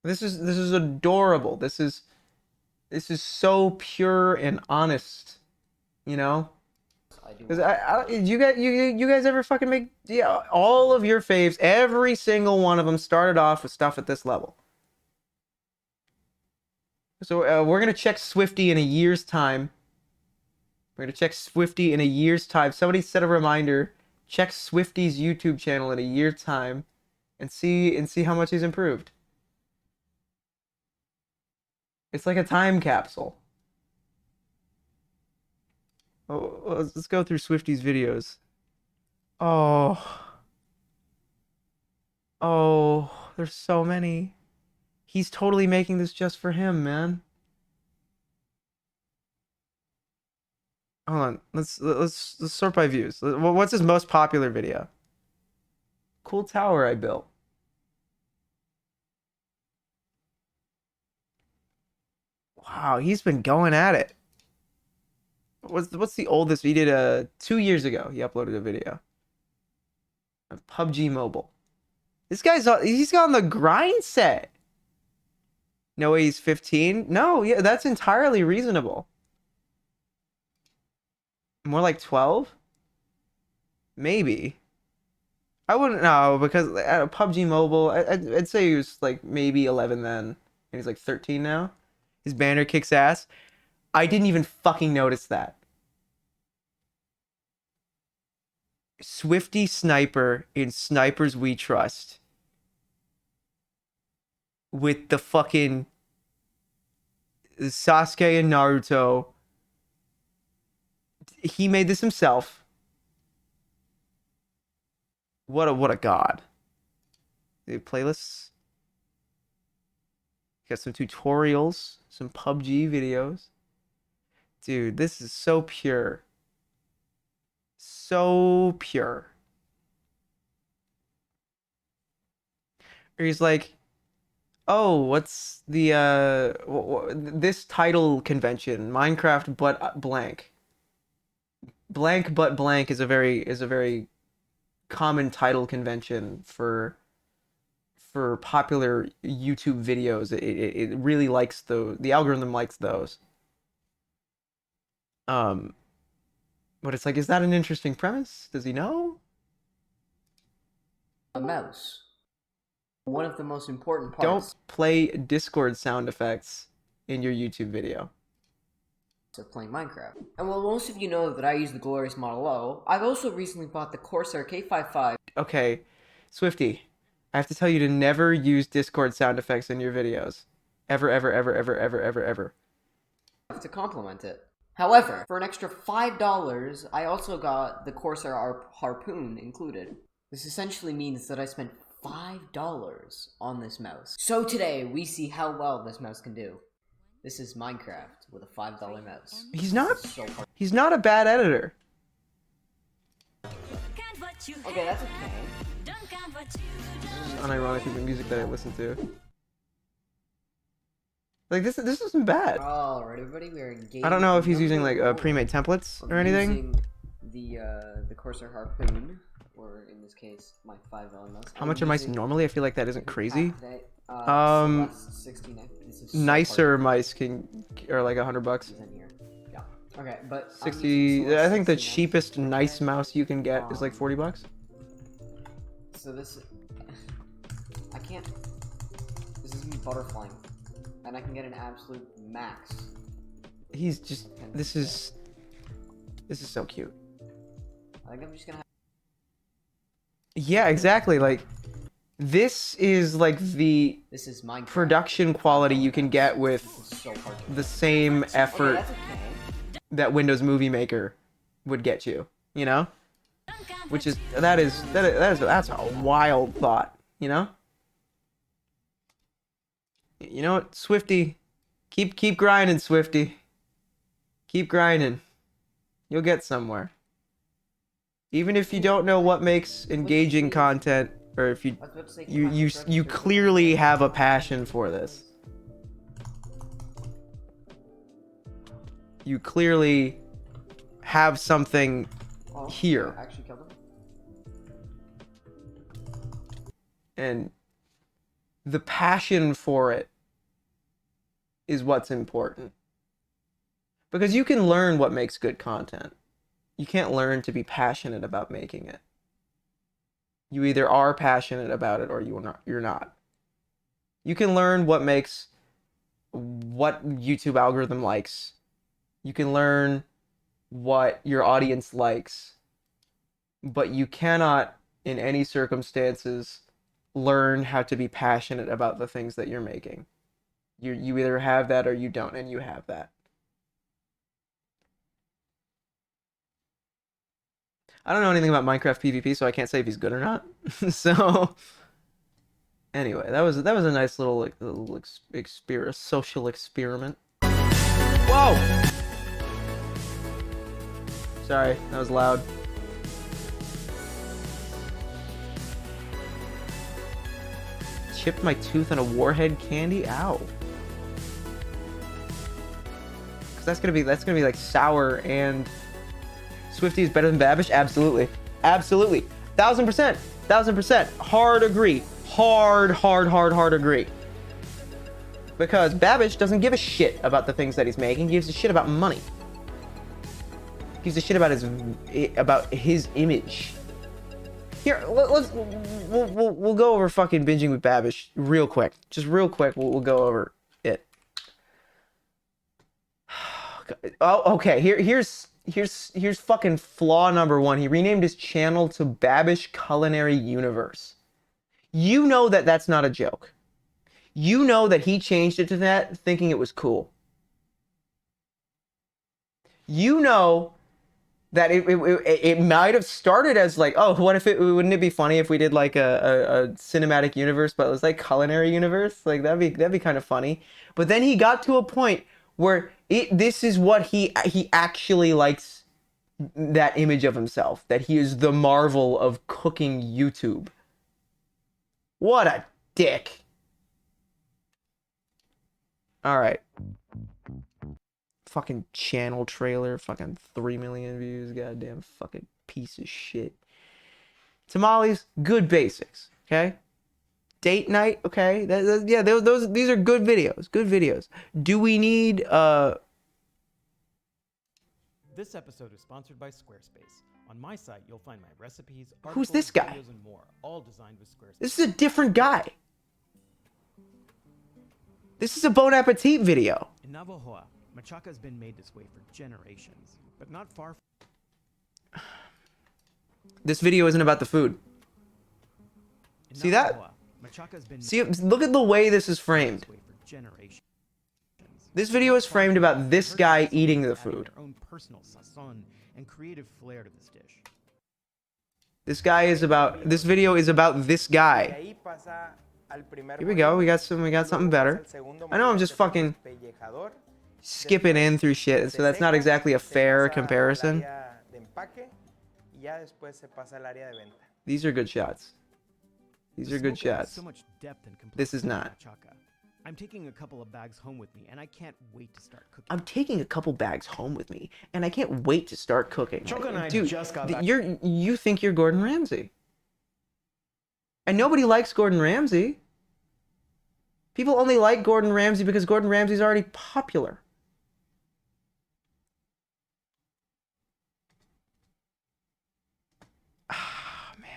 This is adorable. This is so pure and honest, you know? I do. Because you guys ever fucking make all of your faves, every single one of them started off with stuff at this level. So we're gonna check Swifty in a year's time. We're gonna check Swifty in a year's time. Somebody set a reminder. Check Swifty's YouTube channel in a year's time, and see how much he's improved. It's like a time capsule. Oh, let's go through Swifty's videos. Oh, there's so many. He's totally making this just for him, man. Hold on, let's sort by views. What's his most popular video? Cool tower I built. Wow, he's been going at it. What's the oldest? He did 2 years ago. He uploaded a video. Of PUBG Mobile. This guy's he's on the grind set. No way he's 15. No, yeah, that's entirely reasonable. More like 12? Maybe. I wouldn't know because PUBG Mobile, I'd say he was like maybe 11 then. And he's like 13 now. His banner kicks ass. I didn't even fucking notice that. Swifty Sniper in Snipers We Trust. With the fucking Sasuke and Naruto. He made this himself. What a god. The playlists. Got some tutorials, some PUBG videos. Dude, this is so pure. So pure. Or he's like, oh, what's the this title convention? Minecraft but blank. Blank but blank is a very common title convention for popular YouTube videos. It really likes the algorithm likes those. But it's like, is that an interesting premise? Does he know? A mouse. One of the most important parts. Don't play Discord sound effects in your YouTube video. Of playing Minecraft. And while most of you know that I use the glorious Model O, I've also recently bought the Corsair K55. Okay, Swifty, I have to tell you to never use Discord sound effects in your videos. Ever. To complement it. However, for an extra $5, I also got the Corsair Harpoon included. This essentially means that I spent $5 on this mouse. So today, we see how well this mouse can do. This is Minecraft with a $5 mouse. He's not. This is so hard. He's not a bad editor. Okay, that's okay. Unironically, the music that I listen to. Like this isn't bad. Alright, everybody, we're engaged. I don't know if he's using like pre-made templates or anything. Using the Corsair Harpoon, or in this case, my $5 mouse. How much are mice normally? I feel like that isn't crazy. Celeste 69. This is so Nicer hard. mice are like $100. Is in here. Yeah. Okay, but I'm 60. using Celeste I think the 69. cheapest nice mouse you can get is like $40. So this, I can't. This is me butterflying, and I can get an absolute max. He's just. This is so cute. I think I'm just gonna. Yeah, exactly. Like, this is like the This is Minecraft. production quality you can get with So hard. the same effort Okay, that's okay. that Windows Movie Maker would get you. You know, which is that's a wild thought. You know. You know what, Swifty, keep grinding, Swifty. Keep grinding. You'll get somewhere. Even if you don't know what makes engaging content, or if you I was about to say, you clearly have a passion for this. You clearly have something Oh, here. I actually killed him. And the passion for it is what's important. Because you can learn what makes good content. You can't learn to be passionate about making it. You either are passionate about it or you're not. You can learn what YouTube algorithm likes. You can learn what your audience likes. But you cannot, in any circumstances, learn how to be passionate about the things that you're making. You either have that or you don't, and you have that. I don't know anything about Minecraft PvP, so I can't say if he's good or not. So anyway, that was a nice little social experiment. Whoa! Sorry, that was loud. Chipped my tooth on a warhead candy. Ow. Cause that's gonna be like sour. And Swifty is better than Babish. Absolutely, absolutely, 1000%, hard agree, hard agree. Because Babish doesn't give a shit about the things that he's making. He gives a shit about money. He gives a shit about his image. Here, we'll go over fucking binging with Babish real quick. Just real quick, we'll go over it. Oh, okay. Here's fucking flaw number one. He renamed his channel to Babish Culinary Universe. You know that that's not a joke. You know that he changed it to that thinking it was cool. You know that it might have started as like, oh, what if wouldn't it be funny if we did like a cinematic universe, but it was like culinary universe? Like that'd be kind of funny. But then he got to a point where this is what he actually likes, that image of himself, that he is the marvel of cooking YouTube. What a dick. All right. Fucking channel trailer, fucking 3 million views, goddamn fucking piece of shit. Tamales, good basics, okay? Date night, okay? These are good videos. Do we need This episode is sponsored by Squarespace. On my site, you'll find my recipes, Who's articles, this guy? videos, and more, all designed with Squarespace. This is a different guy. This is a Bon Appetit video. In Navajoa, machaca has been made this way for generations, but not far This video isn't about the food. in See that? Navajoa, machaca has been See, look at the way this is framed. this way for generations. This video is framed about this guy eating the food. Their own personal sazon and creative flair to this dish. This video is about this guy Here we go. We got something better. I know I'm just fucking skipping in through shit, so that's not exactly a fair comparison. These are good shots. These are good shots. So much depth and This is complexity in not. machaca. I'm taking a couple of bags home with me, and I can't wait to start cooking. I'm taking a couple bags home with me, and I can't wait to start cooking. Choco and I Dude, just got back. you think you're Gordon Ramsay. And nobody likes Gordon Ramsay. People only like Gordon Ramsay because Gordon Ramsay's already popular. Ah, man.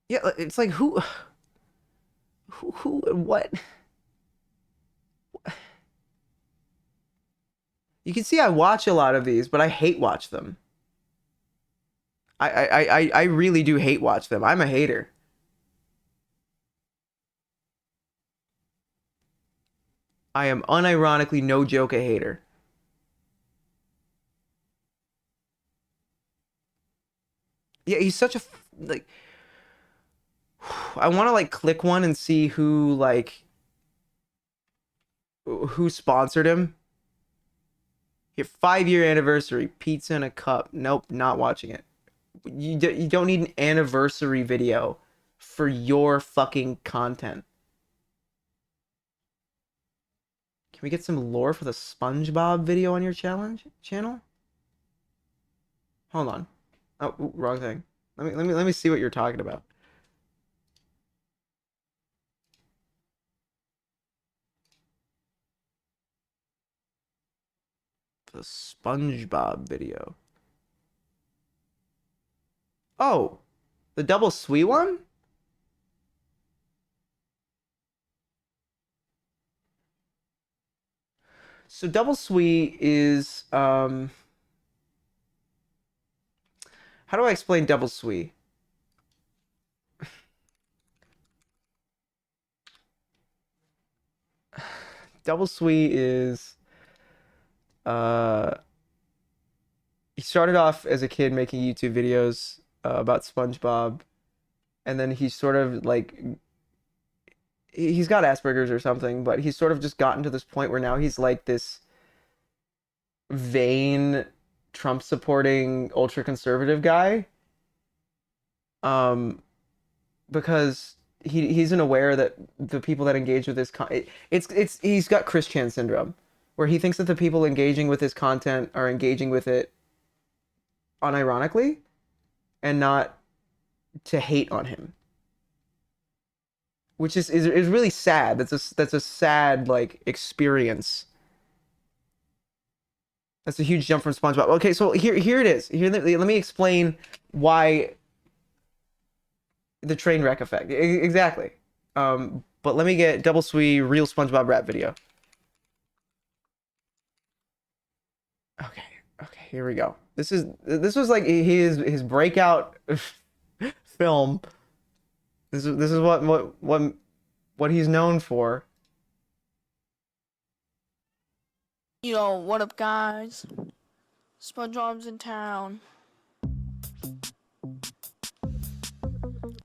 Yeah, it's like who, what? You can see I watch a lot of these, but I hate watch them. I really do hate watch them. I'm a hater. I am unironically, no joke, a hater. Yeah, he's such a like. I want to like click one and see who sponsored him. Your 5-year anniversary, pizza in a cup. Nope, not watching it. You don't need an anniversary video for your fucking content. Can we get some lore for the SpongeBob video on your channel? Hold on. Oh, ooh, wrong thing. Let me see what you're talking about. The SpongeBob video. Oh, the double sweet one? So double sweet is how do I explain double sweet? Double sweet is he started off as a kid making YouTube videos about SpongeBob, and then he sort of like he's got Asperger's or something, but he's sort of just gotten to this point where now he's like this vain Trump supporting ultra conservative guy. Because he isn't aware that the people that engage with his it's he's got Chris Chan syndrome, where he thinks that the people engaging with his content are engaging with it unironically and not to hate on him, which is really sad. That's a sad like experience. That's a huge jump from SpongeBob. Okay, so here it is. Let me explain why the train wreck effect. Exactly. But let me get double sweet real SpongeBob rap video. Okay, here we go. This was like his breakout film. This is what he's known for. Yo, what up, guys? SpongeBob's in town.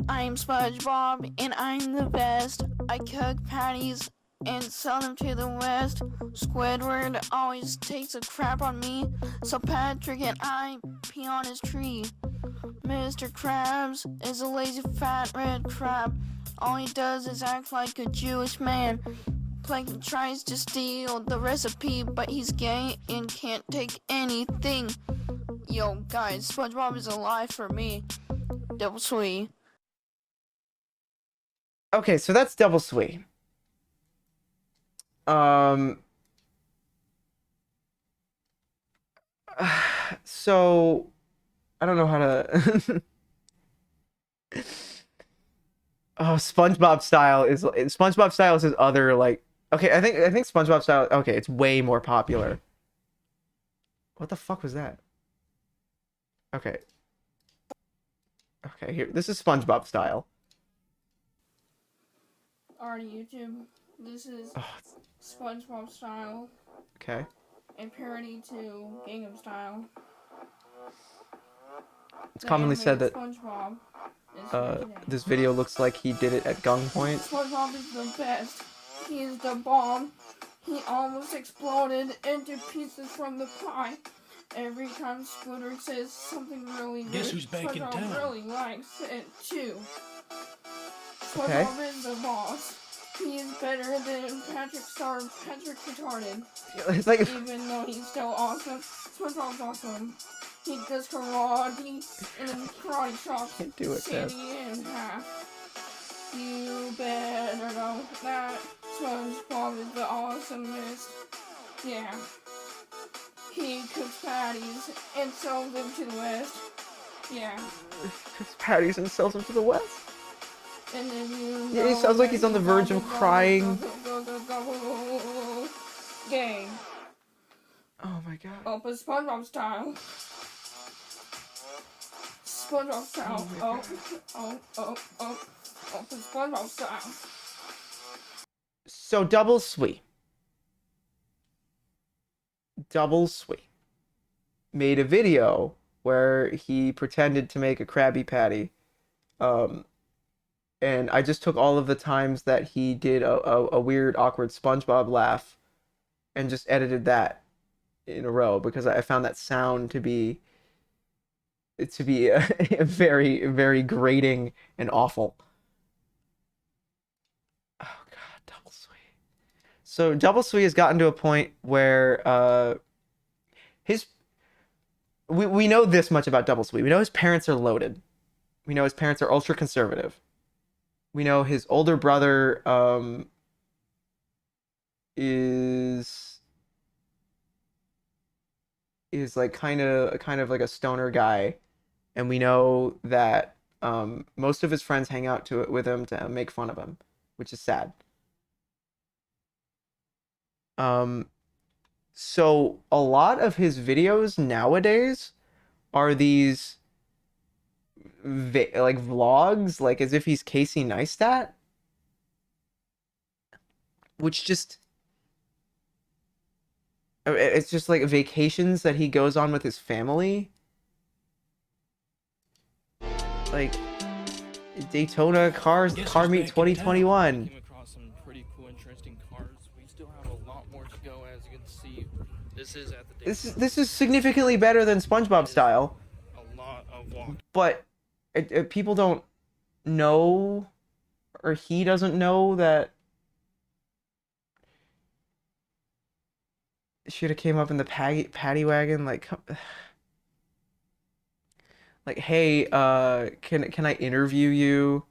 I'm SpongeBob, and I'm the best. I cook patties and sell them to the West. Squidward always takes a crap on me, so Patrick and I pee on his tree. Mr. Krabs is a lazy fat red crab. All he does is act like a Jewish man. Plankton tries to steal the recipe, but he's gay and can't take anything. Yo, guys, SpongeBob is alive for me. Double sweet. Okay, so that's double sweet. So I don't know how to Oh, SpongeBob style is his other like okay, I think SpongeBob style okay, it's way more popular. What the fuck was that? Okay. Okay, here. This is SpongeBob style. Alright, YouTube. This is SpongeBob style. Okay. A parody to Gangnam Style. It's commonly said that SpongeBob this video looks like he did it at gunpoint. SpongeBob is the best. He is the bomb. He almost exploded into pieces from the pie. Every time Scooter says something really good, Guess who's back in SpongeBob town? really likes it too. Okay. SpongeBob is the boss. He is better than Patrick Retarded. It's like Even though he's still awesome, SpongeBob's awesome. He does karate and then karate chops Can't do it, Sandy in half. You better know that SpongeBob is the awesomest. Yeah. He cooks patties and sells them to the West. Yeah. cooks patties and sells them to the West. And then you Yeah, he know sounds like that he's on the verge of crying. Gang. Oh my god. Oh, but SpongeBob style. SpongeBob style. Oh, but SpongeBob style. So Double Sweet made a video where he pretended to make a Krabby Patty. And I just took all of the times that he did a weird, awkward SpongeBob laugh and just edited that in a row because I found that sound to be a very, very grating and awful. Oh god, Double Sweet. So Double Sweet has gotten to a point where we know this much about Double Sweet. We know his parents are loaded. We know his parents are ultra conservative. We know his older brother is like kind of like a stoner guy, and we know that most of his friends hang out with him to make fun of him, which is sad. So a lot of his videos nowadays are these like vlogs, like as if he's Casey Neistat, which just it's just like vacations that he goes on with his family, like Daytona car meet 2021. Came across some pretty cool, interesting cars. We still have a lot more to go, as you can see. This is at the This is significantly better than SpongeBob style, a lot of walk. but people don't know, or he doesn't know that should have came up in the paddy wagon, like like, hey, can I interview you?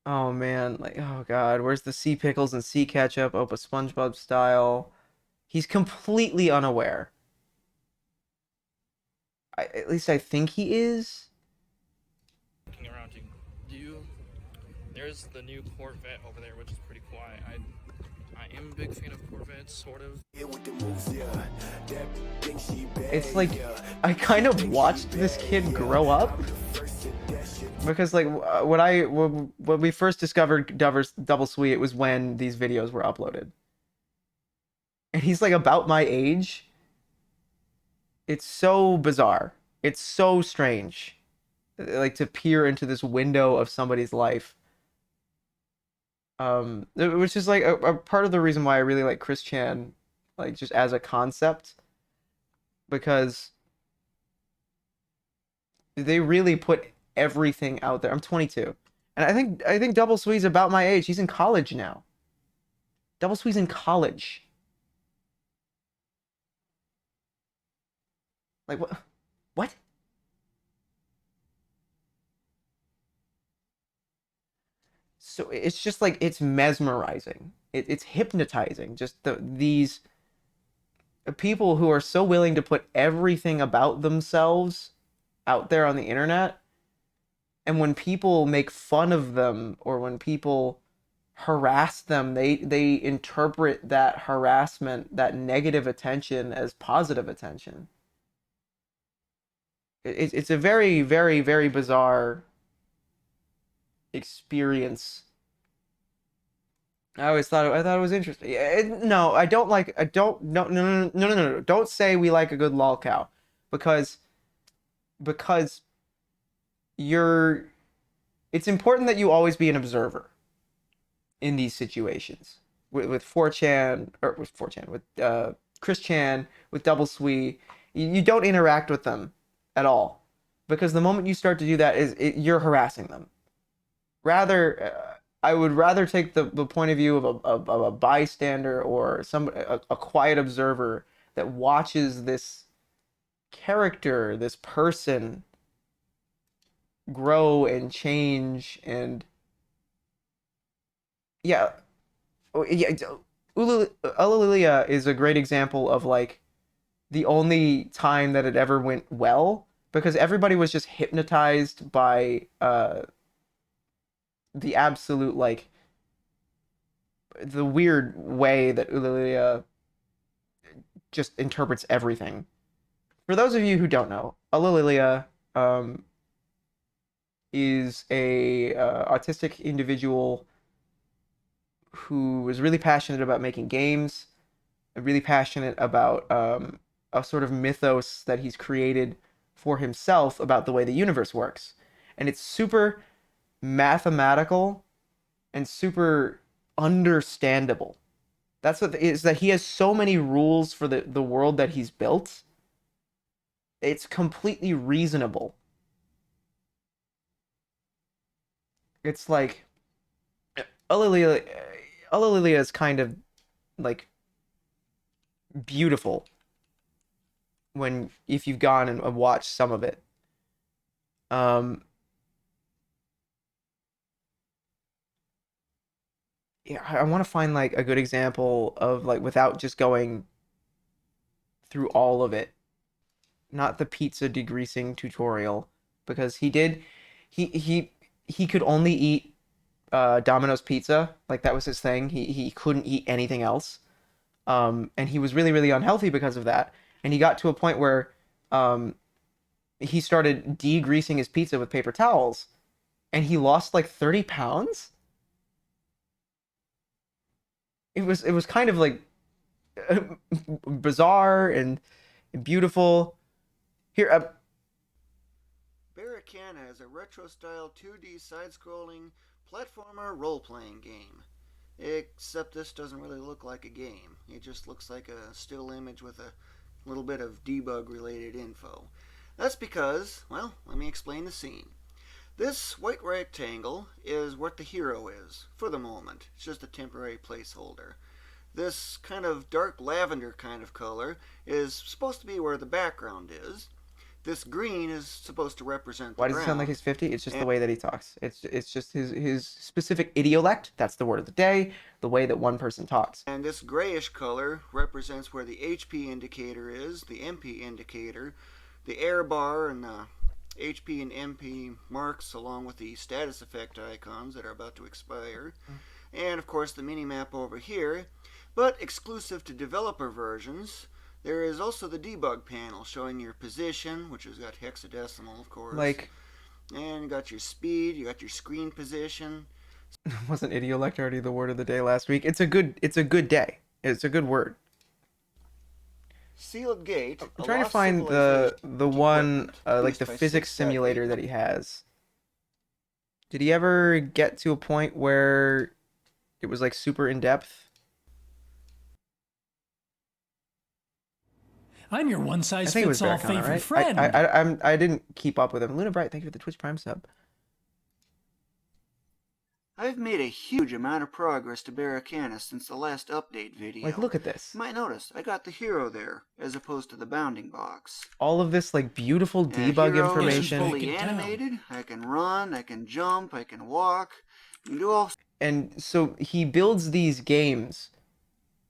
Oh man, like, oh god, where's the sea pickles and sea ketchup? Oh, but SpongeBob style. He's completely unaware. At least I think he is. Looking around you, there's the new Corvette over there, which is pretty cool. I am a big fan of Corvettes, sort of. It's like I kind of watched this kid grow up, because like when we first discovered Double Sweet, it was when these videos were uploaded, and he's like about my age. It's so bizarre. It's so strange, like to peer into this window of somebody's life. Which is like a part of the reason why I really like Chris Chan, like just as a concept, because they really put everything out there. I'm 22, and I think Double Sweet's about my age. He's in college now. Double Sweet's in college. Like what? What? So it's just like it's mesmerizing. It's hypnotizing. Just these people who are so willing to put everything about themselves out there on the internet, and when people make fun of them or when people harass them, they interpret that harassment, that negative attention, as positive attention. It's a very, very, very bizarre experience. I thought it was interesting. No, I don't like. I don't. No. Don't say we like a good lol cow, because because it's important that you always be an observer in these situations. With 4chan, or with 4chan, with Chris Chan, with Double Sui, you don't interact with them at all, because the moment you start to do that, you're harassing them. Rather, I would rather take the point of view of a bystander or a quiet observer that watches this character, this person grow and change. And yeah, Ulalilia is a great example of like the only time that it ever went well, because everybody was just hypnotized by the absolute, like, the weird way that Ulalilia just interprets everything. For those of you who don't know, Ulalilia is a autistic individual who is really passionate about making games, really passionate about a sort of mythos that he's created for himself about the way the universe works. And it's super mathematical and super understandable. That's what is that he has so many rules for the world that he's built. It's completely reasonable. It's like Ulalilia is kind of like beautiful if you've gone and watched some of it. Yeah, I want to find like a good example of, like, without just going through all of it. Not the pizza degreasing tutorial, because he could only eat Domino's pizza. Like, that was his thing. He couldn't eat anything else. And he was really, really unhealthy because of that. And he got to a point where he started degreasing his pizza with paper towels, and he lost like 30 pounds. It was kind of like bizarre and beautiful. Here, Barricana is a retro-style 2D side-scrolling platformer role-playing game. Except this doesn't really look like a game. It just looks like a still image with a little bit of debug-related info. That's because, well, let me explain the scene. This white rectangle is what the hero is, for the moment. It's just a temporary placeholder. This kind of dark lavender kind of color is supposed to be where the background is. This green is supposed to represent the why does it sound like he's 50? It's just the way that he talks. It's just his specific idiolect. That's the word of the day. The way that one person talks. And this grayish color represents where the HP indicator is, the MP indicator, the air bar, and the HP and MP marks, along with the status effect icons that are about to expire. And of course the mini-map over here. But exclusive to developer versions, there is also the debug panel showing your position, which has got hexadecimal, of course. Like, and you got your speed, you got your screen position. Wasn't idiolect already the word of the day last week? It's a good day. It's a good word. Sealed Gate. I'm trying to find the one like the physics simulator that he has. Did he ever get to a point where it was like super in depth? I'm your one-size-fits-all favorite right? friend. I didn't keep up with him. Luna Bright, thank you for the Twitch Prime sub. I've made a huge amount of progress to Barricana since the last update video. Like, look at this. You might notice I got the hero there, as opposed to the bounding box. All of this, like, beautiful debug information. Is fully animated. I can run, I can jump, I can walk. I can do all... And so he builds these games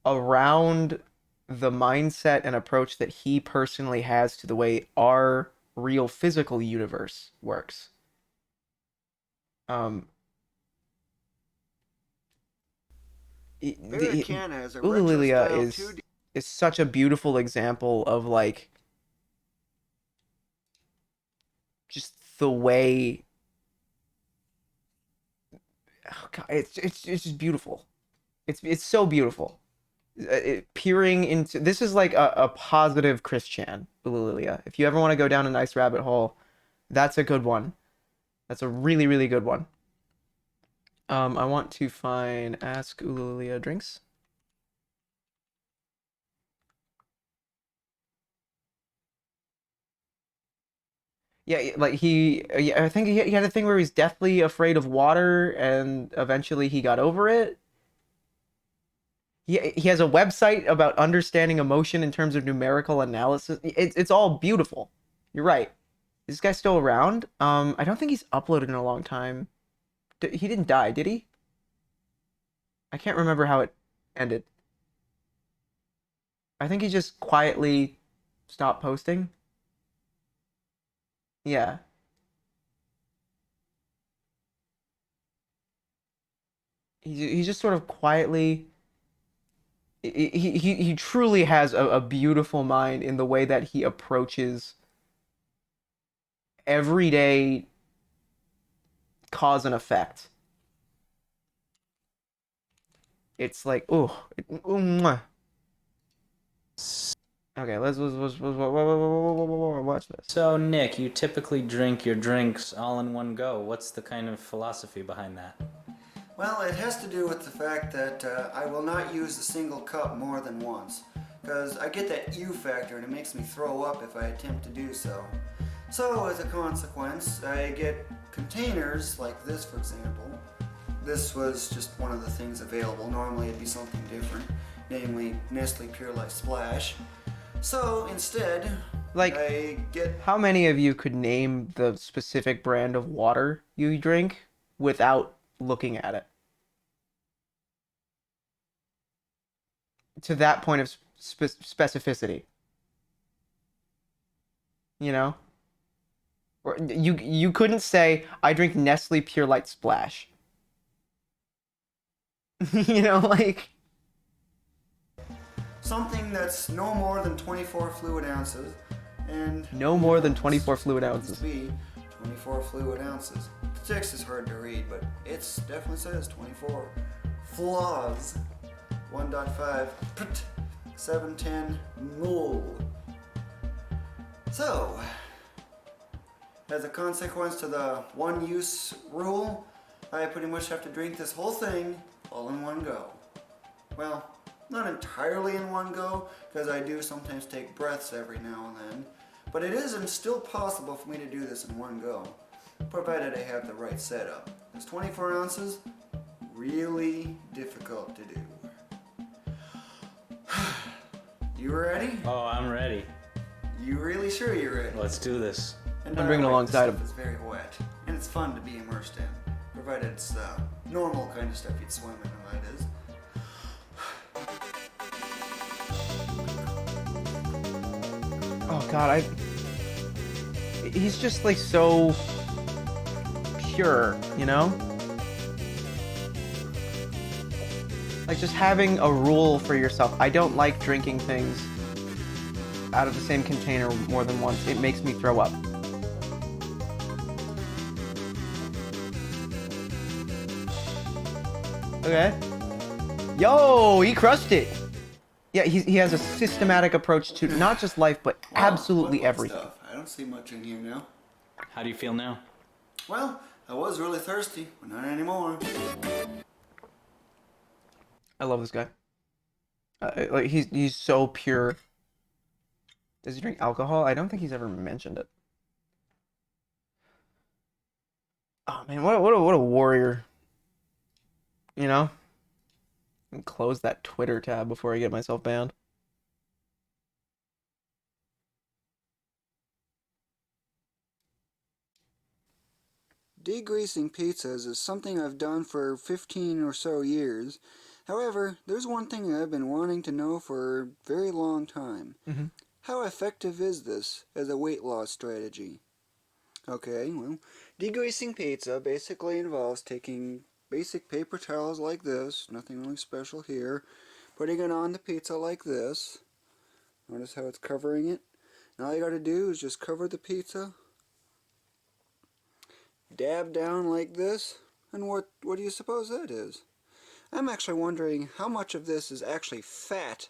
around the mindset and approach that he personally has to the way our real physical universe works. Ulalilia is such a beautiful example of, like, just the way. Oh God, it's just beautiful. It's so beautiful. Peering into this is like a positive Chris Chan, Ulalilia. If you ever want to go down a nice rabbit hole, That's a good one. That's a really, really good one. I want to find Ask Ulalia Drinks. Yeah, like I think he had a thing where he's deathly afraid of water, and eventually he got over it. He has a website about understanding emotion in terms of numerical analysis. It's all beautiful. You're right. Is this guy still around? I don't think he's uploaded in a long time. He didn't die, did he? I can't remember how it ended. I think he just quietly stopped posting. Yeah. He just sort of quietly he truly has a beautiful mind in the way that he approaches everyday cause and effect. It's like, oh, okay, let's watch this. So, Nick, you typically drink your drinks all in one go. What's the kind of philosophy behind that? Well, it has to do with the fact that I will not use a single cup more than once, because I get that U factor and it makes me throw up if I attempt to do so. So, as a consequence, I get containers like this, for example. This was just one of the things available. Normally it'd be something different, namely Nestle Pure Life Splash. So, instead, like, I get... How many of you could name the specific brand of water you drink without looking at it? To that point of specificity. You know? Or you couldn't say, I drink Nestle Pure Light Splash. You know, like... Something that's no more than 24 fluid ounces, and... No more than 24 fluid ounces. Be 24 fluid ounces. The text is hard to read, but it definitely says 24 flaws. 1.5 710 mole. So, as a consequence to the one-use rule, I pretty much have to drink this whole thing all in one go. Well, not entirely in one go, because I do sometimes take breaths every now and then, but it is still possible for me to do this in one go, provided I have the right setup. It's 24 ounces, really difficult to do. You ready? Oh, I'm ready. You really sure you're ready? Let's do this. And I'm bringing alongside him. It's very wet, and it's fun to be immersed in, provided it's the normal kind of stuff you'd swim in, that is. Oh god, he's just like so pure, you know? Like just having a rule for yourself. I don't like drinking things out of the same container more than once. It makes me throw up. Okay. Yo, he crushed it. Yeah, he has a systematic approach to not just life, but absolutely everything. Stuff. I don't see much in here now. How do you feel now? Well, I was really thirsty, but not anymore. I love this guy. Like he's so pure. Does he drink alcohol? I don't think he's ever mentioned it. Oh man, what a warrior. You know? And close that Twitter tab before I get myself banned. Degreasing pizzas is something I've done for 15 or so years. However, there's one thing I've been wanting to know for a very long time. Mm-hmm. How effective is this as a weight loss strategy? Okay, well, degreasing pizza basically involves taking basic paper towels like this, nothing really special here, putting it on the pizza like this. Notice how it's covering it? And all you gotta do is just cover the pizza, dab down like this, and what do you suppose that is? I'm actually wondering how much of this is actually fat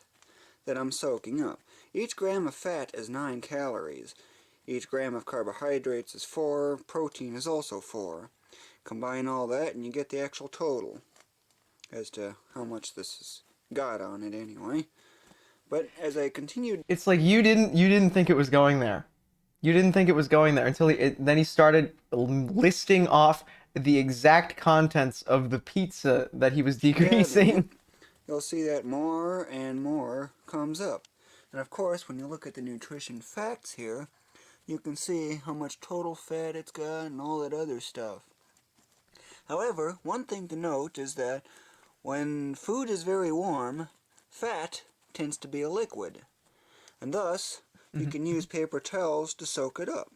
that I'm soaking up. Each gram of fat is 9 calories. Each gram of carbohydrates is 4, protein is also 4. Combine all that and you get the actual total as to how much this has got on it anyway. But as I continued... It's like you didn't think it was going there. You didn't think it was going there until then he started listing off the exact contents of the pizza that he was decreasing. You'll see that more and more comes up. And of course, when you look at the nutrition facts here, you can see how much total fat it's got and all that other stuff. However, one thing to note is that when food is very warm, fat tends to be a liquid. And thus, you can use paper towels to soak it up.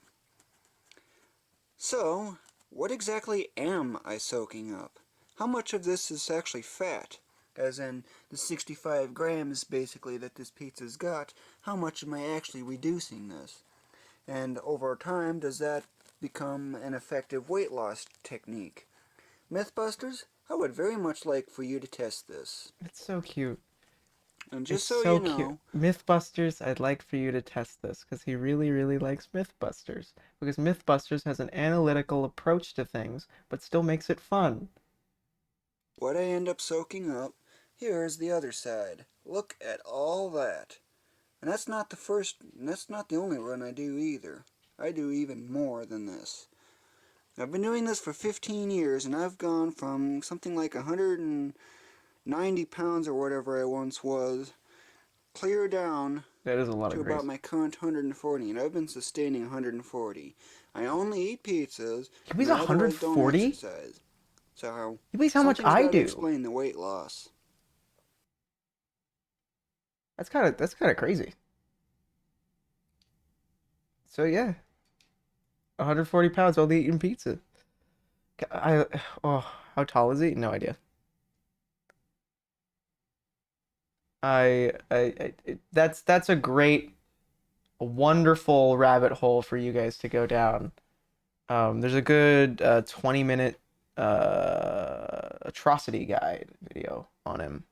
So, what exactly am I soaking up? How much of this is actually fat? As in, the 65 grams basically that this pizza's got, how much am I actually reducing this? And over time, does that become an effective weight loss technique? Mythbusters, I would very much like for you to test this. It's so cute. And just it's so you know... cute. Mythbusters, I'd like for you to test this, because he really, really likes Mythbusters. Because Mythbusters has an analytical approach to things, but still makes it fun. What I end up soaking up, here's the other side. Look at all that. And that's not the first, that's not the only run I do either. I do even more than this. I've been doing this for 15 years, and I've gone from something like 190 pounds or whatever I once was, clear down that is a lot to of about my current 140, and I've been sustaining 140. I only eat pizzas. He weighs 140? So he weighs how much I do. Explain the weight loss. That's kind of crazy. So yeah, 140 pounds only eating pizza. How tall is he? No idea. That's a great, wonderful rabbit hole for you guys to go down. There's a good 20-minute atrocity guide video on him.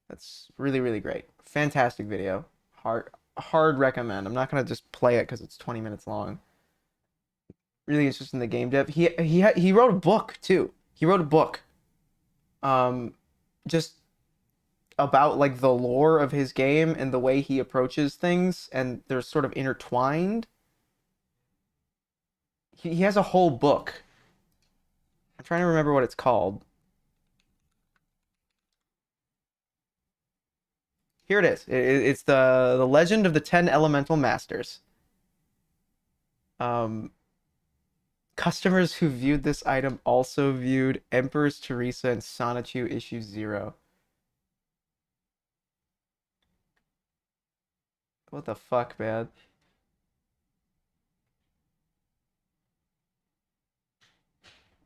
That's really, really great. Fantastic video. Hard recommend. I'm not gonna just play it because it's 20 minutes long. Really interested in the game dev. He wrote a book too. He wrote a book. Just about like the lore of his game and the way he approaches things, and they're sort of intertwined. He has a whole book. I'm trying to remember what it's called. Here it is. It's the Legend of the 10 Elemental Masters. Customers who viewed this item also viewed Empress Teresa and Sonichu Issue 0. What the fuck, man?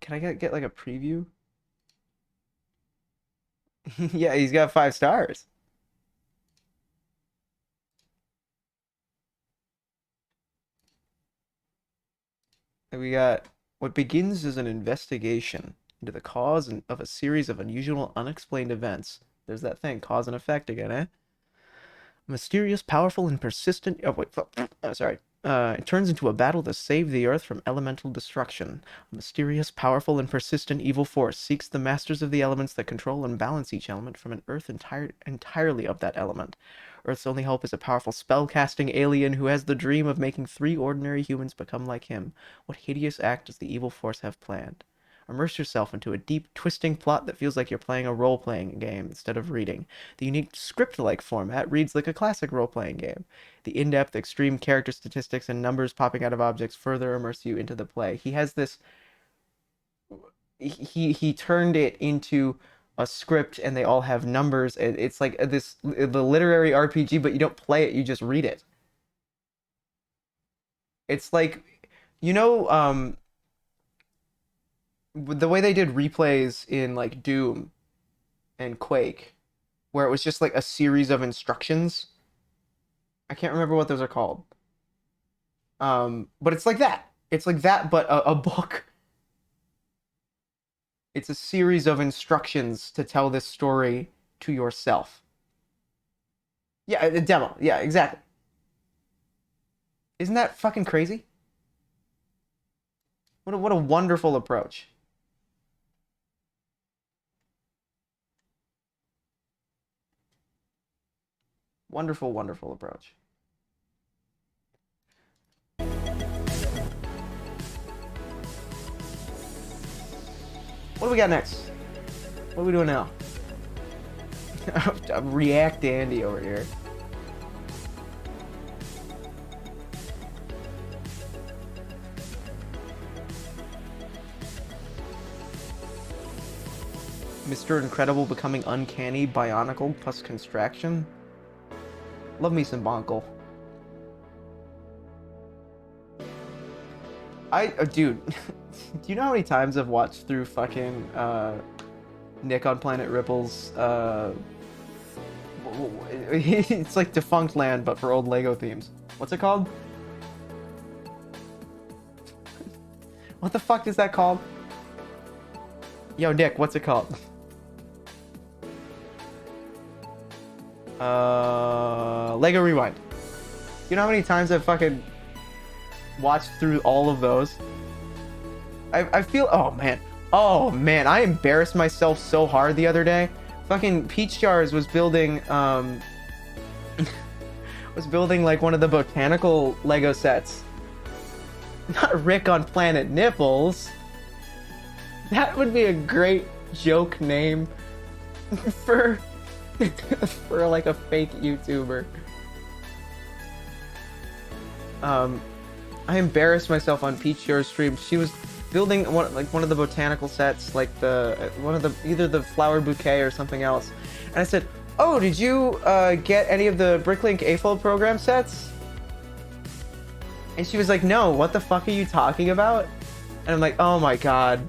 Can I get like a preview? Yeah, he's got 5 stars. And we got what begins as an investigation into the cause of a series of unusual, unexplained events. There's that thing, cause and effect again, eh? Mysterious, powerful, and persistent. Oh wait, sorry. It turns into a battle to save the Earth from elemental destruction. A mysterious, powerful, and persistent evil force seeks the masters of the elements that control and balance each element from an Earth entirely of that element. Earth's only hope is a powerful spell-casting alien who has the dream of making 3 ordinary humans become like him. What hideous act does the evil force have planned? Immerse yourself into a deep, twisting plot that feels like you're playing a role-playing game instead of reading. The unique script-like format reads like a classic role-playing game. The in-depth, extreme character statistics and numbers popping out of objects further immerse you into the play. He has this... He turned it into a script, and they all have numbers. It's like the literary RPG, but you don't play it, you just read it. It's like, you know, the way they did replays in like Doom and Quake, where it was just like a series of instructions. I can't remember what those are called. But it's like that. It's like that, but a book. It's a series of instructions to tell this story to yourself. Yeah, a demo. Yeah, exactly. Isn't that fucking crazy? What a wonderful approach. Wonderful, wonderful approach. What do we got next? What are we doing now? React Andy over here. Mr. Incredible becoming uncanny, bionicle plus contraction. Love me some Bonkle. Dude, do you know how many times I've watched through fucking Nick on Planet Ripple's it's like Defunct Land but for old Lego themes. What's it called? What the fuck is that called? Yo, Nick, what's it called? Lego Rewind. You know how many times I've fucking watched through all of those? I feel, oh man, I embarrassed myself so hard the other day. Fucking Peach Jars was building like one of the botanical Lego sets. Not Rick on Planet Nipples. That would be a great joke name for for like a fake YouTuber. I embarrassed myself on Peach Jars stream. She was building one of the botanical sets, like either the flower bouquet or something else. And I said, "Oh, did you get any of the Bricklink AFOL program sets?" And she was like, "No, what the fuck are you talking about?" And I'm like, "Oh my god.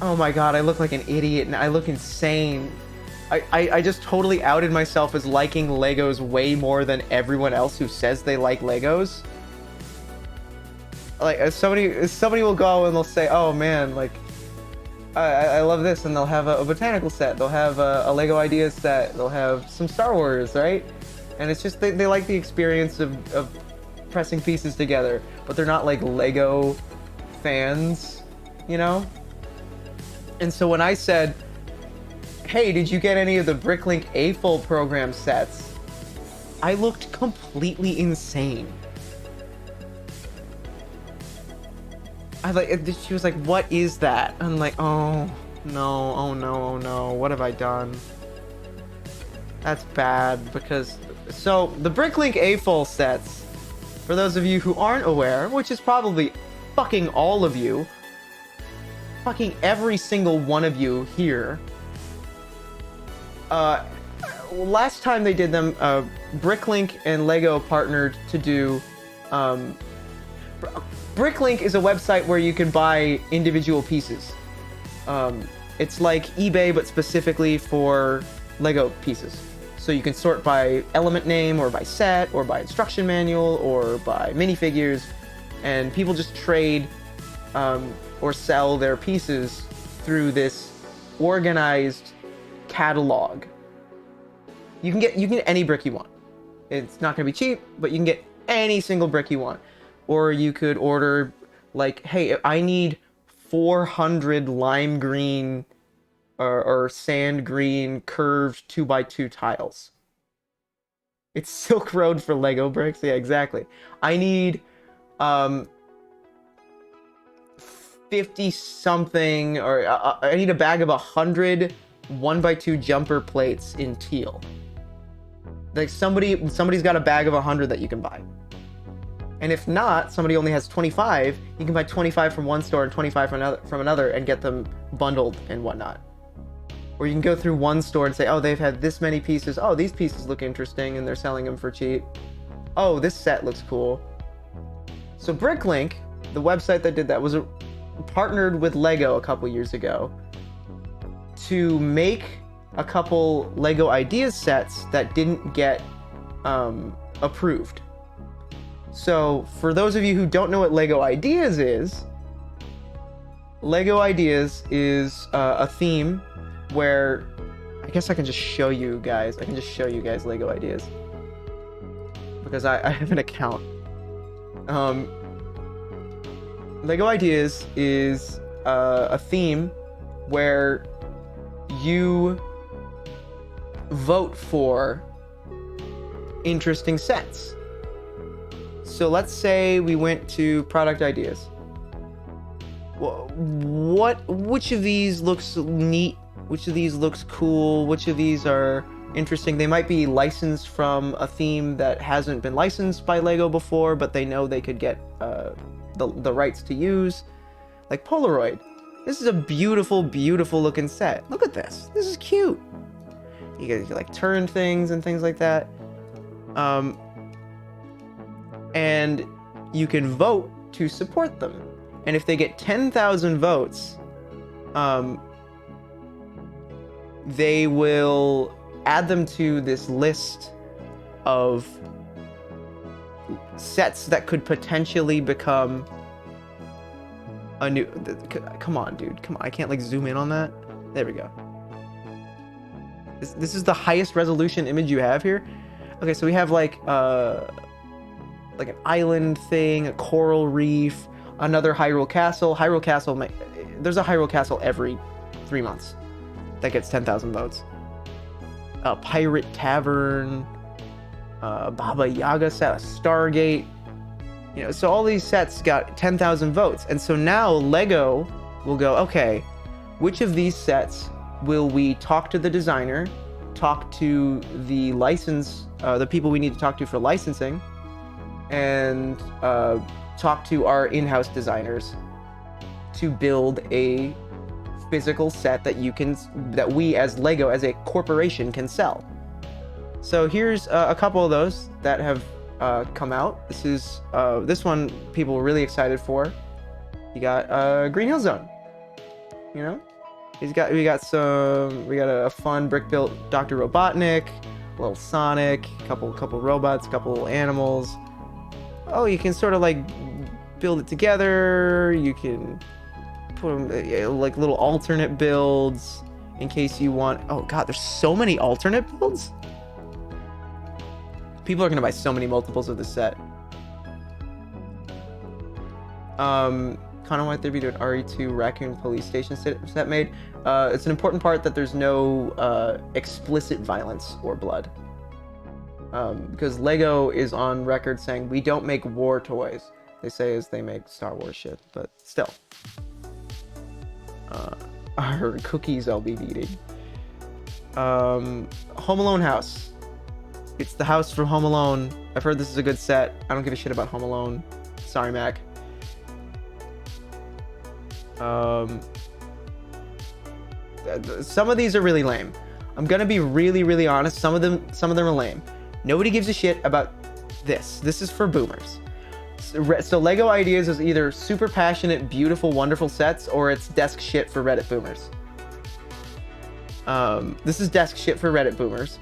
Oh my god, I look like an idiot and I look insane." I just totally outed myself as liking Legos way more than everyone else who says they like Legos. Like, somebody will go and they'll say, "Oh man, like, I love this," and they'll have a botanical set, they'll have a Lego Ideas set, they'll have some Star Wars, right? And it's just, they like the experience of pressing pieces together, but they're not like Lego fans, you know? And so when I said, "Hey, did you get any of the Bricklink AFOL program sets?" I looked completely insane. She was like, "What is that?" I'm like, "Oh no, oh no, oh no, what have I done?" That's bad because, so the Bricklink AFOL sets, for those of you who aren't aware, which is probably fucking all of you, fucking every single one of you here, last time they did them, Bricklink and Lego partnered to do, Bricklink is a website where you can buy individual pieces. It's like eBay, but specifically for Lego pieces. So you can sort by element name, or by set, or by instruction manual, or by minifigures, and people just trade or sell their pieces through this organized catalog. You can get any brick you want. It's not going to be cheap, but you can get any single brick you want. Or you could order, like, "Hey, I need 400 lime green or sand green curved 2x2 tiles." It's Silk Road for Lego bricks. Yeah, exactly. I need 50 something, or I need a bag of 100 1x2 jumper plates in teal. Like, somebody's got a bag of 100 that you can buy. And if not, somebody only has 25, you can buy 25 from one store and 25 from another and get them bundled and whatnot. Or you can go through one store and say, "Oh, they've had this many pieces. Oh, these pieces look interesting," and they're selling them for cheap. "Oh, this set looks cool." So Bricklink, the website that did that, was partnered with Lego a couple years ago to make a couple Lego Ideas sets that didn't get approved. So for those of you who don't know what Lego Ideas is a theme where, I guess I can just show you guys. Lego Ideas because I have an account. Lego Ideas is a theme where you vote for interesting sets. So let's say we went to product ideas. Which of these looks neat? Which of these looks cool? Which of these are interesting? They might be licensed from a theme that hasn't been licensed by Lego before, but they know they could get the rights to use. Like Polaroid. This is a beautiful, beautiful looking set. Look at this. This is cute. You can like turn things and things like that. And you can vote to support them. And if they get 10,000 votes, they will add them to this list of sets that could potentially become a new... Come on, dude. Come on. I can't like zoom in on that. There we go. This is the highest resolution image you have here. Okay, so we have like an island thing, a coral reef, another Hyrule Castle. Hyrule Castle, there's a Hyrule Castle every 3 months that gets 10,000 votes. A Pirate Tavern, Baba Yaga set, a Stargate. You know, so all these sets got 10,000 votes. And so now Lego will go, okay, which of these sets will we talk to the designer, talk to the license, the people we need to talk to for licensing, and talk to our in-house designers to build a physical set that we as Lego, as a corporation, can sell. So here's a couple of those that have come out. This one people were really excited for. You got Green Hill Zone. You know, we got a fun brick built Dr. Robotnik, a little Sonic, couple robots, couple animals. Oh, you can sort of like build it together. You can put them like little alternate builds in case you want. Oh god, there's so many alternate builds. People are gonna buy so many multiples of this set. Kind of want there be an RE2 Raccoon Police Station set made. It's an important part that there's no explicit violence or blood. Because Lego is on record saying we don't make war toys. They say as they make Star Wars shit, but still. Our cookies I'll be eating. Home Alone house. It's the house from Home Alone. I've heard this is a good set. I don't give a shit about Home Alone. Sorry, Mac. Some of these are really lame. I'm gonna be really, really honest. Some of them are lame. Nobody gives a shit about this. This is for boomers. So Lego Ideas is either super passionate, beautiful, wonderful sets, or it's desk shit for Reddit boomers. This is desk shit for Reddit boomers.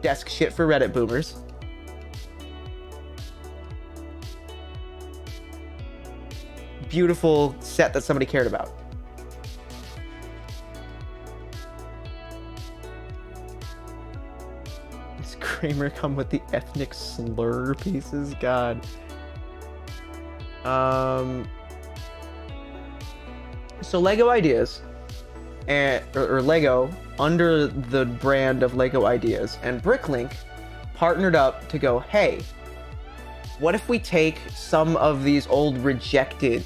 Desk shit for Reddit boomers. Beautiful set that somebody cared about. Does Kramer come with the ethnic slur pieces? God. So Lego Ideas, or Lego, under the brand of Lego Ideas, and Bricklink partnered up to go, hey, what if we take some of these old rejected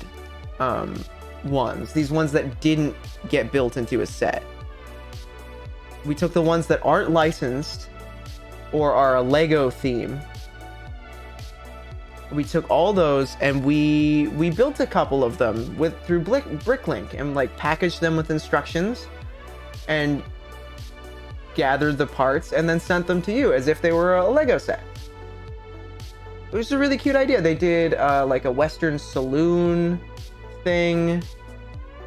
ones, these ones that didn't get built into a set. We took the ones that aren't licensed or are a Lego theme. We took all those and we built a couple of them through Bricklink and like packaged them with instructions and gathered the parts and then sent them to you as if they were a Lego set. It was a really cute idea. They did like a Western saloon thing.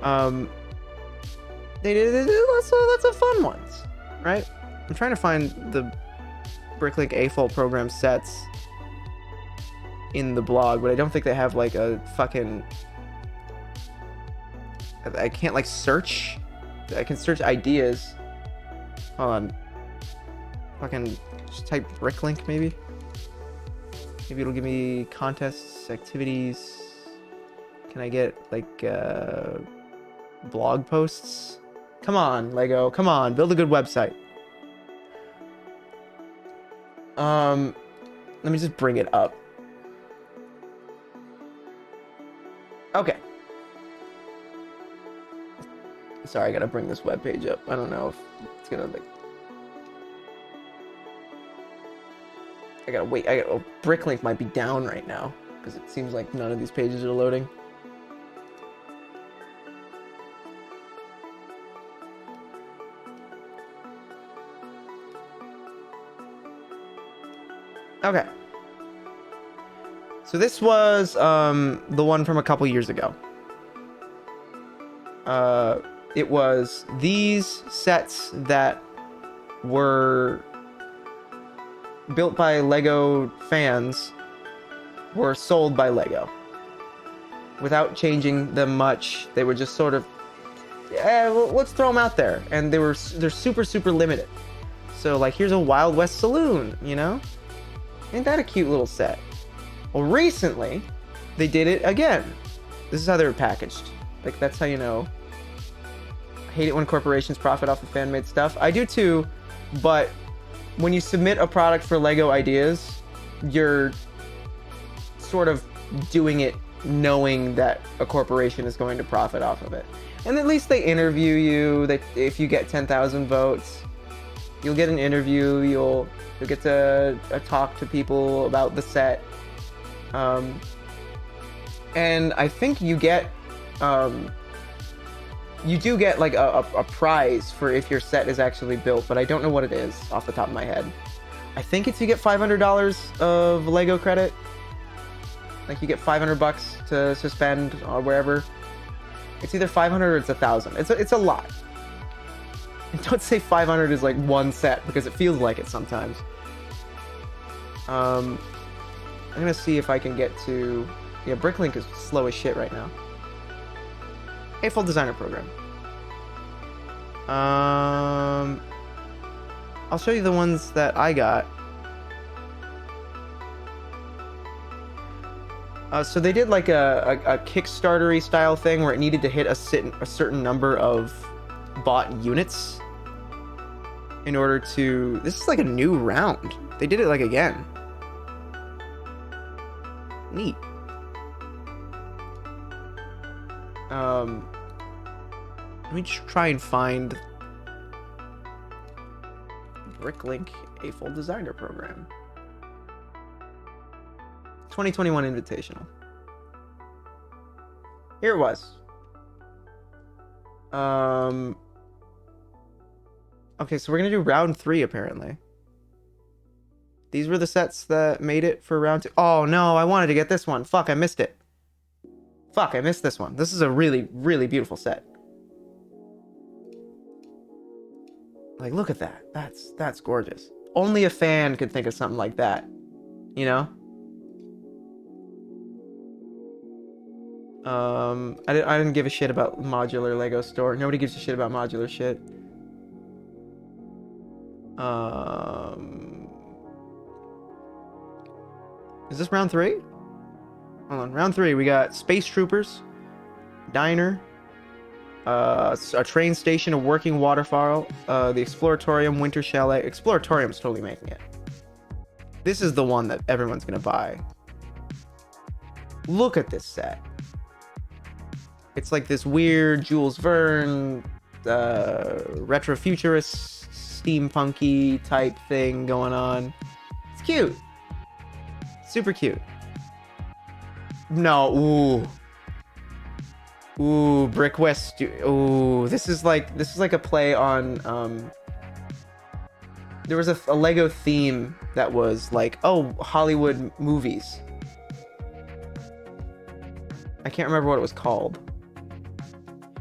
They did lots of fun ones, right? I'm trying to find the Bricklink AFOL program sets in the blog, but I don't think they have like a fucking... I can't like search. I can search ideas. Hold on. Fucking just type Bricklink maybe. Maybe it'll give me contests, activities. Can I get, like, blog posts? Come on, Lego. Come on, build a good website. Let me just bring it up. Okay. Sorry, I gotta bring this web page up. I don't know if it's gonna, like... I gotta wait. Oh, Bricklink might be down right now, because it seems like none of these pages are loading. Okay. So this was the one from a couple years ago. It was these sets that were built by Lego fans were sold by Lego without changing them much. They were just sort of, yeah, well, let's throw them out there, and they're super limited. So like, here's a Wild West saloon, you know? Ain't that a cute little set? Well, recently they did it again. This is how they were packaged. Like, that's how you know. I hate it when corporations profit off of fan-made stuff. I do too, but when you submit a product for Lego Ideas, you're sort of doing it knowing that a corporation is going to profit off of it. And at least they interview you. If you get 10,000 votes, you'll get an interview. You'll get to talk to people about the set. And I think you get, you do get like a prize for if your set is actually built, but I don't know what it is off the top of my head. I think it's you get $500 of Lego credit. Like you get $500 to spend or wherever. It's either 500 or it's 1,000. It's a lot. And don't say 500 is like one set because it feels like it sometimes. I'm gonna see if I can get to... Yeah, Bricklink is slow as shit right now. Hey, full designer program. I'll show you the ones that I got. So they did like a Kickstarter-y style thing where it needed to hit a certain number of bought units in order to... This is like a new round. They did it like again. Neat. Let me just try and find Bricklink, a full designer program. 2021 Invitational. Here it was. Okay, so we're gonna do round 3 apparently. These were the sets that made it for round 2. Oh no, I wanted to get this one. Fuck, I missed it. Fuck, I missed this one. This is a really, really beautiful set. Like, look at that. That's gorgeous. Only a fan could think of something like that. You know? I didn't give a shit about modular Lego store. Nobody gives a shit about modular shit. Is this round 3? Hold on, round 3, we got Space Troopers, Diner, a train station, a working waterfall, the Exploratorium, Winter Chalet. Exploratorium's totally making it. This is the one that everyone's gonna buy. Look at this set. It's like this weird Jules Verne, retrofuturist, steampunky type thing going on. It's cute. Super cute. No, ooh, Brick West. Ooh, this is like a play on. There was a Lego theme that was like, oh, Hollywood movies. I can't remember what it was called.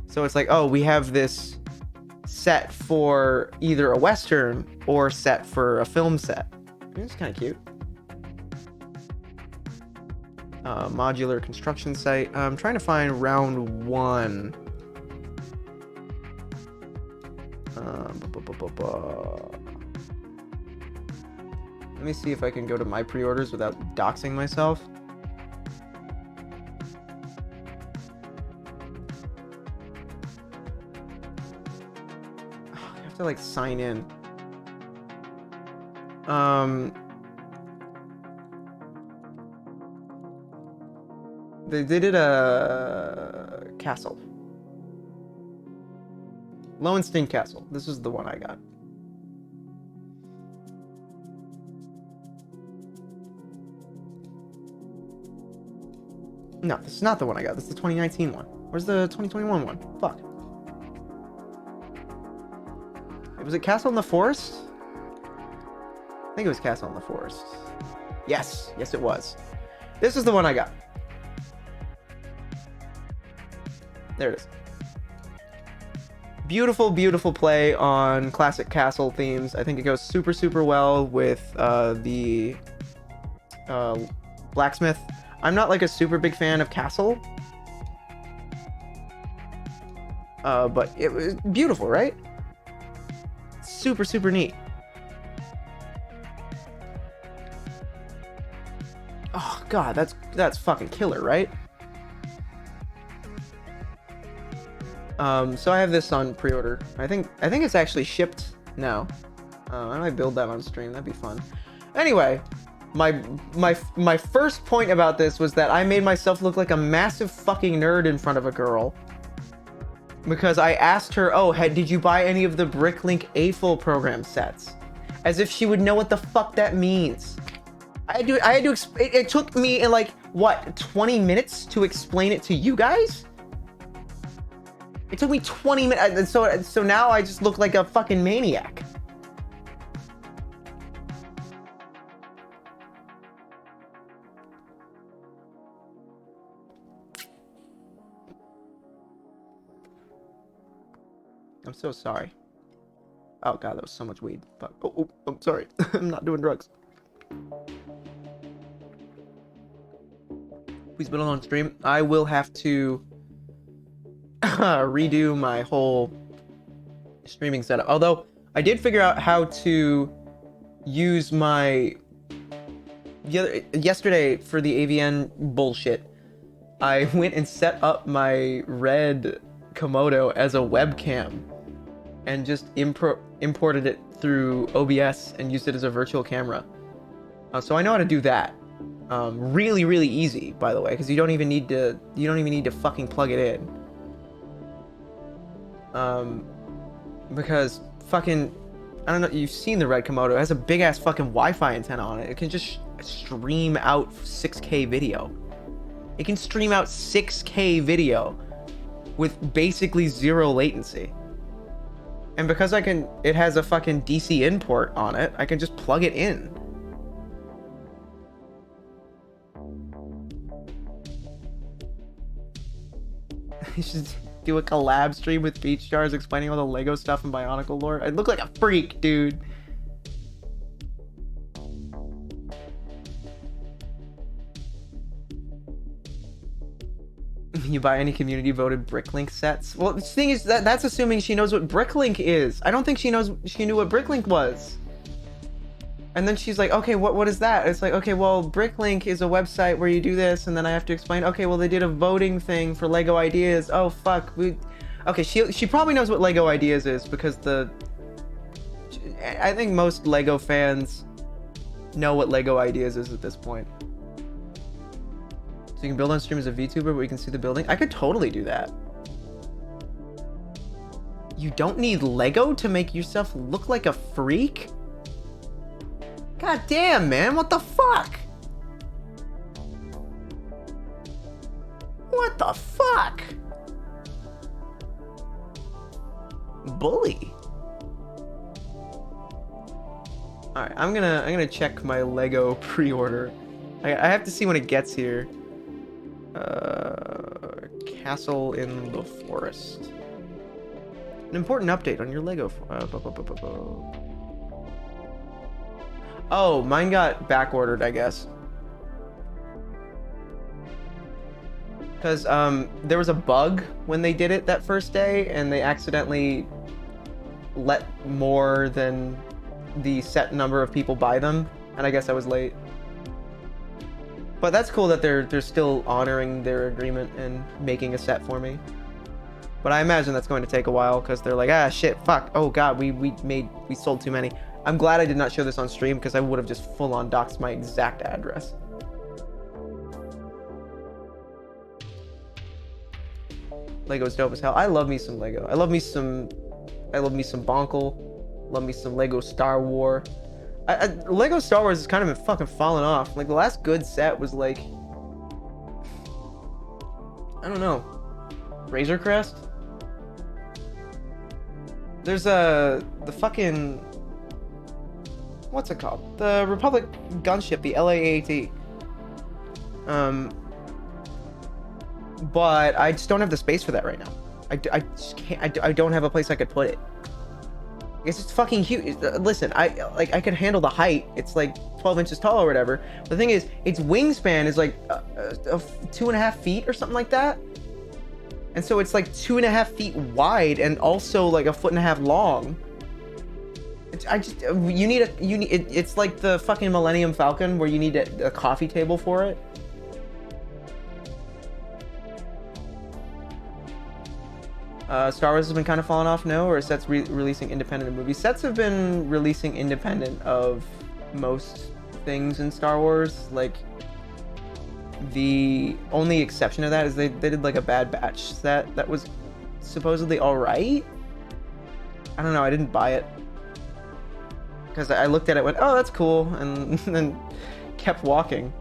So it's like, oh, we have this set for either a Western or set for a film set. It's kind of cute. Modular construction site. I'm trying to find round 1. Let me see if I can go to my pre-orders without doxing myself. I have to like sign in. They did a castle. Lowenstein Castle. This is the one I got. No, this is not the one I got. This is the 2019 one. Where's the 2021 one? Fuck. Was it Castle in the Forest? I think it was Castle in the Forest. Yes. Yes, it was. This is the one I got. There it is. Beautiful, beautiful play on classic castle themes. I think it goes super, super well with the blacksmith. I'm not like a super big fan of Castle. But it was beautiful, right? Super, super neat. Oh god, that's fucking killer, right? So I have this on pre-order. I think it's actually shipped now. I might build that on stream. That'd be fun. Anyway, my first point about this was that I made myself look like a massive fucking nerd in front of a girl because I asked her, "Oh, did you buy any of the Bricklink AFOL program sets?" As if she would know what the fuck that means. It took me like what 20 minutes to explain it to you guys. It took me 20 minutes, so now I just look like a fucking maniac. I'm so sorry. Oh god, that was so much weed. Fuck. Oh, I'm sorry. I'm not doing drugs. Please build on stream. I will have to redo my whole streaming setup. Although I did figure out how to use my yesterday for the AVN bullshit. I went and set up my Red Komodo as a webcam and just imported it through OBS and used it as a virtual camera. So I know how to do that. Really, really easy, by the way, because you don't even need to fucking plug it in. Because fucking, I don't know, you've seen the Red Komodo. It has a big ass fucking Wi-Fi antenna on it. It can just stream out 6K video. It can stream out 6K video with basically zero latency. And because it has a fucking DC in port on it, I can just plug it in. You should do a collab stream with Beach Jars explaining all the Lego stuff and Bionicle lore. I'd look like a freak, dude. You buy any community voted Bricklink sets? Well, the thing is that's assuming she knows what Bricklink is. I don't think she knew what Bricklink was. And then she's like, okay, what is that? It's like, okay, well, Bricklink is a website where you do this, and then I have to explain, okay, well, they did a voting thing for Lego Ideas. Oh, fuck. Okay, she probably knows what Lego Ideas is, because I think most Lego fans know what Lego Ideas is at this point. So you can build on stream as a VTuber, but you can see the building. I could totally do that. You don't need Lego to make yourself look like a freak? God damn, man, what the fuck? What the fuck? Bully. Alright, I'm gonna check my Lego pre-order. I have to see when it gets here. Castle in the Forest. An important update on your Lego. Oh, mine got back ordered, I guess. Because there was a bug when they did it that first day, and they accidentally let more than the set number of people buy them. and I guess I was late. But that's cool that they're still honoring their agreement and making a set for me. But I imagine that's going to take a while because they're like, ah, shit, fuck, oh god, we sold too many. I'm glad I did not show this on stream because I would have just full-on doxed my exact address. Lego's dope as hell. I love me some Lego. I love me some Bonkle. Love me some Lego Star Wars. Lego Star Wars has kind of been fucking falling off. Like the last good set was like, I don't know, Razor Crest. There's the fucking, what's it called? The Republic gunship, the LAAT. But I just don't have the space for that right now. I just can't. I don't have a place I could put it. It's just fucking huge. Listen, I could handle the height. It's like 12 inches tall or whatever. The thing is, its wingspan is like 2.5 feet or something like that. And so it's like 2.5 feet wide and also like 1.5 feet long. It's like the fucking Millennium Falcon where you need a coffee table for it. Star Wars has been kind of falling off, no? Or is Sets releasing independent movies? Sets have been releasing independent of most things in Star Wars. Like, the only exception to that is they did like a Bad Batch set that was supposedly alright. I don't know, I didn't buy it. Because I looked at it, went, oh, that's cool, and then kept walking.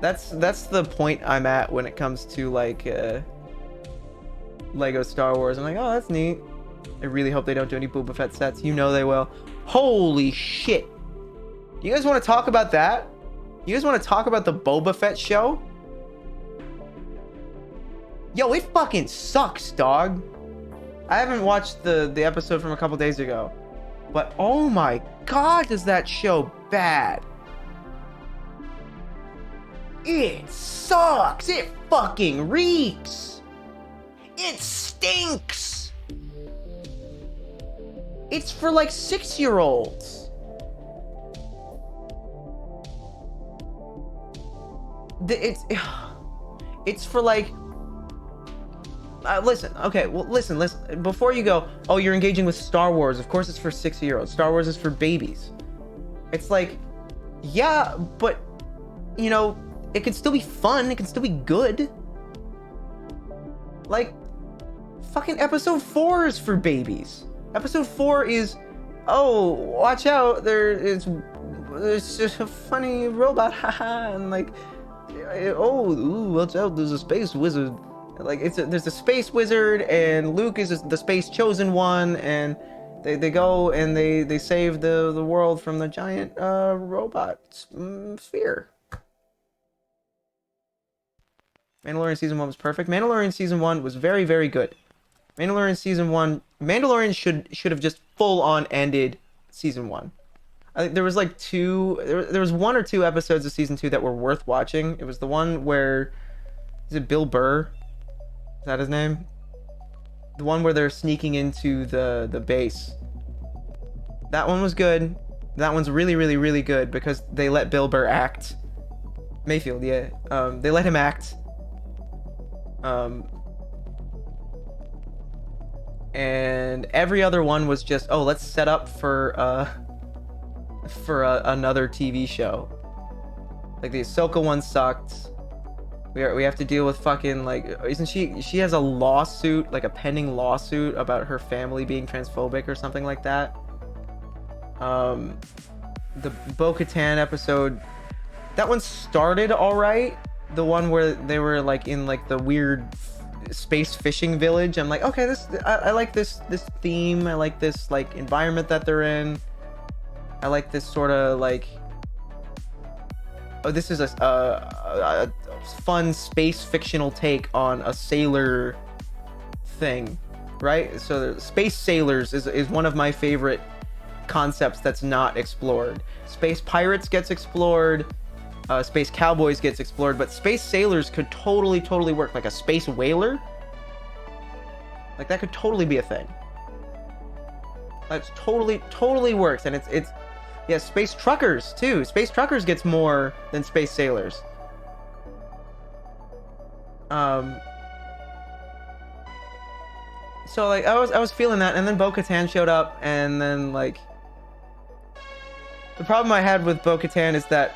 That's the point I'm at when it comes to like Lego Star Wars. I'm like, oh, that's neat. I really hope they don't do any Boba Fett sets. You know they will. Holy shit. You guys want to talk about that? You guys want to talk about the Boba Fett show? Yo, it fucking sucks, dog. I haven't watched the episode from a couple days ago. But oh my god, does that show bad. It sucks. It fucking reeks. It stinks. It's for like 6-year-olds. It's for like listen, okay, well listen, before you go, oh, you're engaging with Star Wars, of course it's for 6-year-olds. Star Wars is for babies. It's like, yeah, but you know, it can still be fun, it can still be good. Like, fucking episode 4 is for babies. Episode 4 is, oh, watch out, there's just a funny robot, haha, and like, oh, ooh, watch out, there's a space wizard. Like, there's a space wizard, and Luke is the space chosen one, and they go and they save the world from the giant robot sphere. Mandalorian Season 1 was perfect. Mandalorian Season 1 was very, very good. Mandalorian should have just full-on ended Season 1. I think there was like there was 1 or 2 episodes of Season 2 that were worth watching. It was the one where, is it Bill Burr? Is that his name? The one where they're sneaking into the base. That one was good. That one's really, really, really good because they let Bill Burr act. Mayfield, yeah. They let him act. And every other one was just, oh, let's set up for another TV show. Like the Ahsoka one sucked. We have to deal with fucking, like, isn't she has a lawsuit, like a pending lawsuit about her family being transphobic or something like that. The Bo-Katan episode, that one started alright. The one where they were like in like the weird space fishing village. I'm like, okay, I like this theme. I like this like environment that they're in. I like this sort of like, oh, this is a fun space fictional take on a sailor thing, right? So space sailors is one of my favorite concepts that's not explored. Space pirates gets explored. Space cowboys gets explored, but space sailors could totally work. Like a space whaler, like that could totally be a thing. That's totally works, and Yeah, space truckers too. Space truckers gets more than space sailors. So like I was feeling that, and then Bo-Katan showed up, and then like the problem I had with Bo-Katan is that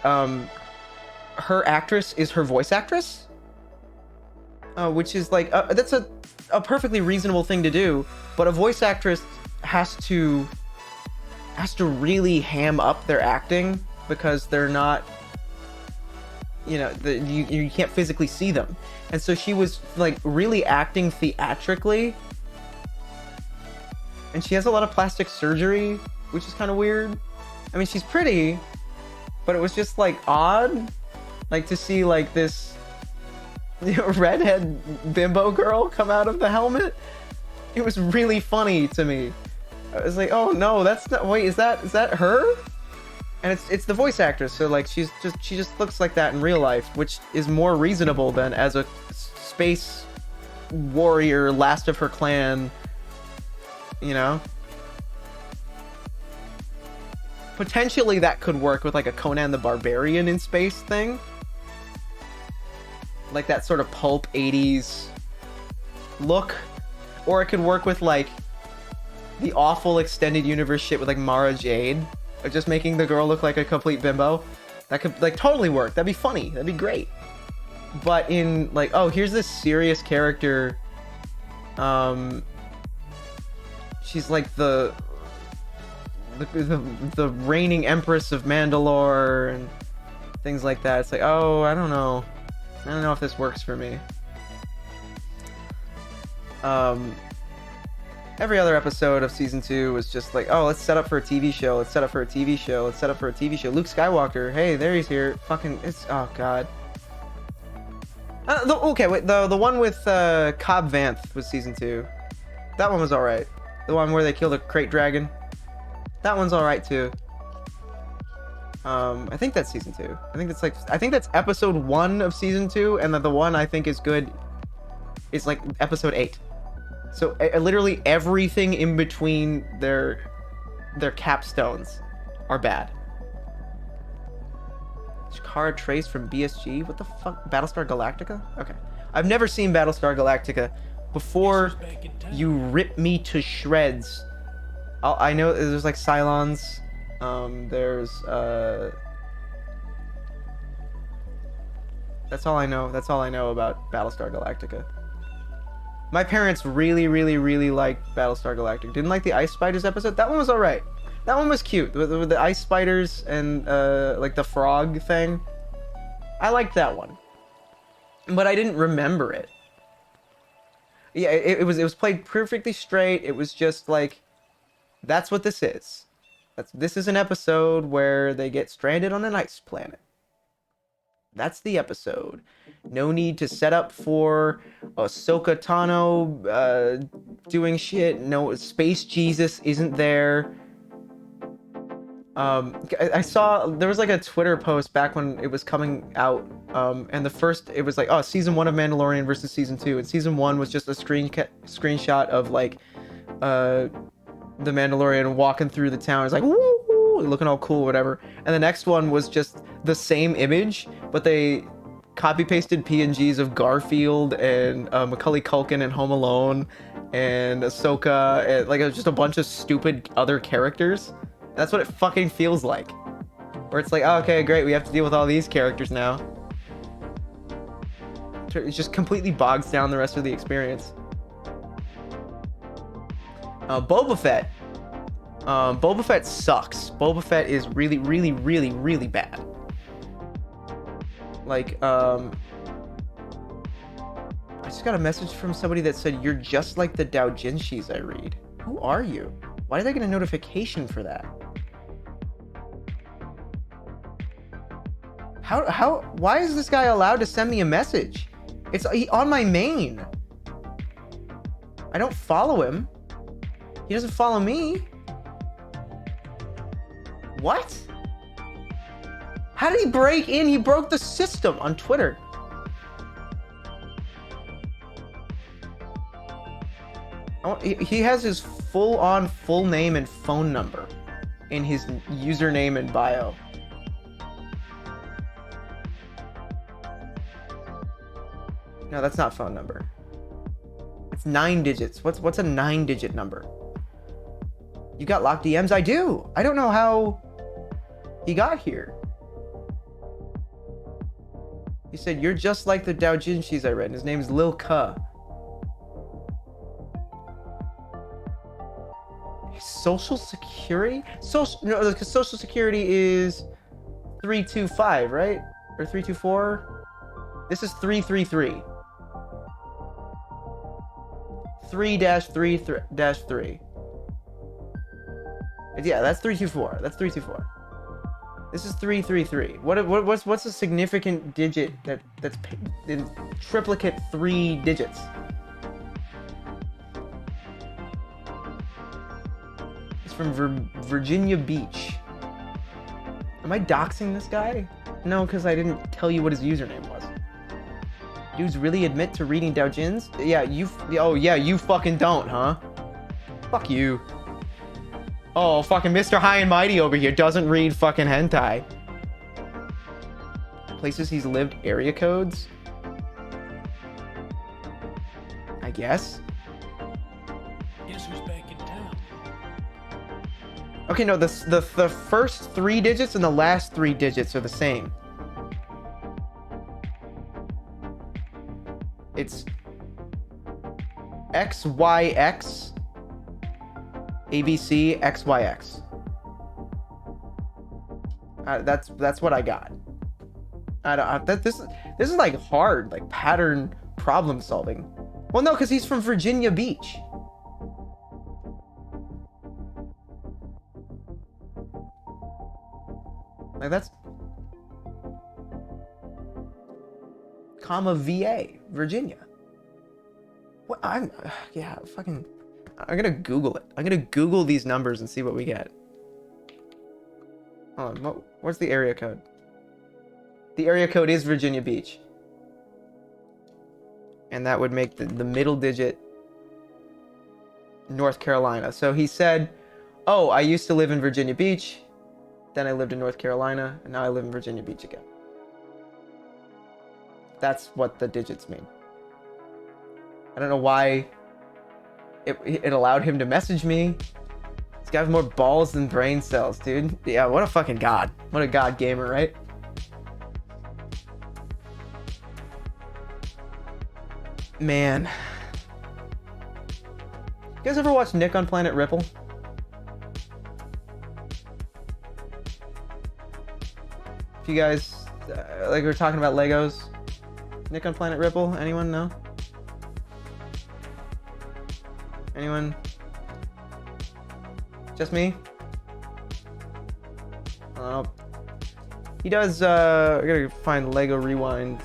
her actress is her voice actress, which is like that's a perfectly reasonable thing to do, but a voice actress has to really ham up their acting because they're not, you know, you can't physically see them, and so she was like really acting theatrically, and she has a lot of plastic surgery, which is kind of weird. I mean, she's pretty, but it was just like odd, like to see like this, you know, redhead bimbo girl come out of the helmet. It was really funny to me. I was like, oh no, that's not, wait, is that her? And it's the voice actress, so like she just looks like that in real life, which is more reasonable than as a space warrior, last of her clan, you know? Potentially that could work with like a Conan the Barbarian in space thing. Like that sort of pulp 80s look. Or it could work with like the awful extended universe shit with like Mara Jade. Of just making the girl look like a complete bimbo. That could like totally work. That'd be funny. That'd be great. But in like, oh, here's this serious character. She's like the reigning empress of Mandalore and things like that. It's like, oh, I don't know if this works for me. Every other episode of season 2 was just like, oh, let's set up for a TV show. Let's set up for a TV show. Let's set up for a TV show. Luke Skywalker, hey, there he's here. Fucking, it's, oh god. Okay, wait, the one with Cobb Vanth was season 2. That one was alright. The one where they killed a crate dragon. That one's alright too. I think that's season 2. I think that's episode 1 of season 2, and the one I think is good is like episode 8. So literally everything in between their capstones are bad. Shakara Trace from BSG? What the fuck? Battlestar Galactica? Okay. I've never seen Battlestar Galactica. Before you rip me to shreds, I know there's like Cylons. There's that's all I know. That's all I know about Battlestar Galactica. My parents really, really, really liked Battlestar Galactica. Didn't like the Ice Spiders episode. That one was alright. That one was cute. With the ice spiders and like the frog thing. I liked that one. But I didn't remember it. Yeah, it was played perfectly straight. It was just like, that's what this is. This is an episode where they get stranded on an ice planet. That's the episode. No need to set up for Ahsoka Tano doing shit. No, Space Jesus isn't there. I saw there was like a Twitter post back when it was coming out, and it was like, oh, season 1 of Mandalorian versus season 2, and season 1 was just a screenshot of like the Mandalorian walking through the town. It's like, woo, looking all cool, whatever. And the next one was just the same image, but they copy pasted PNGs of Garfield and Macaulay Culkin in Home Alone and Ahsoka, and like it was just a bunch of stupid other characters. That's what it fucking feels like. Where it's like, oh, okay, great, we have to deal with all these characters now. It just completely bogs down the rest of the experience. Boba Fett. Boba Fett sucks. Boba Fett is really, really, really, really bad. Like, I just got a message from somebody that said, you're just like the doujinshis I read. Who are you? Why did I get a notification for that? Why is this guy allowed to send me a message? It's on my main. I don't follow him. He doesn't follow me. What? How did he break in? He broke the system on Twitter. Oh, he has his full name and phone number in his username and bio. No, that's not phone number. It's 9 digits. What's a 9-digit number? You got locked DMs? I do. I don't know how he got here. He said, "You're just like the doujinshis I read." His name is Lil Ka. Social Security? No, because Social Security is 325, right? Or 324? This is 333. 3-3-3. Yeah, that's 324. That's 324. This is 333. What's a significant digit that's in triplicate 3 digits? It's from Virginia Beach. Am I doxing this guy? No, because I didn't tell you what his username was. Dudes really admit to reading doujins? Yeah, you fucking don't, huh? Fuck you. Oh, fucking Mr. High and Mighty over here doesn't read fucking hentai. Places he's lived, area codes? I guess. Guess who's back in town? Okay, no, the first 3 digits and the last 3 digits are the same. It's XYX ABC XYX. That's what I got. This is like hard, like pattern problem solving. Well, no, because he's from Virginia Beach. Like that's comma VA, Virginia. What yeah, fucking I'm gonna Google it. I'm gonna Google these numbers and see what we get. Hold on, what's the area code? The area code is Virginia Beach. And that would make the middle digit North Carolina. So he said, "Oh, I used to live in Virginia Beach. Then I lived in North Carolina, and now I live in Virginia Beach again." That's what the digits mean. I don't know why it allowed him to message me. This guy has more balls than brain cells, dude. Yeah, what a fucking god. What a god gamer, right? Man. You guys ever watch Nick on Planet Ripple? If you guys, like we were talking about Legos. Nick on Planet Ripple? Anyone? No? Anyone? Just me? He does, I gotta find Lego Rewind.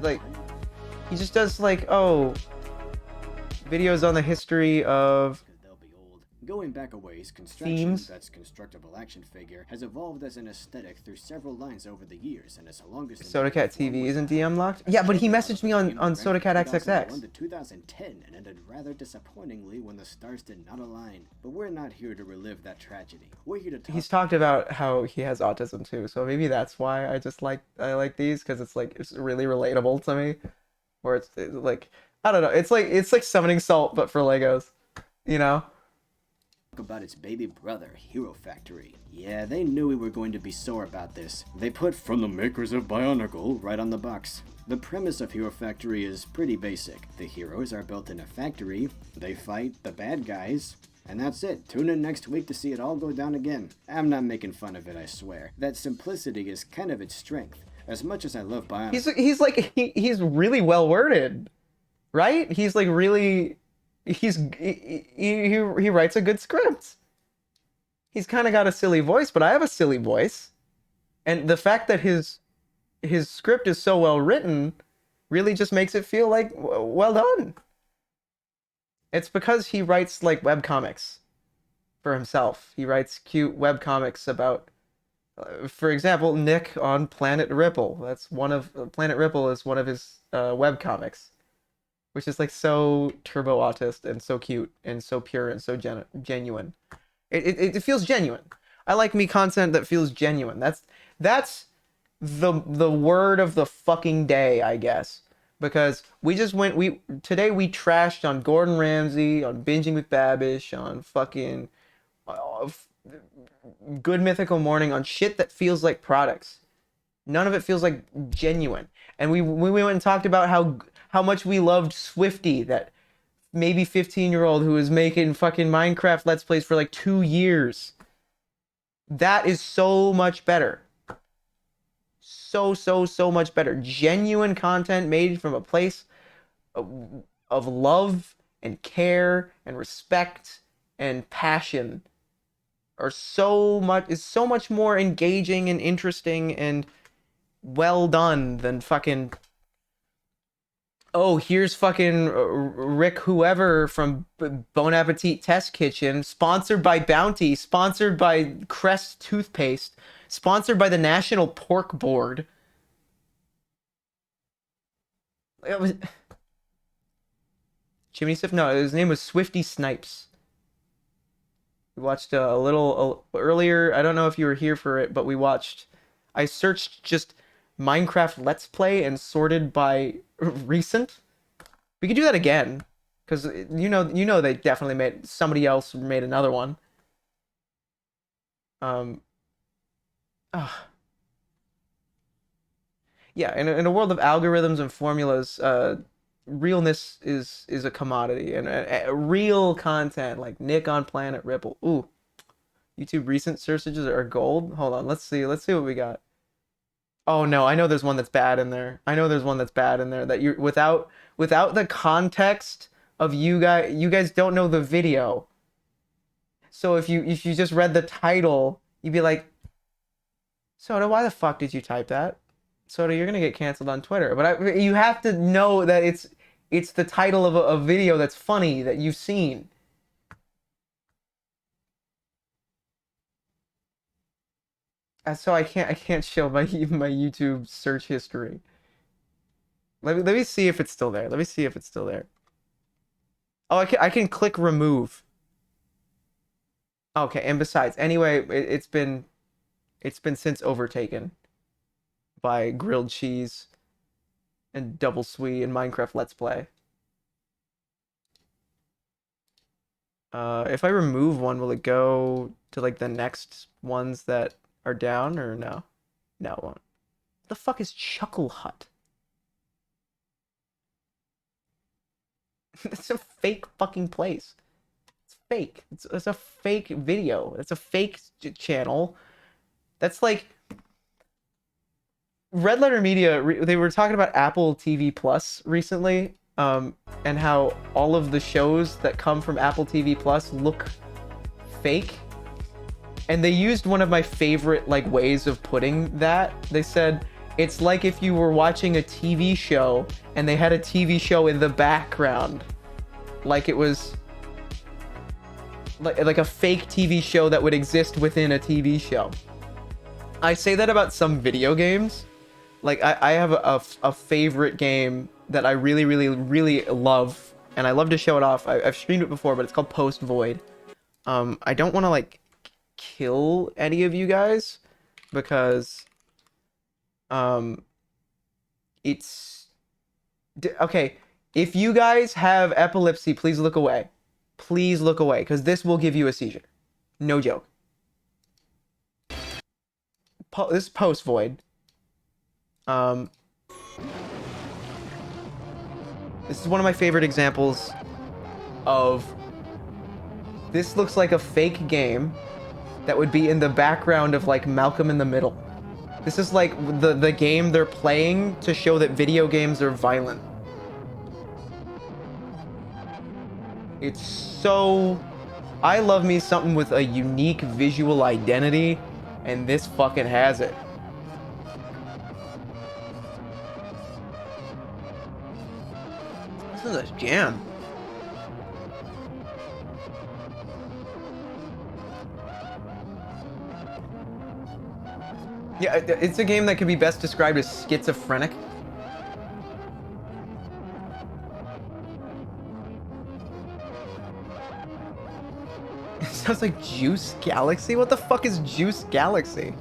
Like, he just does like, oh, videos on the history of Going back a ways, construction, that's constructible action figure, has evolved as an aesthetic through several lines over the years, and its longest. SodaCat TV isn't DM locked? Yeah, but he messaged me on SodaCat XXX. To 2010 and ended rather disappointingly when the stars did not align. But we're not here to relive that tragedy. We're here to talk. He's talked about how he has autism too, so maybe that's why I like these, because it's like it's really relatable to me. Where it's like, I don't know, it's like summoning salt but for Legos, you know? About its baby brother, Hero Factory. Yeah, they knew we were going to be sore about this. They put "from the makers of Bionicle" right on the box. The premise of Hero Factory is pretty basic. The heroes are built in a factory, they fight the bad guys, and that's it. Tune in next week to see it all go down again. I'm not making fun of it, I swear. That simplicity is kind of its strength. As much as I love Bionicle... He's really well worded, right? He's like really... He writes a good script. He's kind of got a silly voice, but I have a silly voice. And the fact that his script is so well written really just makes it feel like well done. It's because he writes like webcomics for himself. He writes cute webcomics about, for example, Nick on Planet Ripple. Planet Ripple is one of his webcomics. which is like so turbo autist and so cute and so pure and so genuine. It feels genuine. I like me content that feels genuine. That's the word of the fucking day, I guess. Because today we trashed on Gordon Ramsay, on Binging with Babish, on fucking Good Mythical Morning, on shit that feels like products. None of it feels like genuine. And we went and talked about how much we loved Swifty, that maybe 15-year-old who was making fucking Minecraft Let's Plays for like 2 years. That is so much better. So much better. Genuine content made from a place of love and care and respect and passion is so much more engaging and interesting and well done than fucking, oh, here's fucking Rick whoever from Bon Appetit Test Kitchen, sponsored by Bounty, sponsored by Crest Toothpaste, sponsored by the National Pork Board. It was Chimney Swift? No, his name was Swifty Snipes. We watched a little earlier. I don't know if you were here for it, but I searched just Minecraft Let's Play and sorted by recent. We could do that again, because you know they definitely somebody else made another one. Yeah, in a world of algorithms and formulas, realness is a commodity, and real content like Nick on Planet Ripple. Ooh, YouTube recent searches are gold. Hold on, let's see what we got. Oh no, I know there's one that's bad in there. That you without the context of you guys don't know the video. So if you just read the title, you'd be like, Soda, why the fuck did you type that? Soda, you're gonna get canceled on Twitter. But you have to know that it's the title of a video that's funny that you've seen. So I can't show my YouTube search history. Let me see if it's still there. Oh, I can click remove. Okay, and besides, anyway, it's been since overtaken by grilled cheese and double sweet and Minecraft Let's Play. If I remove one, will it go to like the next ones that are down, or no? No, it won't. What the fuck is Chuckle Hut? It's a fake fucking place. It's fake. It's a fake video. It's a fake channel. That's like Red Letter Media. They were talking about Apple TV Plus recently, and how all of the shows that come from Apple TV Plus look fake. And they used one of my favorite like ways of putting that. They said it's like if you were watching a TV show and they had a TV show in the background, like it was like a fake TV show that would exist within a TV show. I say that about some video games. Like I have a favorite game that I really love, and I love to show it off. I've streamed it before, but it's called Post Void. I don't want to like kill any of you guys because it's okay. If you guys have epilepsy, please look away. Please look away, because this will give you a seizure. No joke. This is Post Void. This is one of my favorite examples of... This looks like a fake game that would be in the background of like Malcolm in the Middle. This is like the game they're playing to show that video games are violent. It's so... I love me something with a unique visual identity, and this fucking has it. This is a jam. Yeah, it's a game that could be best described as schizophrenic. Sounds like Juice Galaxy? What the fuck is Juice Galaxy?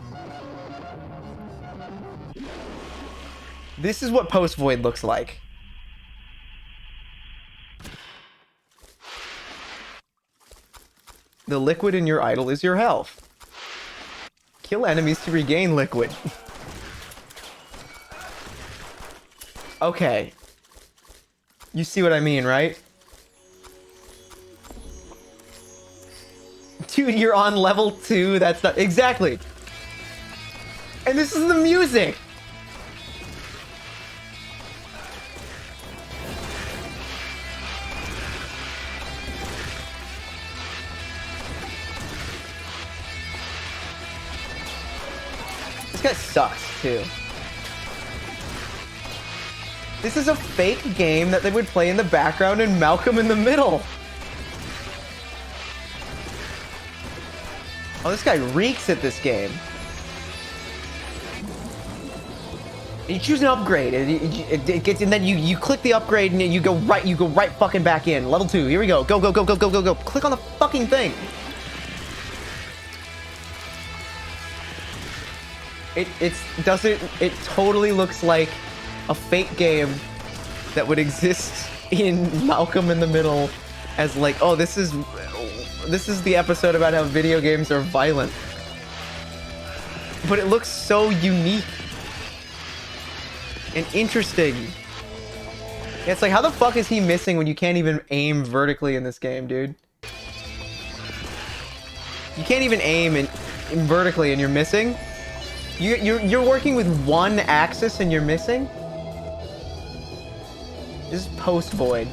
This is what Post Void looks like. The liquid in your idol is your health. Kill enemies to regain liquid. Okay. You see what I mean, right? Dude, you're on level 2. That's not... Exactly. And this is the music. This guy sucks, too. This is a fake game that they would play in the background and Malcolm in the Middle. Oh, this guy reeks at this game. You choose an upgrade, and it gets, and then you click the upgrade, and you go right fucking back in. Level 2. Here we go. Go. Click on the fucking thing. It totally looks like a fake game that would exist in Malcolm in the Middle as like, oh, this is the episode about how video games are violent. But it looks so unique and interesting. It's like, how the fuck is he missing when you can't even aim vertically in this game, dude? You can't even aim in vertically and you're missing? You're working with one axis and you're missing? This is Post Void.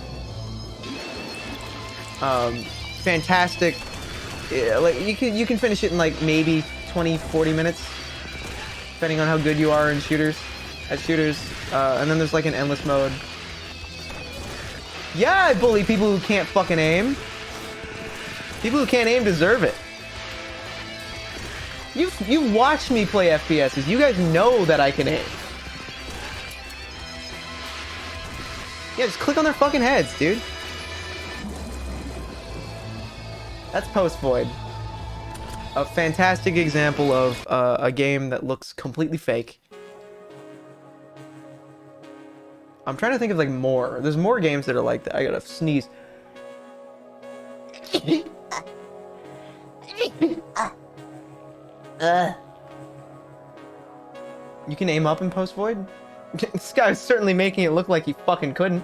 Fantastic. Like you can finish it in like maybe 20-40 minutes, depending on how good you are in shooters. And then there's like an endless mode. Yeah, I bully people who can't fucking aim. People who can't aim deserve it. You've watched me play FPSs. You guys know that I can aim. Yeah, just click on their fucking heads, dude. That's Post Void. A fantastic example of a game that looks completely fake. I'm trying to think of like more. There's more games that are like that. I gotta sneeze. You can aim up in Post Void? This guy's certainly making it look like he fucking couldn't.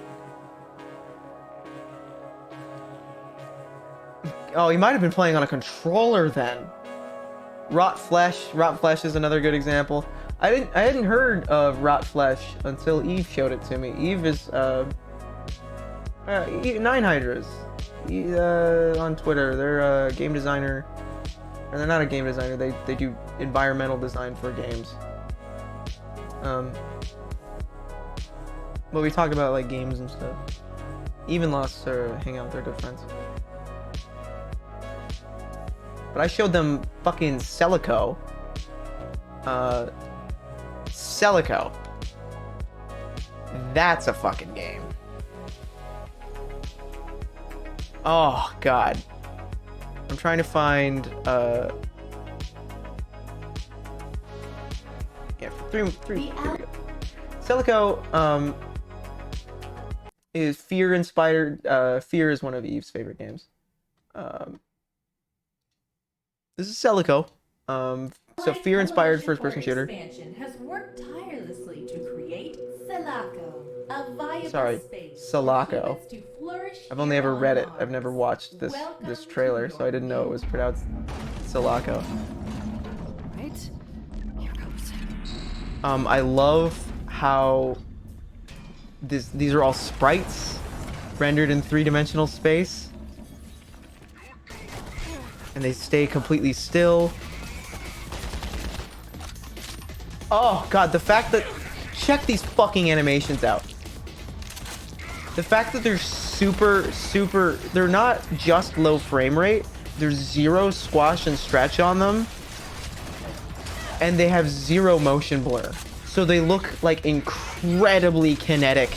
Oh, he might have been playing on a controller then. Rot Flesh is another good example. I hadn't heard of Rot Flesh until Eve showed it to me. Eve is Nine Hydras on Twitter. They're a game designer, and they're not a game designer. They do environmental design for games. But we talk about like games and stuff. Even lost her hang out with their good friends. But I showed them fucking Celico. Celico. That's a fucking game. Oh god. I'm trying to find yeah, three here we go. Celico is fear inspired. Fear is one of Eve's favorite games. This is Celico. So fear inspired first person shooter. Expansion has worked tirelessly to create Celico, a viable Sorry, space Celico. to flourish. I've only ever read it. I've never watched this trailer, so I didn't know it was pronounced Celico. Right? Here goes. I love how these are all sprites rendered in three-dimensional space, and they stay completely still. Oh god, the fact that... Check these fucking animations out. The fact that they're super... They're not just low frame rate. There's zero squash and stretch on them. And they have zero motion blur. So they look like incredibly kinetic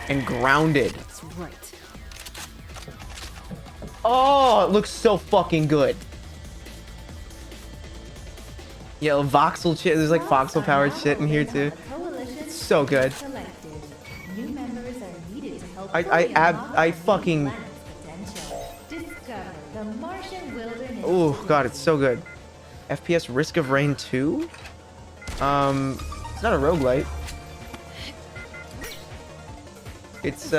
and grounded. That's right. Oh, it looks so fucking good. Yeah, voxel shit. There's like voxel powered shit in here too. It's so good. New members are needed to help I fucking. discover the Martian wilderness. Oh god, it's so good. FPS Risk of Rain 2? It's not a roguelite. It's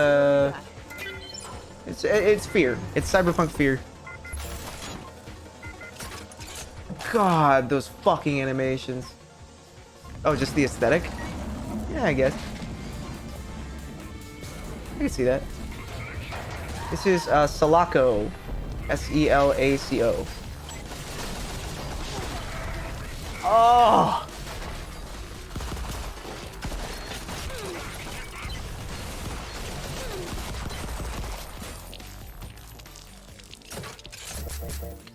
it's Fear. It's Cyberpunk Fear. God, those fucking animations. Oh, just the aesthetic? Yeah, I guess. I can see that. This is Selaco. S-E-L-A-C-O. Oh!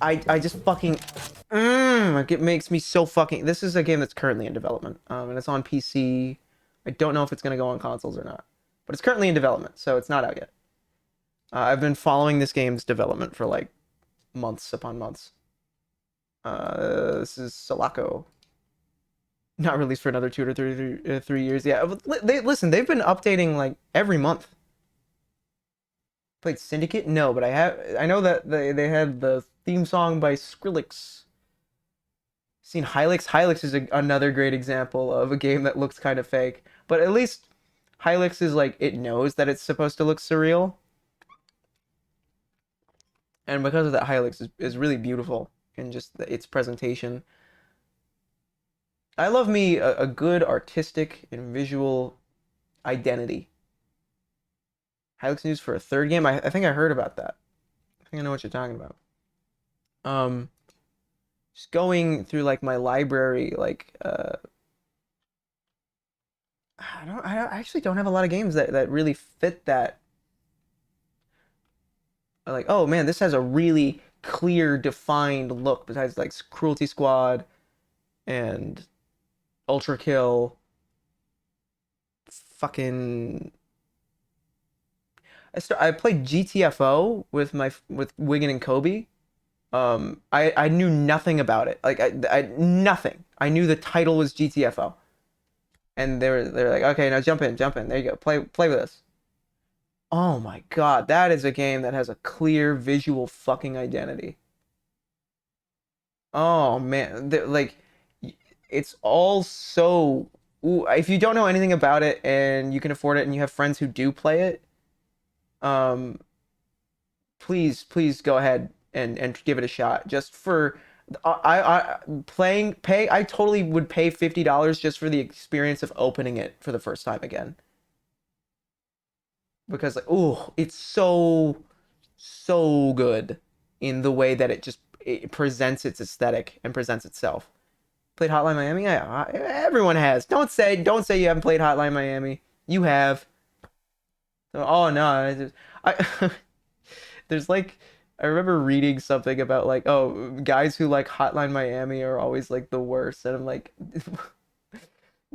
I just fucking like it makes me so fucking. This is a game that's currently in development, and it's on PC. I don't know if it's gonna go on consoles or not, but it's currently in development, so it's not out yet. I've been following this game's development for like months upon months. This is Selaco. Not released for another 2 to 3 years. Yeah, listen. They've been updating like every month. Played Syndicate? No, but I know that they had the theme song by Skrillex. Seen Hylics? Hylics is another great example of a game that looks kind of fake, but at least Hylics is like it knows that it's supposed to look surreal, and because of that, Hylics is really beautiful in just its presentation. I love me a good artistic and visual identity. Hylics news for a third game? I think I heard about that. I think I know what you're talking about. Just going through like my library, like I actually don't have a lot of games that really fit that. Like, oh man, this has a really clear, defined look. Besides like Cruelty Squad and Ultra Kill, fucking. I played GTFO with Wigan and Kobe. I knew nothing about it. Like I nothing. I knew the title was GTFO, and they're like, okay, now jump in. There you go. Play with us. Oh my god, that is a game that has a clear visual fucking identity. Oh man, like it's all so. Ooh, if you don't know anything about it and you can afford it and you have friends who do play it, please go ahead and give it a shot. Just for I totally would pay $50 just for the experience of opening it for the first time again. Because like, ooh, it's so good in the way that it presents its aesthetic and presents itself. Played Hotline Miami? Yeah, everyone has. Don't say you haven't played Hotline Miami. You have. Oh no, there's like I remember reading something about like, oh, guys who like Hotline Miami are always like the worst, and I'm like,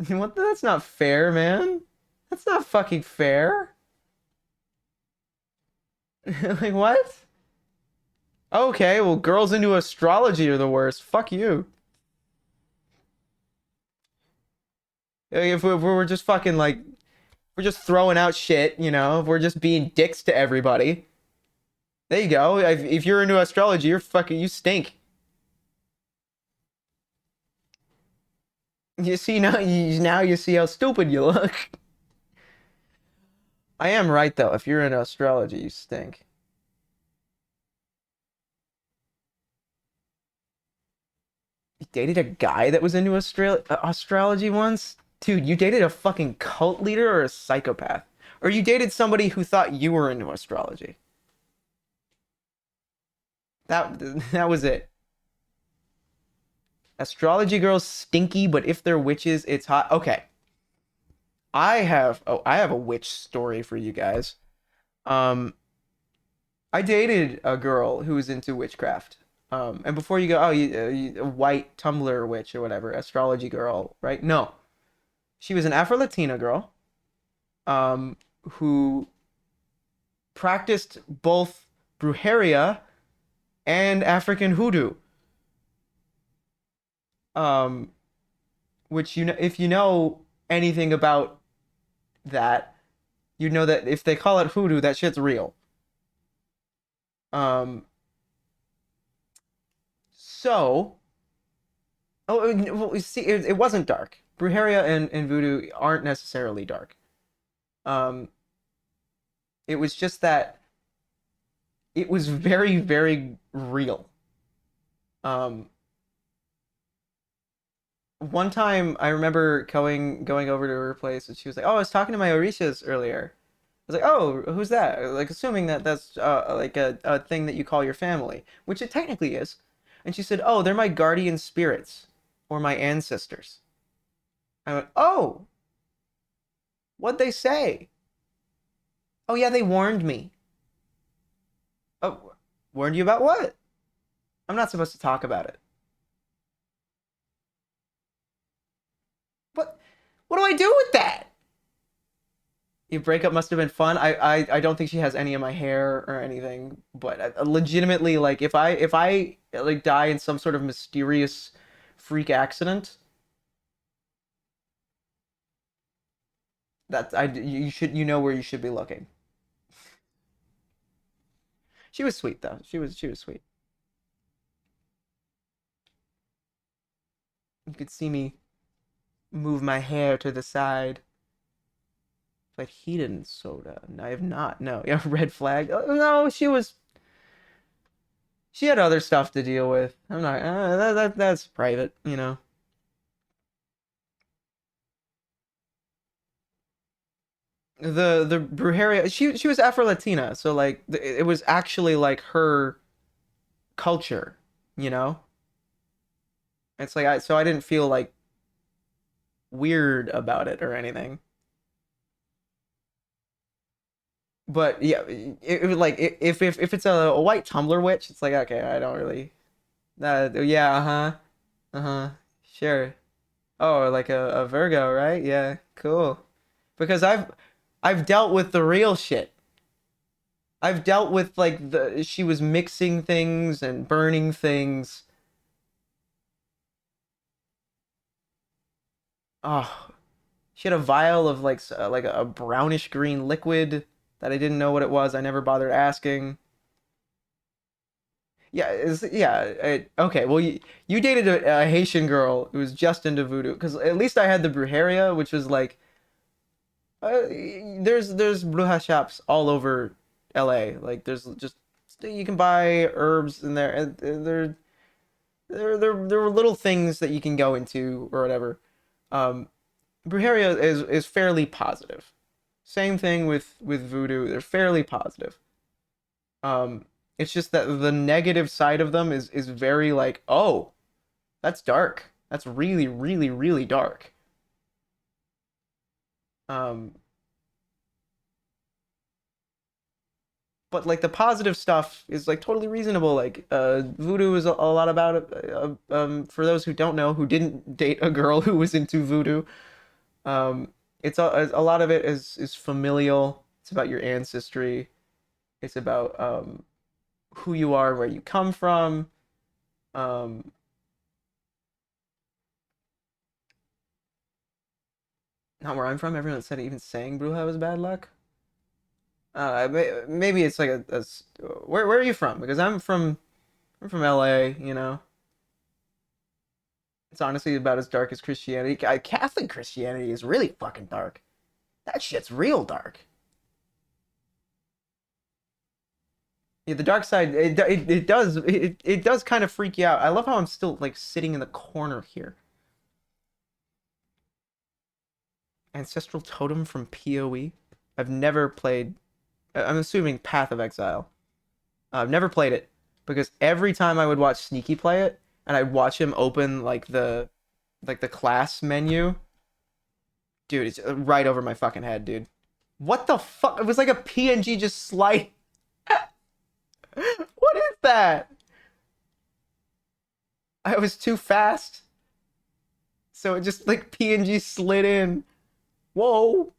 what? That's not fair, man. That's not fucking fair. Like what? Okay, well, girls into astrology are the worst. Fuck you. If we're just fucking like, we're just throwing out shit, you know, if we're just being dicks to everybody. There you go. If you're into astrology, you stink. You see now you see how stupid you look. I am right though. If you're into astrology, you stink. You dated a guy that was into astrology once? Dude, you dated a fucking cult leader or a psychopath? Or you dated somebody who thought you were into astrology? That was it. Astrology girls stinky, but if they're witches, it's hot. Okay. I have a witch story for you guys. I dated a girl who was into witchcraft. And before you go, oh, you a white Tumblr witch or whatever, astrology girl, right? No. She was an Afro-Latina girl, who practiced both brujeria and African hoodoo. Um, which if you know anything about that, you know that if they call it hoodoo, that shit's real. Um, so, well, see, it wasn't dark. Brujeria and voodoo aren't necessarily dark. Um, it was just that it was very, very real. Um, one time I remember going over to her place and she was like, "Oh, I was talking to my Orishas earlier." I was like, "Oh, who's that?" Like assuming that that's like a thing that you call your family, which it technically is. And she said, "Oh, they're my guardian spirits or my ancestors." I went, "Oh, what'd they say?" "Oh yeah, they warned me." "Oh, warned you about what?" "I'm not supposed to talk about it." What what do I do with that? Your breakup must have been fun. I don't think she has any of my hair or anything, but legitimately, like, if I like die in some sort of mysterious freak accident, that you should where you should be looking. She was sweet though. She was sweet. You could see me move my hair to the side. Like heated soda. I have not. No. Yeah, red flag. No, she had other stuff to deal with. I'm not. That's private, you know. The Brujeria. She was Afro Latina, so like it was actually like her culture, you know. It's like I didn't feel like weird about it or anything. But yeah, it was like if it's a white Tumblr witch, it's like okay, I don't really. Yeah, uh-huh, uh-huh, sure. Oh, like a Virgo, right? Yeah, cool. Because I've dealt with the real shit. I've dealt with like she was mixing things and burning things. Oh, she had a vial of like like a brownish green liquid that I didn't know what it was. I never bothered asking. Yeah, okay. Well, you dated a Haitian girl who was just into voodoo because at least I had the brujeria, which was like there's bruja shops all over LA. Like there's just you can buy herbs in there, and there were little things that you can go into or whatever. Brujeria is fairly positive. Same thing with voodoo. They're fairly positive. Um, it's just that the negative side of them is very like, oh, that's dark. That's really, really, really dark. Um, but like the positive stuff is like totally reasonable. Like voodoo is a lot about it. For those who don't know, who didn't date a girl who was into voodoo, it's a lot of it is familial. It's about your ancestry. It's about who you are, where you come from. Um, Not where I'm from. Everyone said even saying Bruja was bad luck. Maybe it's like where are you from? Because I'm from LA. You know, it's honestly about as dark as Christianity. Catholic Christianity is really fucking dark. That shit's real dark. Yeah, the dark side. It does kind of freak you out. I love how I'm still like sitting in the corner here. Ancestral Totem from PoE. I've never played. I'm assuming Path of Exile. I've never played it because every time I would watch Sneaky play it, and I'd watch him open like the class menu, dude, it's right over my fucking head, dude. What the fuck? It was like a PNG just slide. What is that? I was too fast, so it just like PNG slid in. Whoa.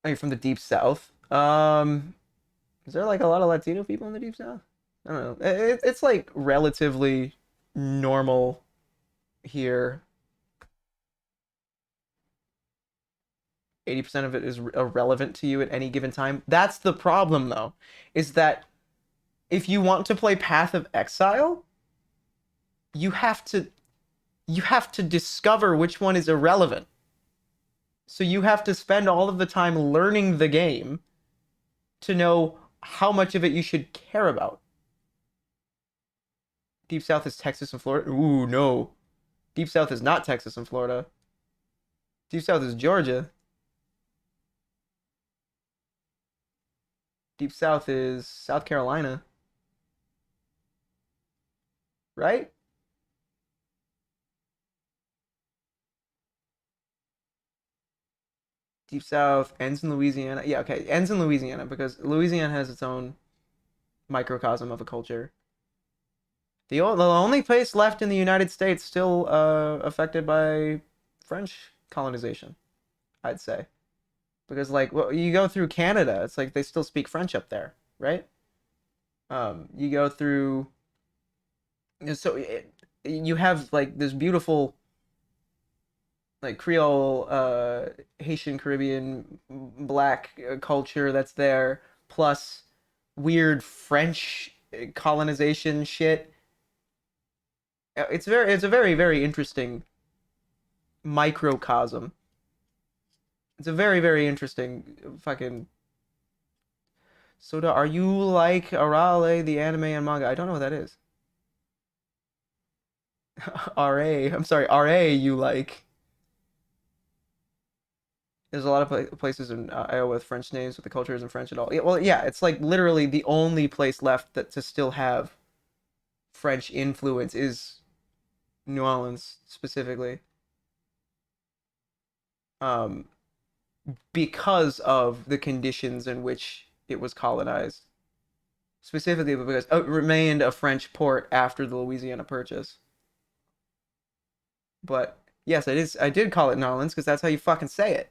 Are you from the deep south? Is there like a lot of Latino people in the deep south? I don't know. It's like relatively normal here. 80% of it is irrelevant to you at any given time. That's the problem, though, is that if you want to play Path of Exile, you have to discover which one is irrelevant. So you have to spend all of the time learning the game to know how much of it you should care about. Deep South is Texas and Florida. Ooh, no. Deep South is not Texas and Florida. Deep South is Georgia. Deep South is South Carolina. Right? Deep South ends in Louisiana. Yeah, okay. Ends in Louisiana because Louisiana has its own microcosm of a culture. The only place left in the United States still affected by French colonization, I'd say. Because like, well, you go through Canada, it's like they still speak French up there, right? You go through, so you have like this beautiful like Creole, Haitian, Caribbean, black culture that's there, plus weird French colonization shit. It's a very, very interesting microcosm. It's a very, very interesting fucking. Soda, are you like Arale, the anime and manga? I don't know what that is. RA, I'm sorry, RA, you like. There's a lot of places in Iowa with French names, but the culture isn't French at all. Yeah, well, yeah, it's like literally the only place left that to still have French influence is New Orleans specifically. Um, because of the conditions in which it was colonized. Specifically because it remained a French port after the Louisiana Purchase. But yes, I did call it New Orleans because that's how you fucking say it.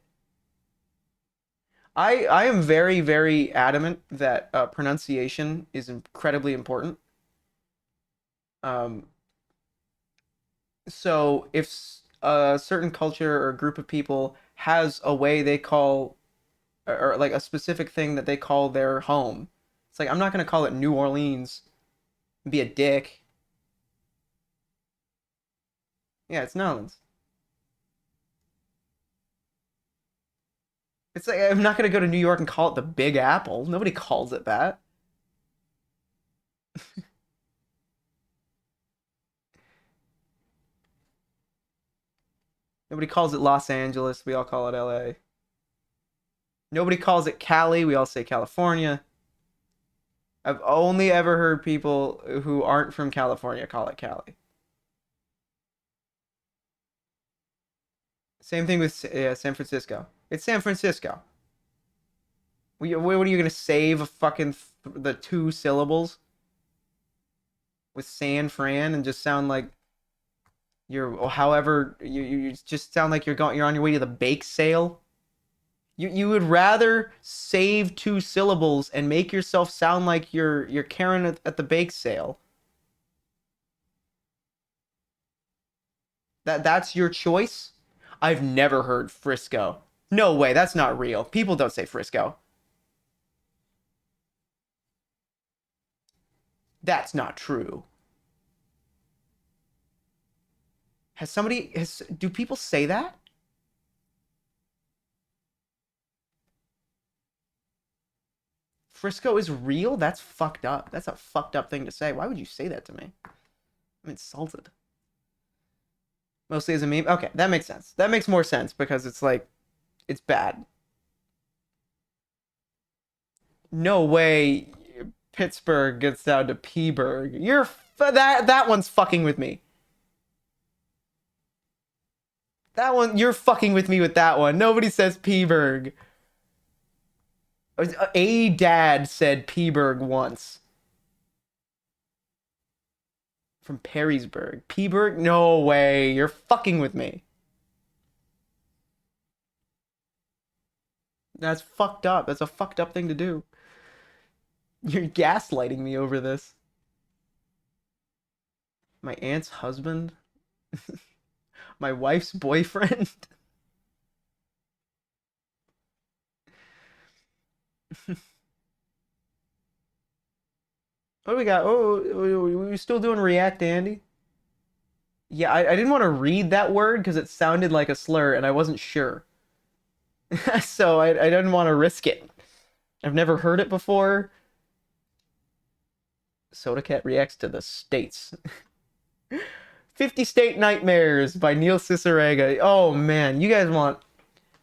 I am very, very adamant that pronunciation is incredibly important. Um, so if a certain culture or group of people has a way they call, or like a specific thing that they call their home, it's like I'm not gonna call it New Orleans and be a dick. Yeah, it's New Orleans. It's like I'm not gonna go to New York and call it the Big Apple. Nobody calls it that. Nobody calls it Los Angeles. We all call it LA. Nobody calls it Cali. We all say California. I've only ever heard people who aren't from California call it Cali. Same thing with San Francisco. It's San Francisco. What are you gonna save a fucking the two syllables with San Fran and just sound like you're, or however you just sound like you're on your way to the bake sale? You would rather save two syllables and make yourself sound like you're Karen at the bake sale. That's your choice? I've never heard Frisco. No way, that's not real. People don't say Frisco. That's not true. Do people say that? Frisco is real? That's fucked up. That's a fucked up thing to say. Why would you say that to me? I'm insulted. Mostly as a meme. Okay, that makes sense. That makes more sense because it's like, it's bad. No way Pittsburgh gets down to P-burg. That one's fucking with me. That one, you're fucking with me with that one. Nobody says P-burg. A dad said P-burg once. From Perrysburg. P-burg? No way. You're fucking with me. That's fucked up. That's a fucked up thing to do. You're gaslighting me over this. My aunt's husband? My wife's boyfriend? What do we got? Oh, we still doing React, Andy? Yeah, I didn't want to read that word because it sounded like a slur and I wasn't sure. So I didn't want to risk it. I've never heard it before. Soda Cat reacts to the states. 50 State Nightmares by Neil Cicerega. Oh man, you guys want...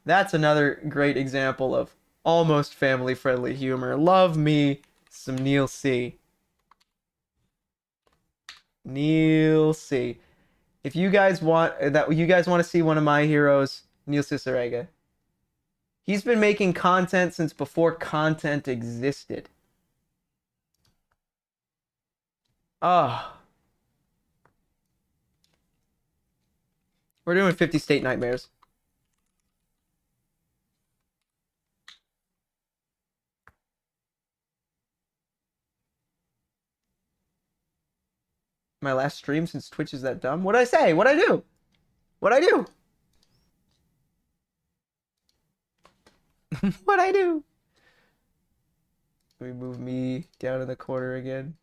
That's another great example of almost family-friendly humor. Love me some Neil C. Neil C. If you guys want to see one of my heroes, Neil Cicerega. He's been making content since before content existed. Ah. We're doing 50 State Nightmares. My last stream since Twitch is that dumb? What'd I say? What'd I do? What'd I do? What'd I do? Let me move me down in the corner again.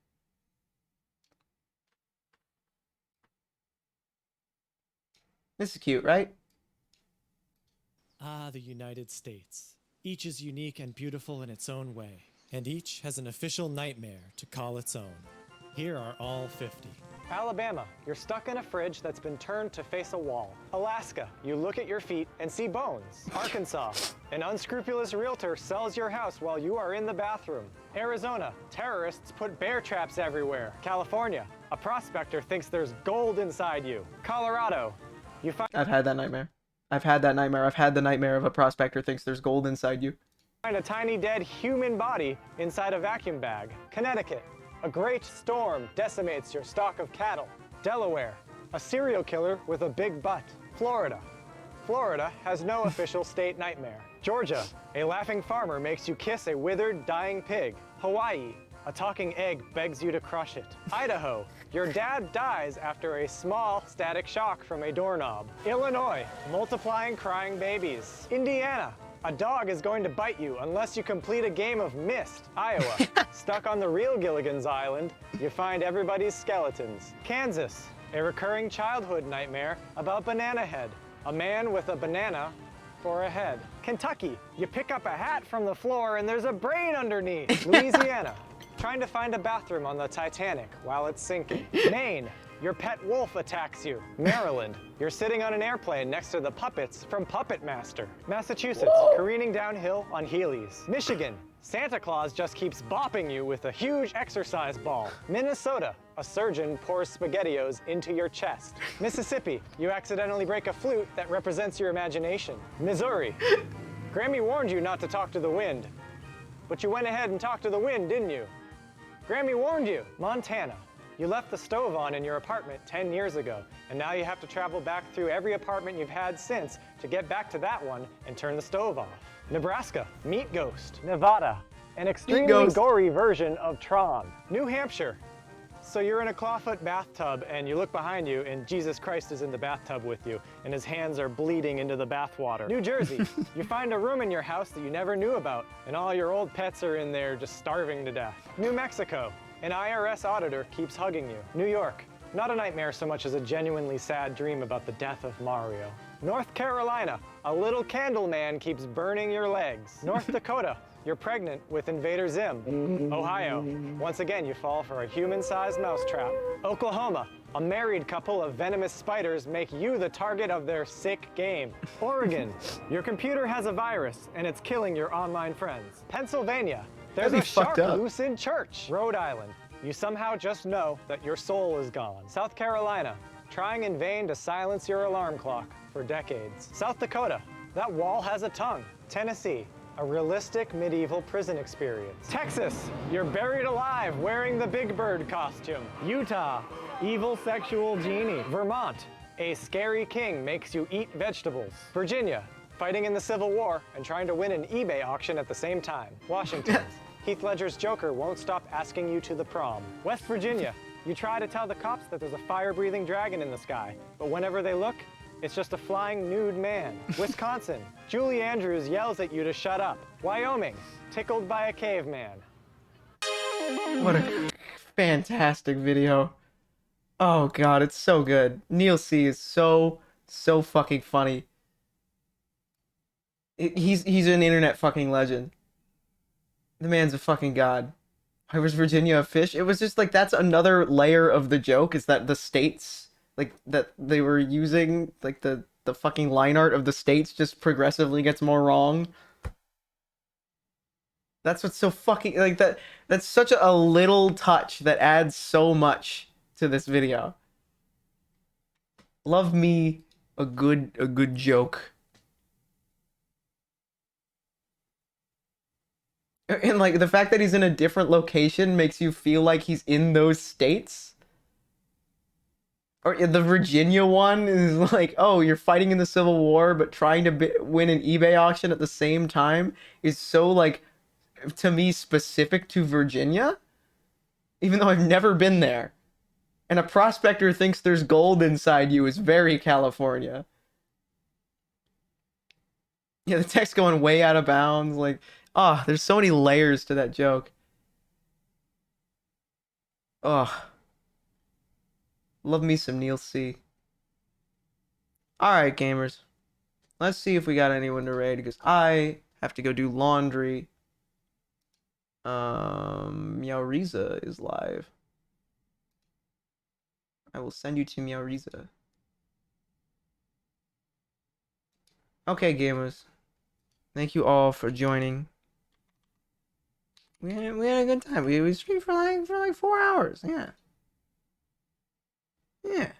This is cute, right? Ah, the United States. Each is unique and beautiful in its own way, and each has an official nightmare to call its own. Here are all 50. Alabama, you're stuck in a fridge that's been turned to face a wall. Alaska, you look at your feet and see bones. Arkansas, an unscrupulous realtor sells your house while you are in the bathroom. Arizona, terrorists put bear traps everywhere. California, a prospector thinks there's gold inside you. Colorado, you I've had that nightmare. I've had that nightmare. I've had the nightmare of a prospector thinks there's gold inside you. find a tiny dead human body inside a vacuum bag. Connecticut, a great storm decimates your stock of cattle. Delaware, a serial killer with a big butt. Florida has no official state nightmare. Georgia, a laughing farmer makes you kiss a withered, dying pig. Hawaii, a talking egg begs you to crush it. Idaho, your dad dies after a small static shock from a doorknob. Illinois, multiplying crying babies. Indiana, a dog is going to bite you unless you complete a game of Myst. Iowa, stuck on the real Gilligan's Island, you find everybody's skeletons. Kansas, a recurring childhood nightmare about Banana Head, a man with a banana for a head. Kentucky, you pick up a hat from the floor and there's a brain underneath. Louisiana, trying to find a bathroom on the Titanic while it's sinking. Maine, your pet wolf attacks you. Maryland, you're sitting on an airplane next to the puppets from Puppet Master. Massachusetts, careening downhill on Heelys. Michigan, Santa Claus just keeps bopping you with a huge exercise ball. Minnesota, a surgeon pours SpaghettiOs into your chest. Mississippi, you accidentally break a flute that represents your imagination. Missouri, Grammy warned you not to talk to the wind, but you went ahead and talked to the wind, didn't you? Grammy warned you. Montana, you left the stove on in your apartment 10 years ago, and now you have to travel back through every apartment you've had since to get back to that one and turn the stove off. Nebraska, Meat Ghost. Nevada, an extremely gory version of Tron. New Hampshire, so you're in a clawfoot bathtub and you look behind you and Jesus Christ is in the bathtub with you and his hands are bleeding into the bathwater. New Jersey, you find a room in your house that you never knew about and all your old pets are in there just starving to death. New Mexico, an IRS auditor keeps hugging you. New York, not a nightmare so much as a genuinely sad dream about the death of Mario. North Carolina, a little candle man keeps burning your legs. North Dakota, you're pregnant with Invader Zim. Ohio, once again you fall for a human-sized mousetrap. Oklahoma, a married couple of venomous spiders make you the target of their sick game. Oregon, your computer has a virus and it's killing your online friends. Pennsylvania, there's a shark loose in church. Rhode Island, you somehow just know that your soul is gone. South Carolina, trying in vain to silence your alarm clock for decades. South Dakota, that wall has a tongue. Tennessee, a realistic medieval prison experience. Texas, you're buried alive wearing the Big Bird costume. Utah, evil sexual genie. Vermont, a scary king makes you eat vegetables. Virginia, fighting in the Civil War and trying to win an eBay auction at the same time. Washington, Heath Ledger's Joker won't stop asking you to the prom. West Virginia, You try to tell the cops that there's a fire-breathing dragon in the sky, but whenever they look, it's just a flying nude man. Wisconsin, Julie Andrews yells at you to shut up. Wyoming, tickled by a caveman. What a fantastic video. Oh god, it's so good. Neil C is so fucking funny. He's an internet fucking legend. The man's a fucking god. Why was Virginia a fish? It was just like, that's another layer of the joke, is that the states, like, that they were using, like, the fucking line art of the states just progressively gets more wrong. That's what's so fucking, like, that's such a little touch that adds so much to this video. Love me a good joke. And like the fact that he's in a different location makes you feel like he's in those states. Or the Virginia one is like, oh, you're fighting in the Civil War, but trying to win an eBay auction at the same time is so, like, to me, specific to Virginia. Even though I've never been there. And a prospector thinks there's gold inside you is very California. Yeah, the text going way out of bounds. Like, oh, there's so many layers to that joke. Oh. Love me some Neil C. Alright, gamers. Let's see if we got anyone to raid, because I have to go do laundry. Meowriza is live. I will send you to Meowriza. Okay, gamers. Thank you all for joining. We had a good time. We streamed for like 4 hours. Yeah. Yeah.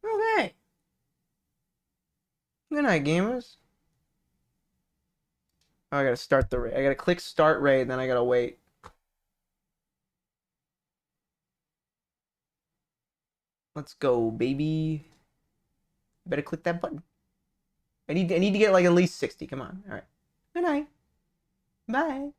Okay. Good night, gamers. Oh, I gotta start the raid. I gotta click start raid, and then I gotta wait. Let's go, baby. Better click that button. I need to get like at least 60. Come on. All right. Good night. Bye.